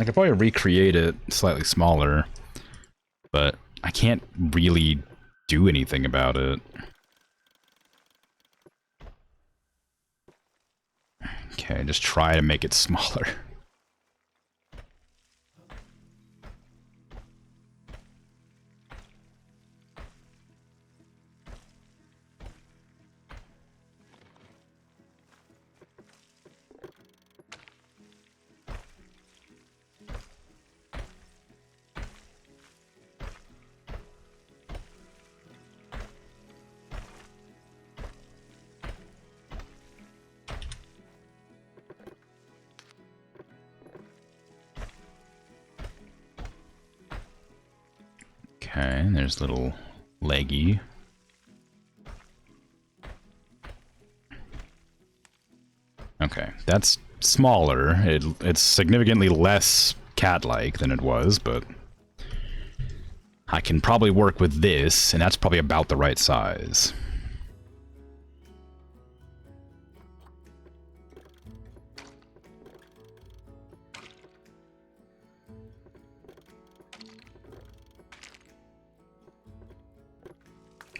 I could probably recreate it slightly smaller, but I can't really do anything about it. Okay, just try to make it smaller. Okay, there's little leggy. Okay, that's smaller. It's significantly less cat-like than it was, but I can probably work with this, and that's probably about the right size.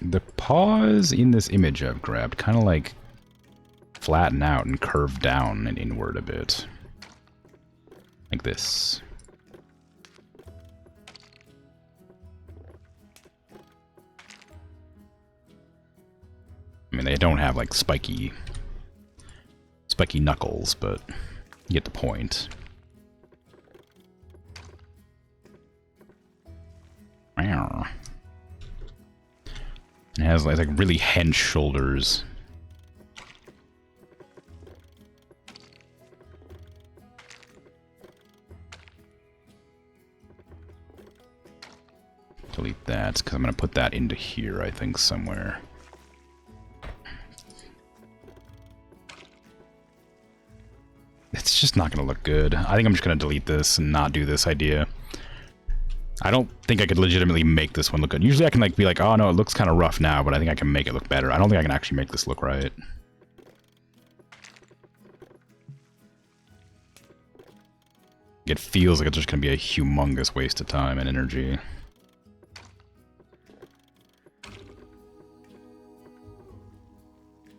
The paws in this image I've grabbed kind of like flatten out and curve down and inward a bit. Like this. I mean, they don't have like spiky knuckles, but you get the point. Meow. It has like really hench shoulders. Delete that, because I'm going to put that into here, I think, somewhere. It's just not going to look good. I think I'm just going to delete this and not do this idea. I don't think I could legitimately make this one look good. Usually I can like be like, oh no, it looks kind of rough now, but I think I can make it look better. I don't think I can actually make this look right. It feels like it's just going to be a humongous waste of time and energy.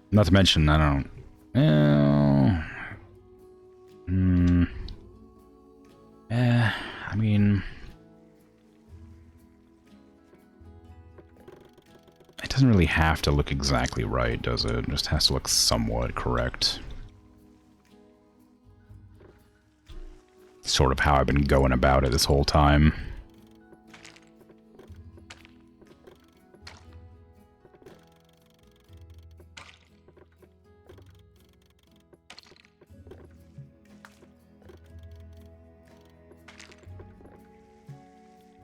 Not to mention, I don't... I mean... It doesn't really have to look exactly right, does it? It just has to look somewhat correct. Sort of how I've been going about it this whole time.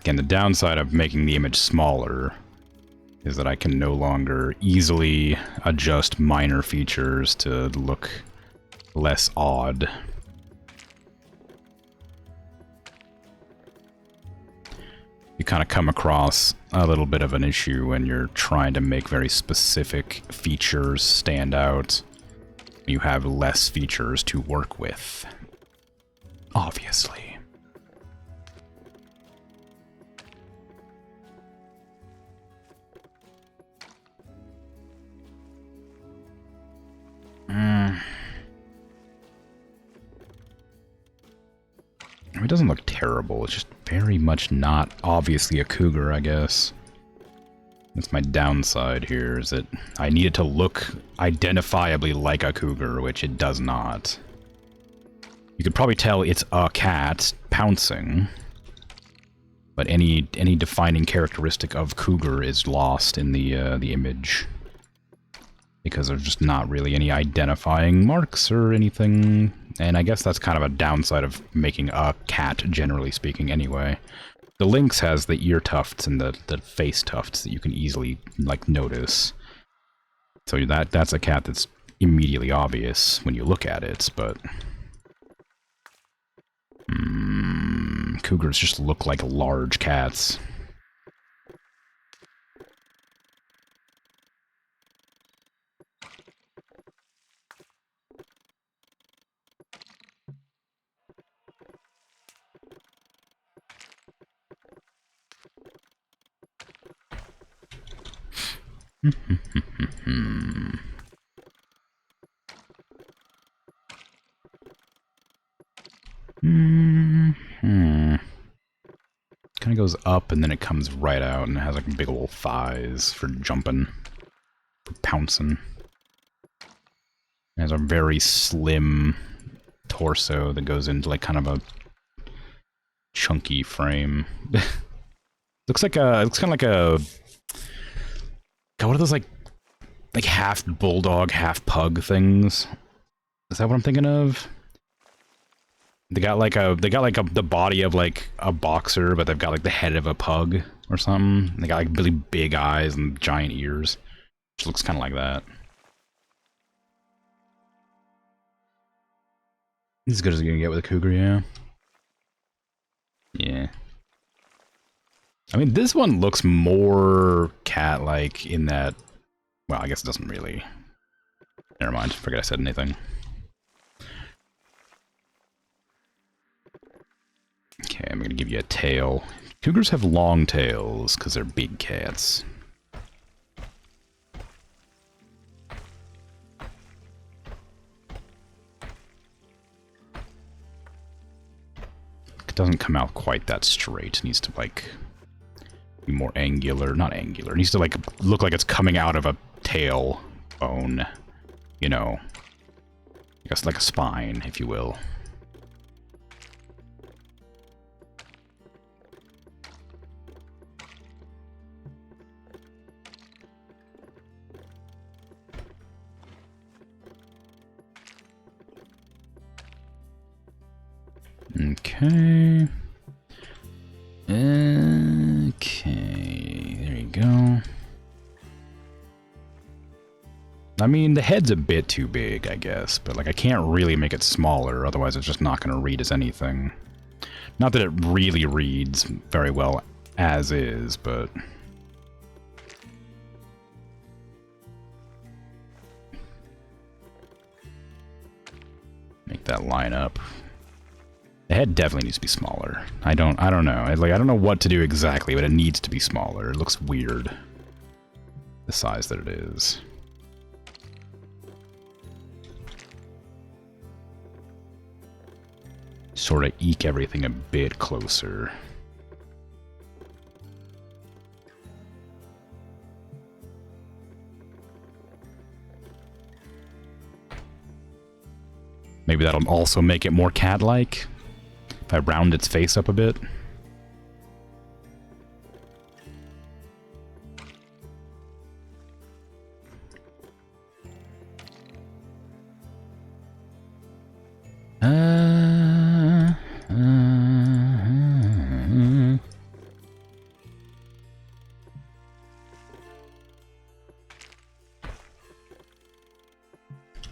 Again, the downside of making the image smaller is that I can no longer easily adjust minor features to look less odd. You kind of come across a little bit of an issue when you're trying to make very specific features stand out. You have less features to work with. Obviously. It doesn't look terrible, it's just very much not obviously a cougar, I guess. That's my downside here, is that I need it to look identifiably like a cougar, which it does not. You could probably tell it's a cat pouncing, but any defining characteristic of cougar is lost in the image. Because there's just not really any identifying marks or anything. And I guess that's kind of a downside of making a cat, generally speaking, anyway. The Lynx has the ear tufts and the face tufts that you can easily, like, notice. So that's a cat that's immediately obvious when you look at it, but... cougars just look like large cats. Kind of goes up and then it comes right out and it has like big old thighs for jumping, for pouncing. It has a very slim torso that goes into like kind of a chunky frame. Looks kind of like a... God, what are those like half bulldog, half pug things? Is that what I'm thinking of? They got like the body of like a boxer, but they've got like the head of a pug or something. They got like really big eyes and giant ears. Which looks kind of like that. As good as you're gonna get with a cougar, yeah. Yeah. I mean, this one looks more cat-like in that... Well, I guess it doesn't really... Never mind, forget I said anything. Okay, I'm gonna give you a tail. Cougars have long tails, because they're big cats. It doesn't come out quite that straight. It needs to, like... be more angular. Not angular. It needs to, like, look like it's coming out of a tail bone. You know. I guess like a spine, if you will. Okay. Okay, there you go. I mean, the head's a bit too big, I guess, but like I can't really make it smaller, otherwise it's just not going to read as anything. Not that it really reads very well as is, but... Make that line up. The head definitely needs to be smaller. I don't know. I don't know what to do exactly, but it needs to be smaller. It looks weird. The size that it is. Sort of eke everything a bit closer. Maybe that'll also make it more cat-like. If I round its face up a bit.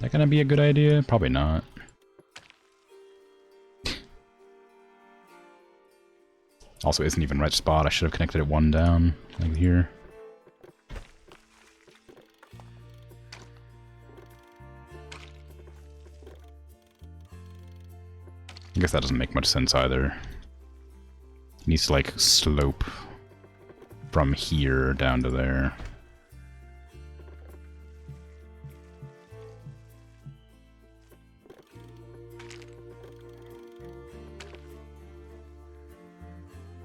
that gonna be a good idea? Probably not. Also, isn't even right spot. I should have connected it one down, like here. I guess that doesn't make much sense either. It needs to, like, slope from here down to there.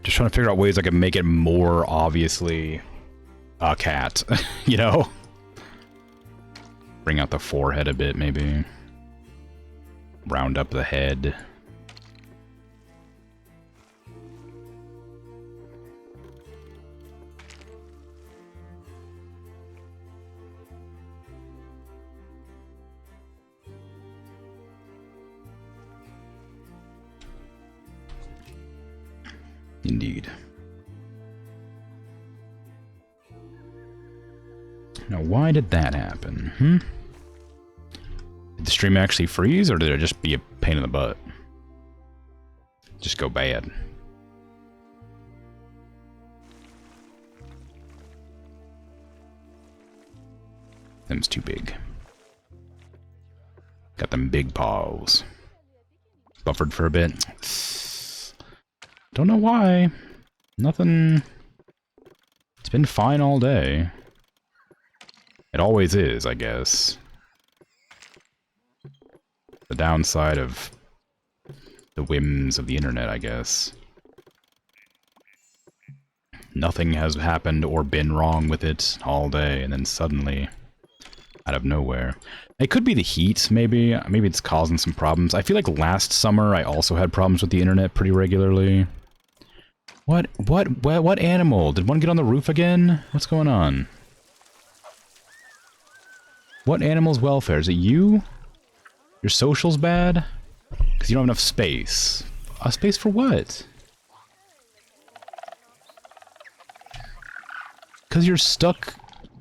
Just trying to figure out ways I can make it more obviously a cat, you know? Bring out the forehead a bit, maybe. Round up the head. Indeed. Now, why did that happen? Did the stream actually freeze, or did it just be a pain in the butt? Just go bad. Them's too big. Got them big paws. Buffered for a bit. Don't know why. Nothing. It's been fine all day. It always is, I guess. The downside of the whims of the internet, I guess. Nothing has happened or been wrong with it all day, and then suddenly, out of nowhere. It could be the heat, maybe. Maybe it's causing some problems. I feel like last summer I also had problems with the internet pretty regularly. What animal? Did one get on the roof again? What's going on? What animal's welfare? Is it you? Your social's bad? Because you don't have enough space. A space for what? Because you're stuck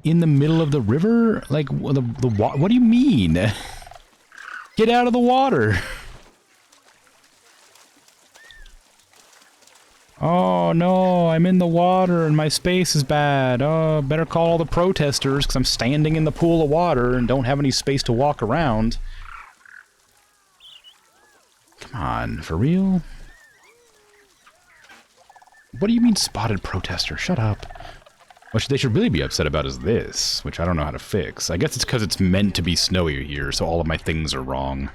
in the middle of the river? Like, what do you mean? Get out of the water! Oh no, I'm in the water and my space is bad. Oh, better call all the protesters because I'm standing in the pool of water and don't have any space to walk around. Come on, for real? What do you mean spotted protester? Shut up. What they should really be upset about is this, which I don't know how to fix. I guess it's because it's meant to be snowy here, so all of my things are wrong.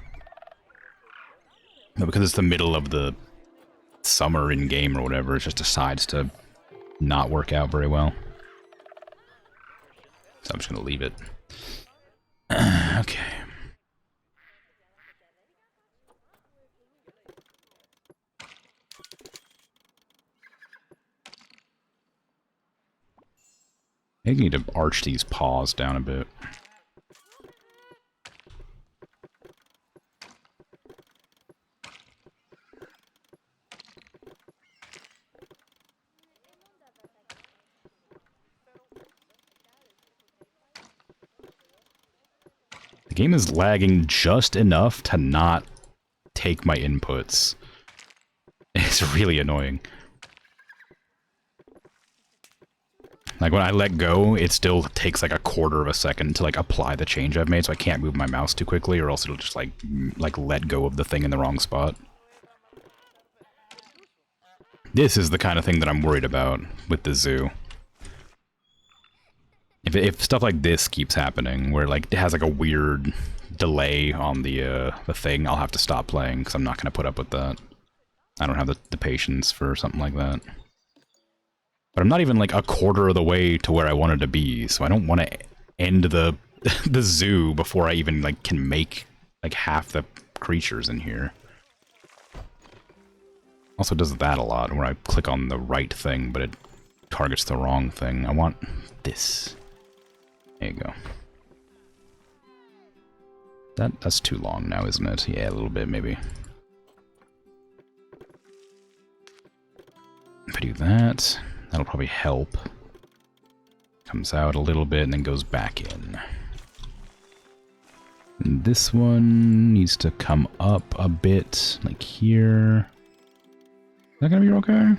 No, because it's the middle of the summer in game or whatever, it just decides to not work out very well. So I'm just gonna leave it. Okay. I need to arch these paws down a bit. The game is lagging just enough to not take my inputs. It's really annoying. Like, when I let go, it still takes like a quarter of a second to like apply the change I've made, so I can't move my mouse too quickly, or else it'll just like let go of the thing in the wrong spot. This is the kind of thing that I'm worried about with the zoo. If stuff like this keeps happening, where like it has like a weird delay on the thing, I'll have to stop playing because I'm not gonna put up with that. I don't have the patience for something like that. But I'm not even like a quarter of the way to where I wanted to be, so I don't want to end the the zoo before I even like can make like half the creatures in here. Also does that a lot, where I click on the right thing, but it targets the wrong thing. I want this. There you go. That's too long now, isn't it? Yeah, a little bit, maybe. If I do that, that'll probably help. Comes out a little bit and then goes back in. And this one needs to come up a bit, like here. Is that gonna be okay?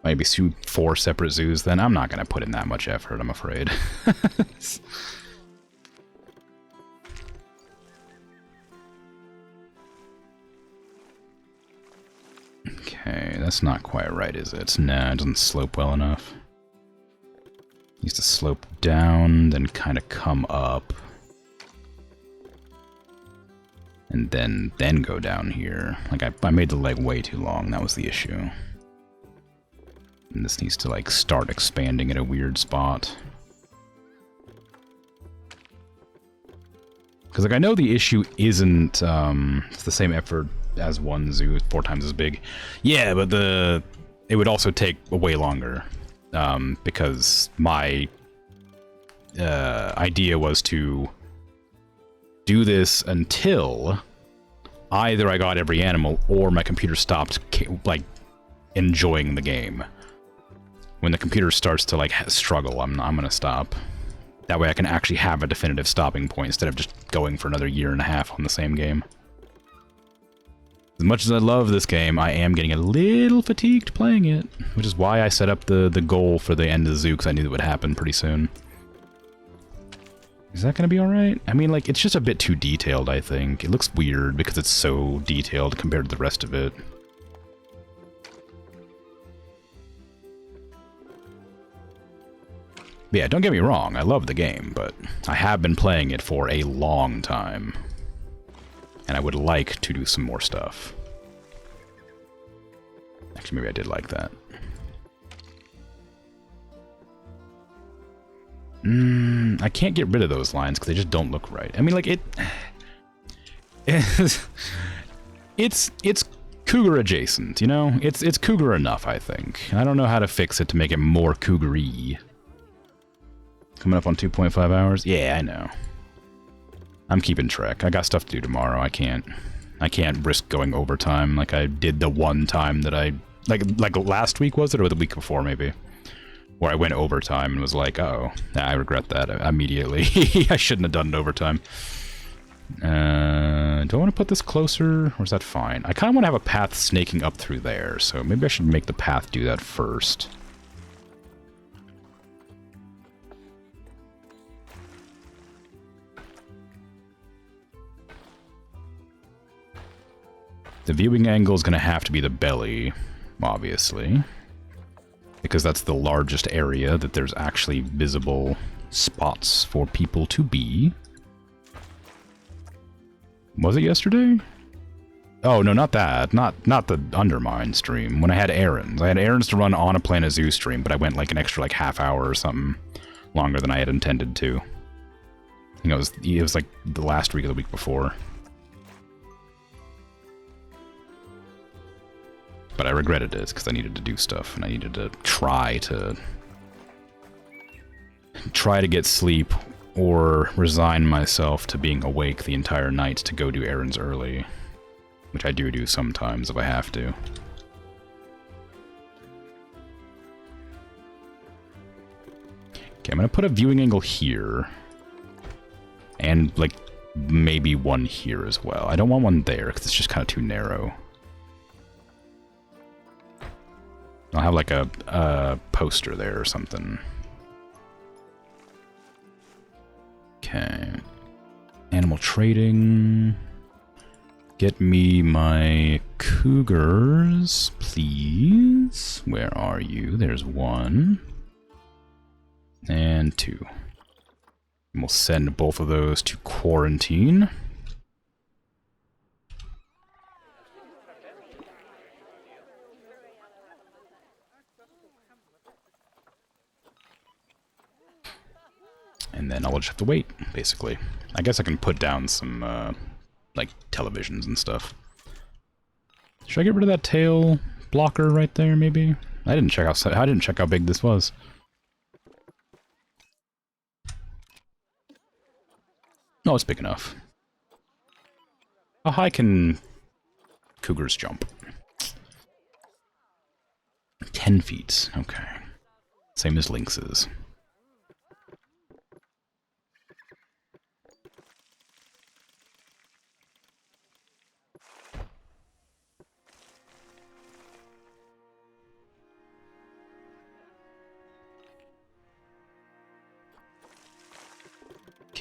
Maybe 4 separate zoos then. I'm not gonna put in that much effort, I'm afraid. Okay, that's not quite right, is it? Nah, it doesn't slope well enough. Needs to slope down, then kind of come up. And then go down here. Like, I made the leg way too long, that was the issue. And this needs to, like, start expanding at a weird spot. Because, like, I know the issue isn't, it's the same effort as one zoo, it's 4 times as big. Yeah, but it would also take way longer. Because my idea was to do this until either I got every animal or my computer stopped, like, enjoying the game. When the computer starts to, like, struggle, I'm gonna stop. That way I can actually have a definitive stopping point instead of just going for another 1.5 years on the same game. As much as I love this game, I am getting a little fatigued playing it, which is why I set up the goal for the end of the zoo, because I knew that would happen pretty soon. Is that going to be alright? I mean, like, it's just a bit too detailed, I think. It looks weird because it's so detailed compared to the rest of it. But yeah, don't get me wrong, I love the game, but I have been playing it for a long time. And I would like to do some more stuff. Actually, maybe I did like that. I can't get rid of those lines because they just don't look right. I mean, like, it's cougar adjacent, you know? It's cougar enough, I think. I don't know how to fix it to make it more cougar-y. Coming up on 2.5 hours? Yeah, I know. I'm keeping track. I got stuff to do tomorrow. I can't risk going overtime like I did the one time that I... Like last week, was it? Or the week before, maybe? Where I went overtime and was like, oh, I regret that immediately. I shouldn't have done it overtime. Do I want to put this closer? Or is that fine? I kind of want to have a path snaking up through there, so maybe I should make the path do that first. The viewing angle is going to have to be the belly, obviously. Because that's the largest area that there's actually visible spots for people to be. Was it yesterday? Oh, no, not that. Not the Undermine stream. When I had errands. I had errands to run on a Planet Zoo stream, but I went like an extra like half hour or something longer than I had intended to. I think it was like the last week of the week before. But I regretted it because I needed to do stuff and I needed to try to get sleep or resign myself to being awake the entire night to go do errands early, which I do sometimes if I have to. Okay, I'm gonna put a viewing angle here and like maybe one here as well. I don't want one there because it's just kind of too narrow. I'll have like a poster there or something. Okay. Animal trading. Get me my cougars, please. Where are you? There's 1. And 2. And we'll send both of those to quarantine. And then I'll just have to wait, basically. I guess I can put down some, like, televisions and stuff. Should I get rid of that tail blocker right there, maybe? I didn't check how big this was. No, it's big enough. How high can cougars jump? 10 feet. Okay. Same as lynxes.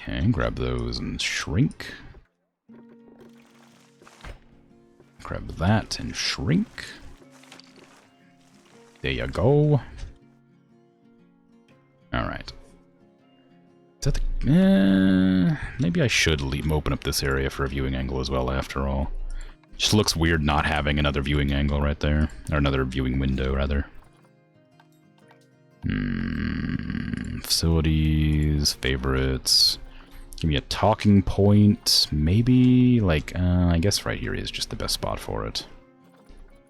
Okay, grab those and shrink. Grab that and shrink. There you go. Alright. Is that the... maybe I should open up this area for a viewing angle as well, after all. Just looks weird not having another viewing angle right there. Or another viewing window, rather. Facilities, favorites. Give me a talking point. Maybe, like, I guess right here is just the best spot for it.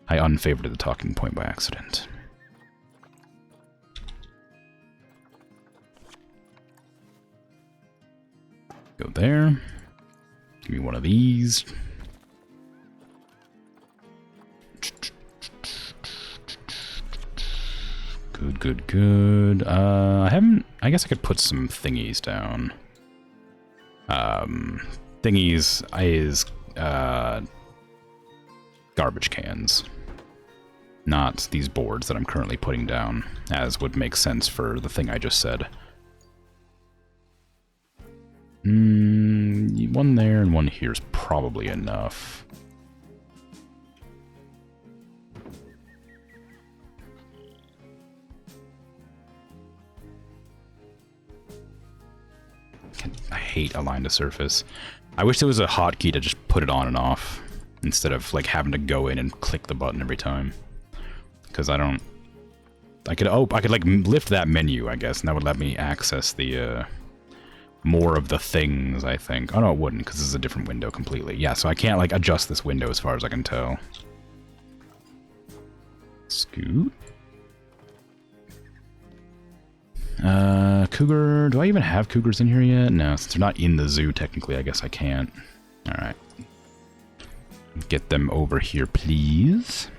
I unfavorited the talking point by accident. Go there. Give me one of these. Good, good, good. I guess I could put some thingies down. Thingies is, garbage cans. Not these boards that I'm currently putting down, as would make sense for the thing I just said. One there and one here is probably enough. I hate align to surface. I wish there was a hotkey to just put it on and off, instead of like having to go in and click the button every time. Because I don't... I could like lift that menu, I guess, and that would let me access the, more of the things, I think. Oh no, it wouldn't, because this is a different window completely. Yeah, so I can't, like, adjust this window as far as I can tell. Scoot. Cougar... Do I even have cougars in here yet? No, since they're not in the zoo, technically, I guess I can't. Alright. Get them over here, please.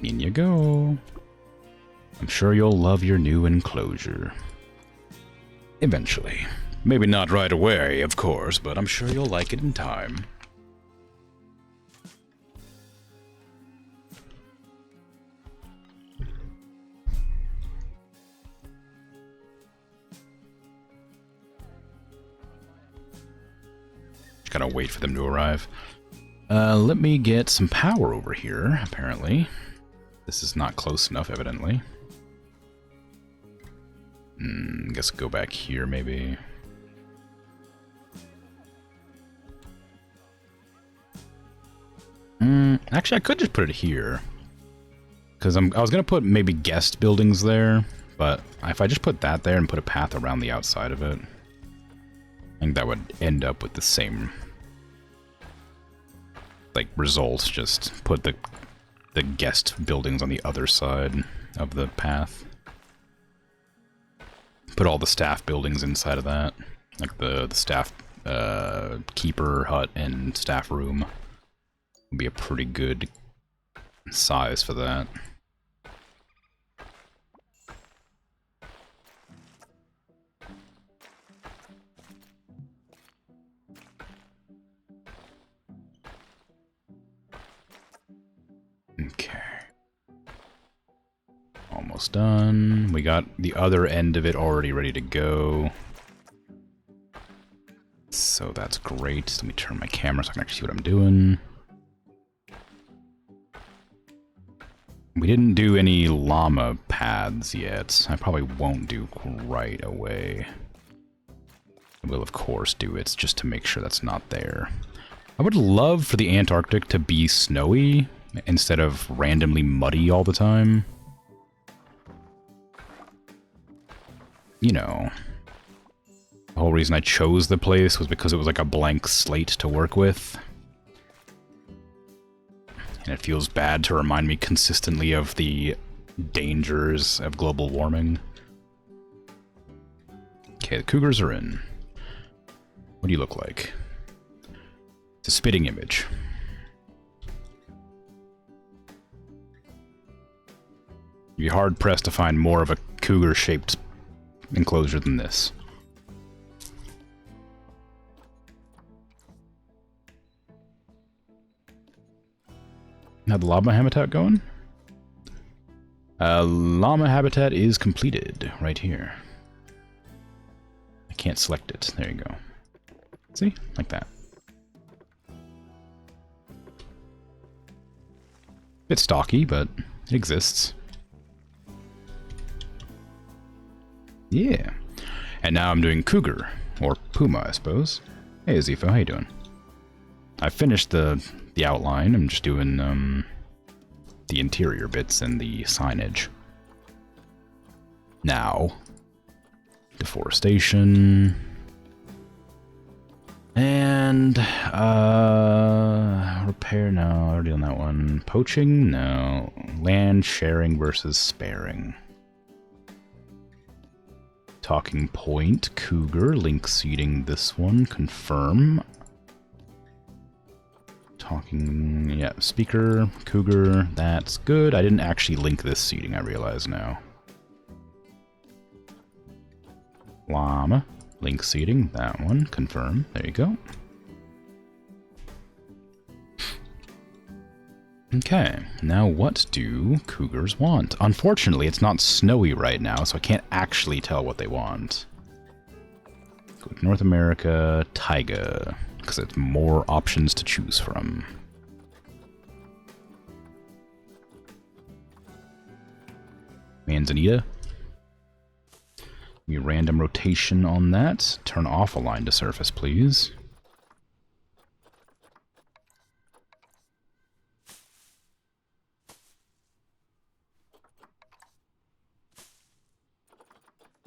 In you go. I'm sure you'll love your new enclosure. Eventually. Maybe not right away, of course, but I'm sure you'll like it in time. Just gotta wait for them to arrive. Let me get some power over here, apparently. This is not close enough, evidently. Guess go back here, maybe. Actually, I could just put it here. Because I was going to put maybe guest buildings there, but if I just put that there and put a path around the outside of it, I think that would end up with the same, like, results. Just put the guest buildings on the other side of the path. Put all the staff buildings inside of that. Like the staff keeper hut and staff room. Would be a pretty good size for that. Okay. Almost done. We got the other end of it already ready to go. So that's great. Let me turn my camera so I can actually see what I'm doing. We didn't do any llama paths yet. I probably won't do right away. I will, of course, do it just to make sure that's not there. I would love for the Antarctic to be snowy instead of randomly muddy all the time. You know, the whole reason I chose the place was because it was like a blank slate to work with. And it feels bad to remind me consistently of the dangers of global warming. Okay, the cougars are in. What do you look like? It's a spitting image. You'd be hard-pressed to find more of a cougar-shaped enclosure than this. Now the llama habitat going? Llama habitat is completed right here. I can't select it. There you go. See? Like that. Bit stocky, but it exists. Yeah. And now I'm doing cougar, or puma, I suppose. Hey, Azifo, how you doing? I finished the outline. I'm just doing the interior bits and the signage. Now, deforestation. And, repair, no, already on that one. Poaching, no. Land sharing versus sparing. Talking point, cougar, link seeding this one, confirm. Talking, yeah, speaker, cougar, that's good. I didn't actually link this seeding, I realize now. Llama. Link seating, that one, confirm. There you go. Okay, now what do cougars want? Unfortunately, it's not snowy right now, so I can't actually tell what they want. Go to North America, taiga, because it's more options to choose from. Manzanita. Give me random rotation on that. Turn off align to surface, please.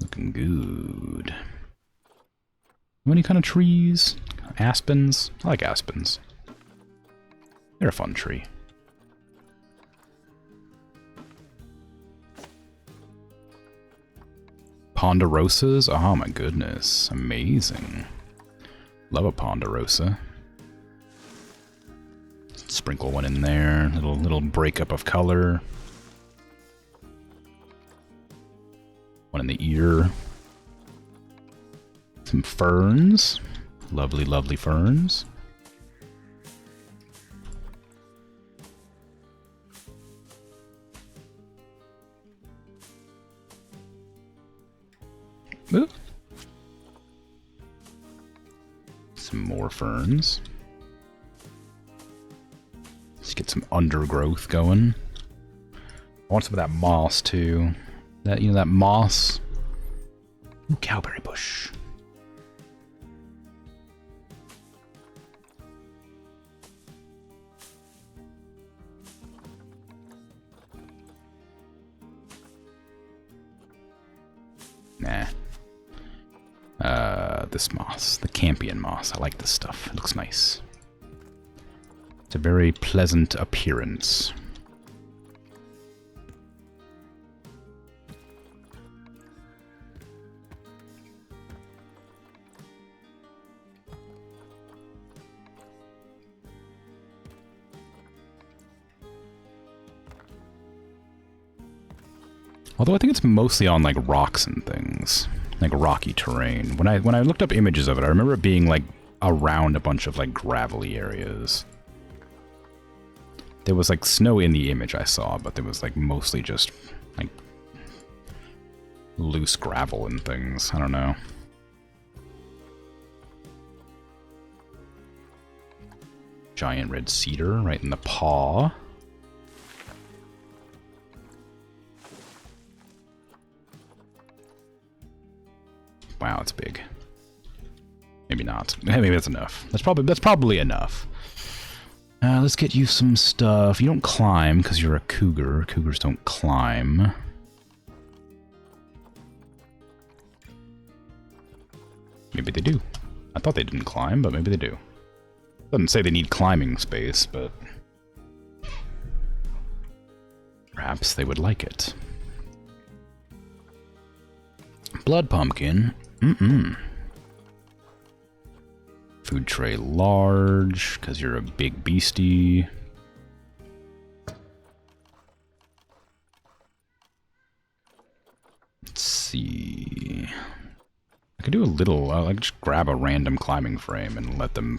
Looking good. Any kind of trees? Aspens? I like aspens. They're a fun tree. Ponderosas? Oh my goodness. Amazing. Love a ponderosa. Sprinkle one in there. Little breakup of color. One in the ear. Some ferns. Lovely, lovely ferns. Ooh. Some more ferns. Let's get some undergrowth going. I want some of that moss too. That, you know, that moss. Ooh, cowberry bush. Nah. This moss, the campion moss. I like this stuff. It looks nice. It's a very pleasant appearance. Although I think it's mostly on like rocks and things. Like rocky terrain. When I looked up images of it, I remember it being like around a bunch of like gravelly areas. There was like snow in the image I saw, but there was like mostly just like loose gravel and things. I don't know. Giant red cedar right in the paw. Wow, it's big. Maybe not. Maybe that's enough. That's probably enough. Let's get you some stuff. You don't climb because you're a cougar. Cougars don't climb. Maybe they do. I thought they didn't climb, but maybe they do. Doesn't say they need climbing space, but perhaps they would like it. Blood pumpkin. Food tray large, because you're a big beastie. Let's see. I could do a little, I could just grab a random climbing frame and let them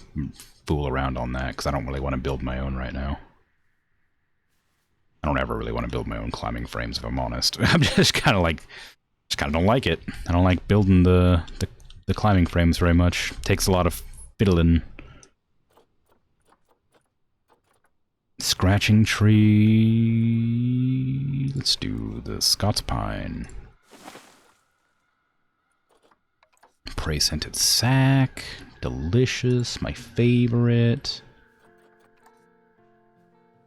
fool around on that, because I don't really want to build my own right now. I don't ever really want to build my own climbing frames, if I'm honest. I'm just kind of like, just kind of don't like it. I don't like building the climbing frames very much. Takes a lot of fiddling. Scratching tree. Let's do the Scots pine. Prey scented sack. Delicious. My favorite.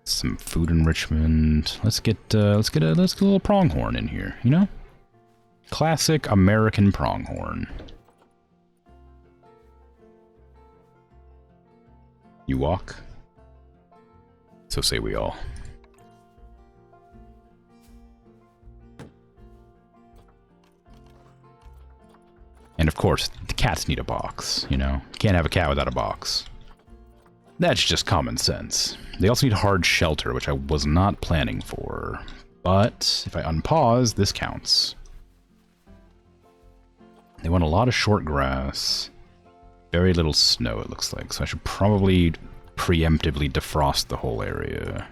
Some food enrichment. Let's get a little pronghorn in here, you know? Classic American pronghorn. You walk? So say we all. And of course, the cats need a box, you know? You can't have a cat without a box. That's just common sense. They also need hard shelter, which I was not planning for. But if I unpause, this counts. They want a lot of short grass. Very little snow, it looks like. So I should probably preemptively defrost the whole area.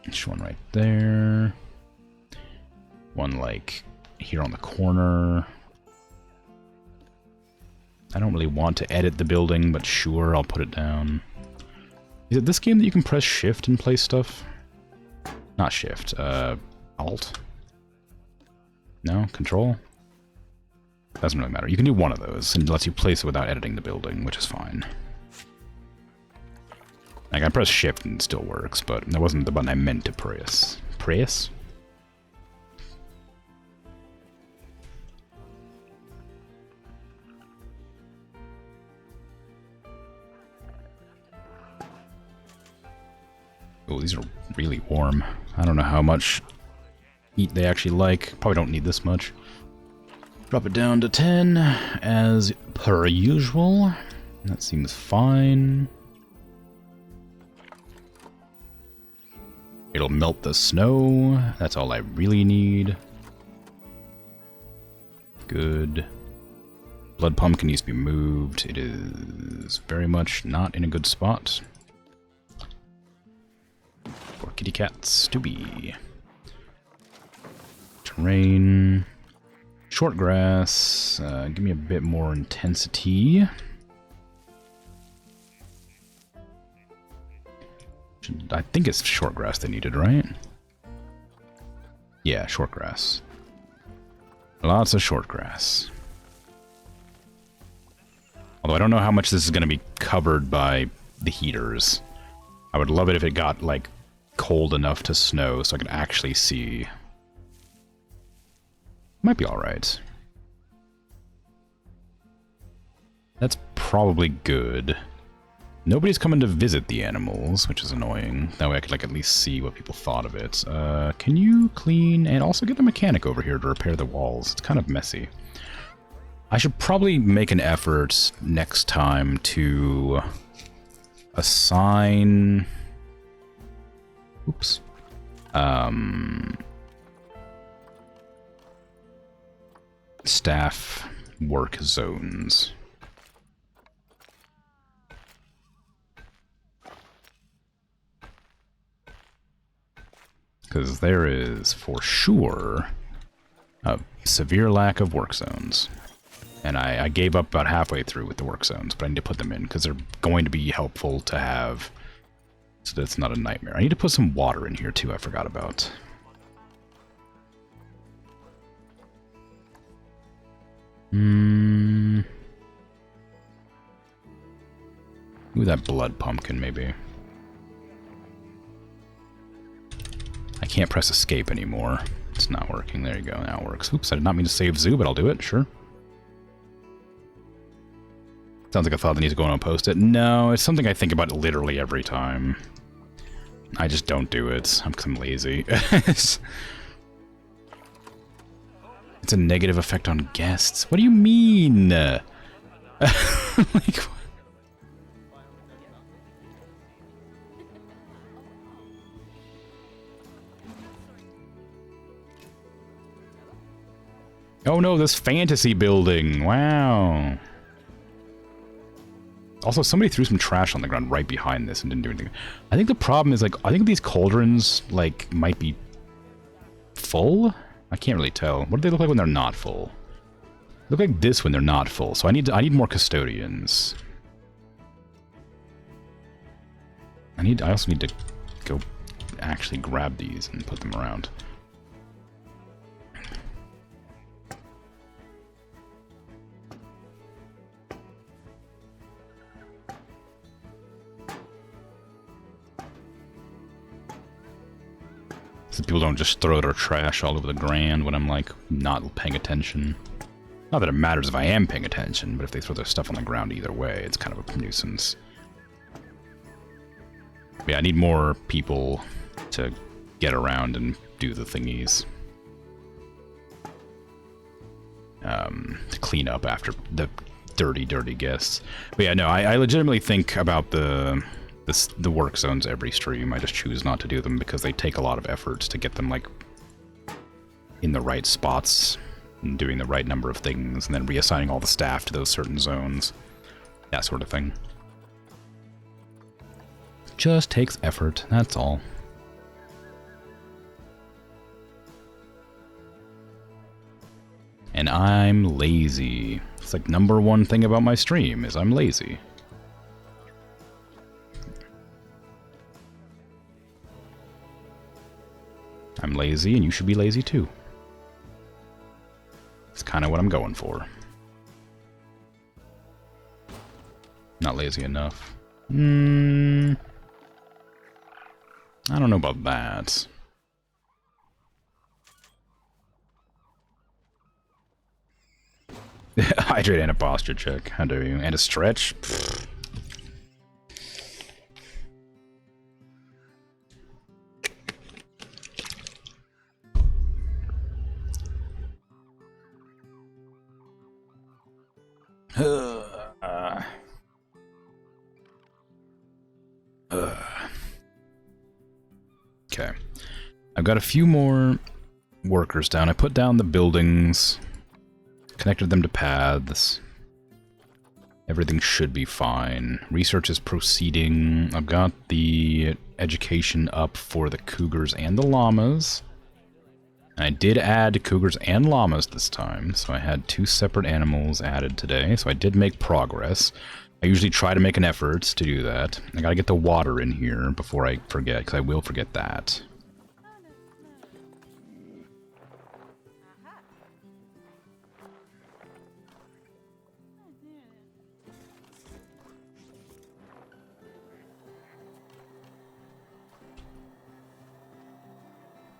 There's one right there. One, like, here on the corner. I don't really want to edit the building, but sure, I'll put it down. Is it this game that you can press shift and place stuff? Not shift, alt? No? Control? Doesn't really matter. You can do one of those, and it lets you place it without editing the building, which is fine. Like, I press shift and it still works, but that wasn't the button I meant to press. Press? Oh, these are really warm. I don't know how much heat they actually like. Probably don't need this much. Drop it down to 10, as per usual. That seems fine. It'll melt the snow. That's all I really need. Good. Blood pumpkin needs to be moved. It is very much not in a good spot for kitty cats to be. Terrain. Short grass. Give me a bit more intensity. I think it's short grass they needed, right? Yeah, short grass. Lots of short grass. Although I don't know how much this is going to be covered by the heaters. I would love it if it got, like, cold enough to snow so I could actually see. Might be alright. That's probably good. Nobody's coming to visit the animals, which is annoying. That way I could, like, at least see what people thought of it. Can you clean and also get the mechanic over here to repair the walls? It's kind of messy. I should probably make an effort next time to assign... Oops. Staff work zones. Because there is, for sure, a severe lack of work zones. And I gave up about halfway through with the work zones, but I need to put them in, because they're going to be helpful to have, so that it's not a nightmare. I need to put some water in here, too, I forgot about. Ooh, that blood pumpkin, maybe. I can't press escape anymore. It's not working. There you go. Now it works. Oops, I did not mean to save zoo, but I'll do it. Sure. Sounds like a thought that needs to go on and post it. No, it's something I think about literally every time. I just don't do it. I'm lazy. It's a negative effect on guests. What do you mean? Like, oh no, this fantasy building. Wow. Also, somebody threw some trash on the ground right behind this and didn't do anything. I think the problem is, like, I think these cauldrons, like, might be full? I can't really tell. What do they look like when they're not full? They look like this when they're not full, so I need more custodians. I also need to go actually grab these and put them around. So people don't just throw their trash all over the ground when I'm, like, not paying attention. Not that it matters if I am paying attention, but if they throw their stuff on the ground either way, it's kind of a nuisance. Yeah, I need more people to get around and do the thingies. To clean up after the dirty guests. But yeah, no, I legitimately think about the work zones every stream. I just choose not to do them because they take a lot of efforts to get them, like, in the right spots and doing the right number of things and then reassigning all the staff to those certain zones. That sort of thing. Just takes effort, that's all. And I'm lazy. It's like #1 thing about my stream is I'm lazy. I'm lazy, and you should be lazy too. It's kind of what I'm going for. Not lazy enough. I don't know about that. Hydrate and a posture check. How dare you? And a stretch? Pfft. Okay. I've got a few more workers down. I put down the buildings, connected them to paths. Everything should be fine. Research is proceeding. I've got the education up for the cougars and the llamas. I did add cougars and llamas this time, so I had 2 separate animals added today, so I did make progress. I usually try to make an effort to do that. I gotta get the water in here before I forget, because I will forget that.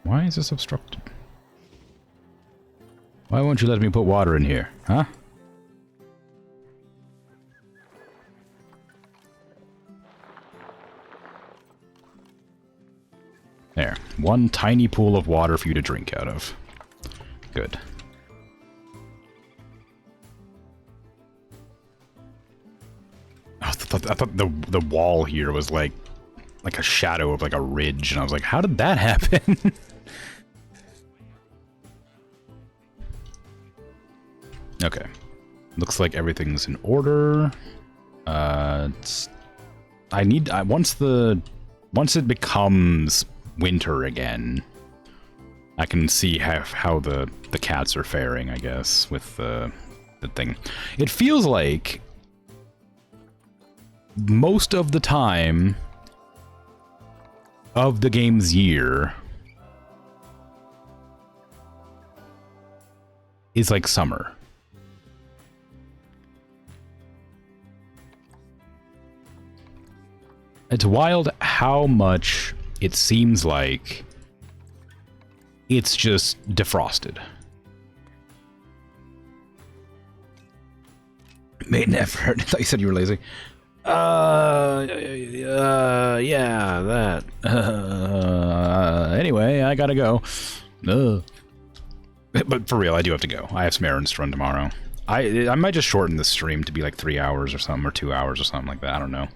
Why is this obstructed? Why won't you let me put water in here, huh? There. 1 tiny pool of water for you to drink out of. Good. I thought the wall here was like a shadow of, like, a ridge, and I was like, how did that happen? Okay. Looks like everything's in order. Once it becomes winter again, I can see how the cats are faring, I guess, with the thing. It feels like most of the time of the game's year is like summer. It's wild how much it seems like it's just defrosted. Made an effort. I thought you said you were lazy. Yeah, that. Anyway, I gotta go. But for real, I do have to go. I have some errands to run tomorrow. I might just shorten the stream to be like 3 hours or something, or 2 hours or something like that. I don't know.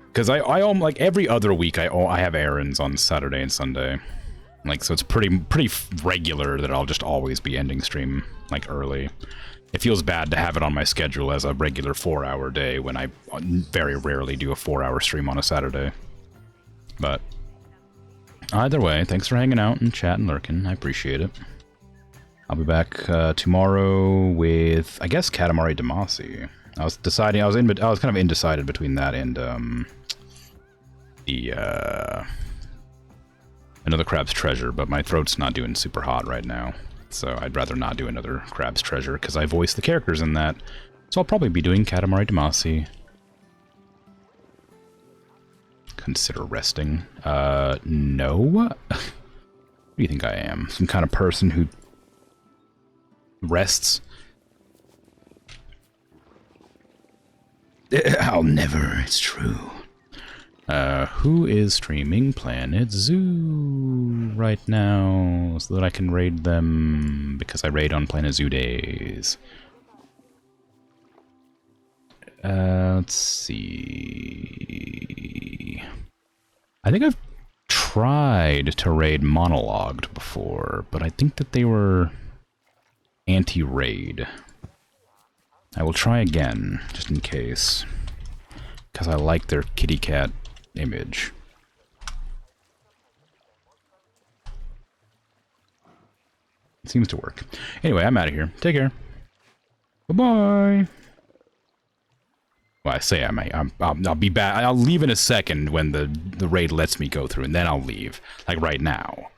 Because I like every other week I have errands on Saturday and Sunday. Like, so it's pretty regular that I'll just always be ending stream like early. it feels bad to have it on my schedule as a regular 4-hour day when I very rarely do a 4-hour stream on a Saturday. But either way, thanks for hanging out and chatting, lurking. I appreciate it. I'll be back tomorrow with, I guess, Katamari Damacy. I was deciding, I was kind of undecided between that and another Crab's Treasure, but my throat's not doing super hot right now, so I'd rather not do another Crab's Treasure because I voiced the characters in that. So I'll probably be doing Katamari Damacy. Consider resting. No. What do you think I am? Some kind of person who rests? I'll never, it's true. Who is streaming Planet Zoo right now so that I can raid them because I raid on Planet Zoo days? Let's see. I think I've tried to raid Monologued before, but I think that they were anti-raid. I will try again, just in case, because I like their kitty cat image. It seems to work. Anyway, I'm out of here. Take care. Bye-bye. Well, I say I'll be back. I'll leave in a second when the raid lets me go through, and then I'll leave. Like right now.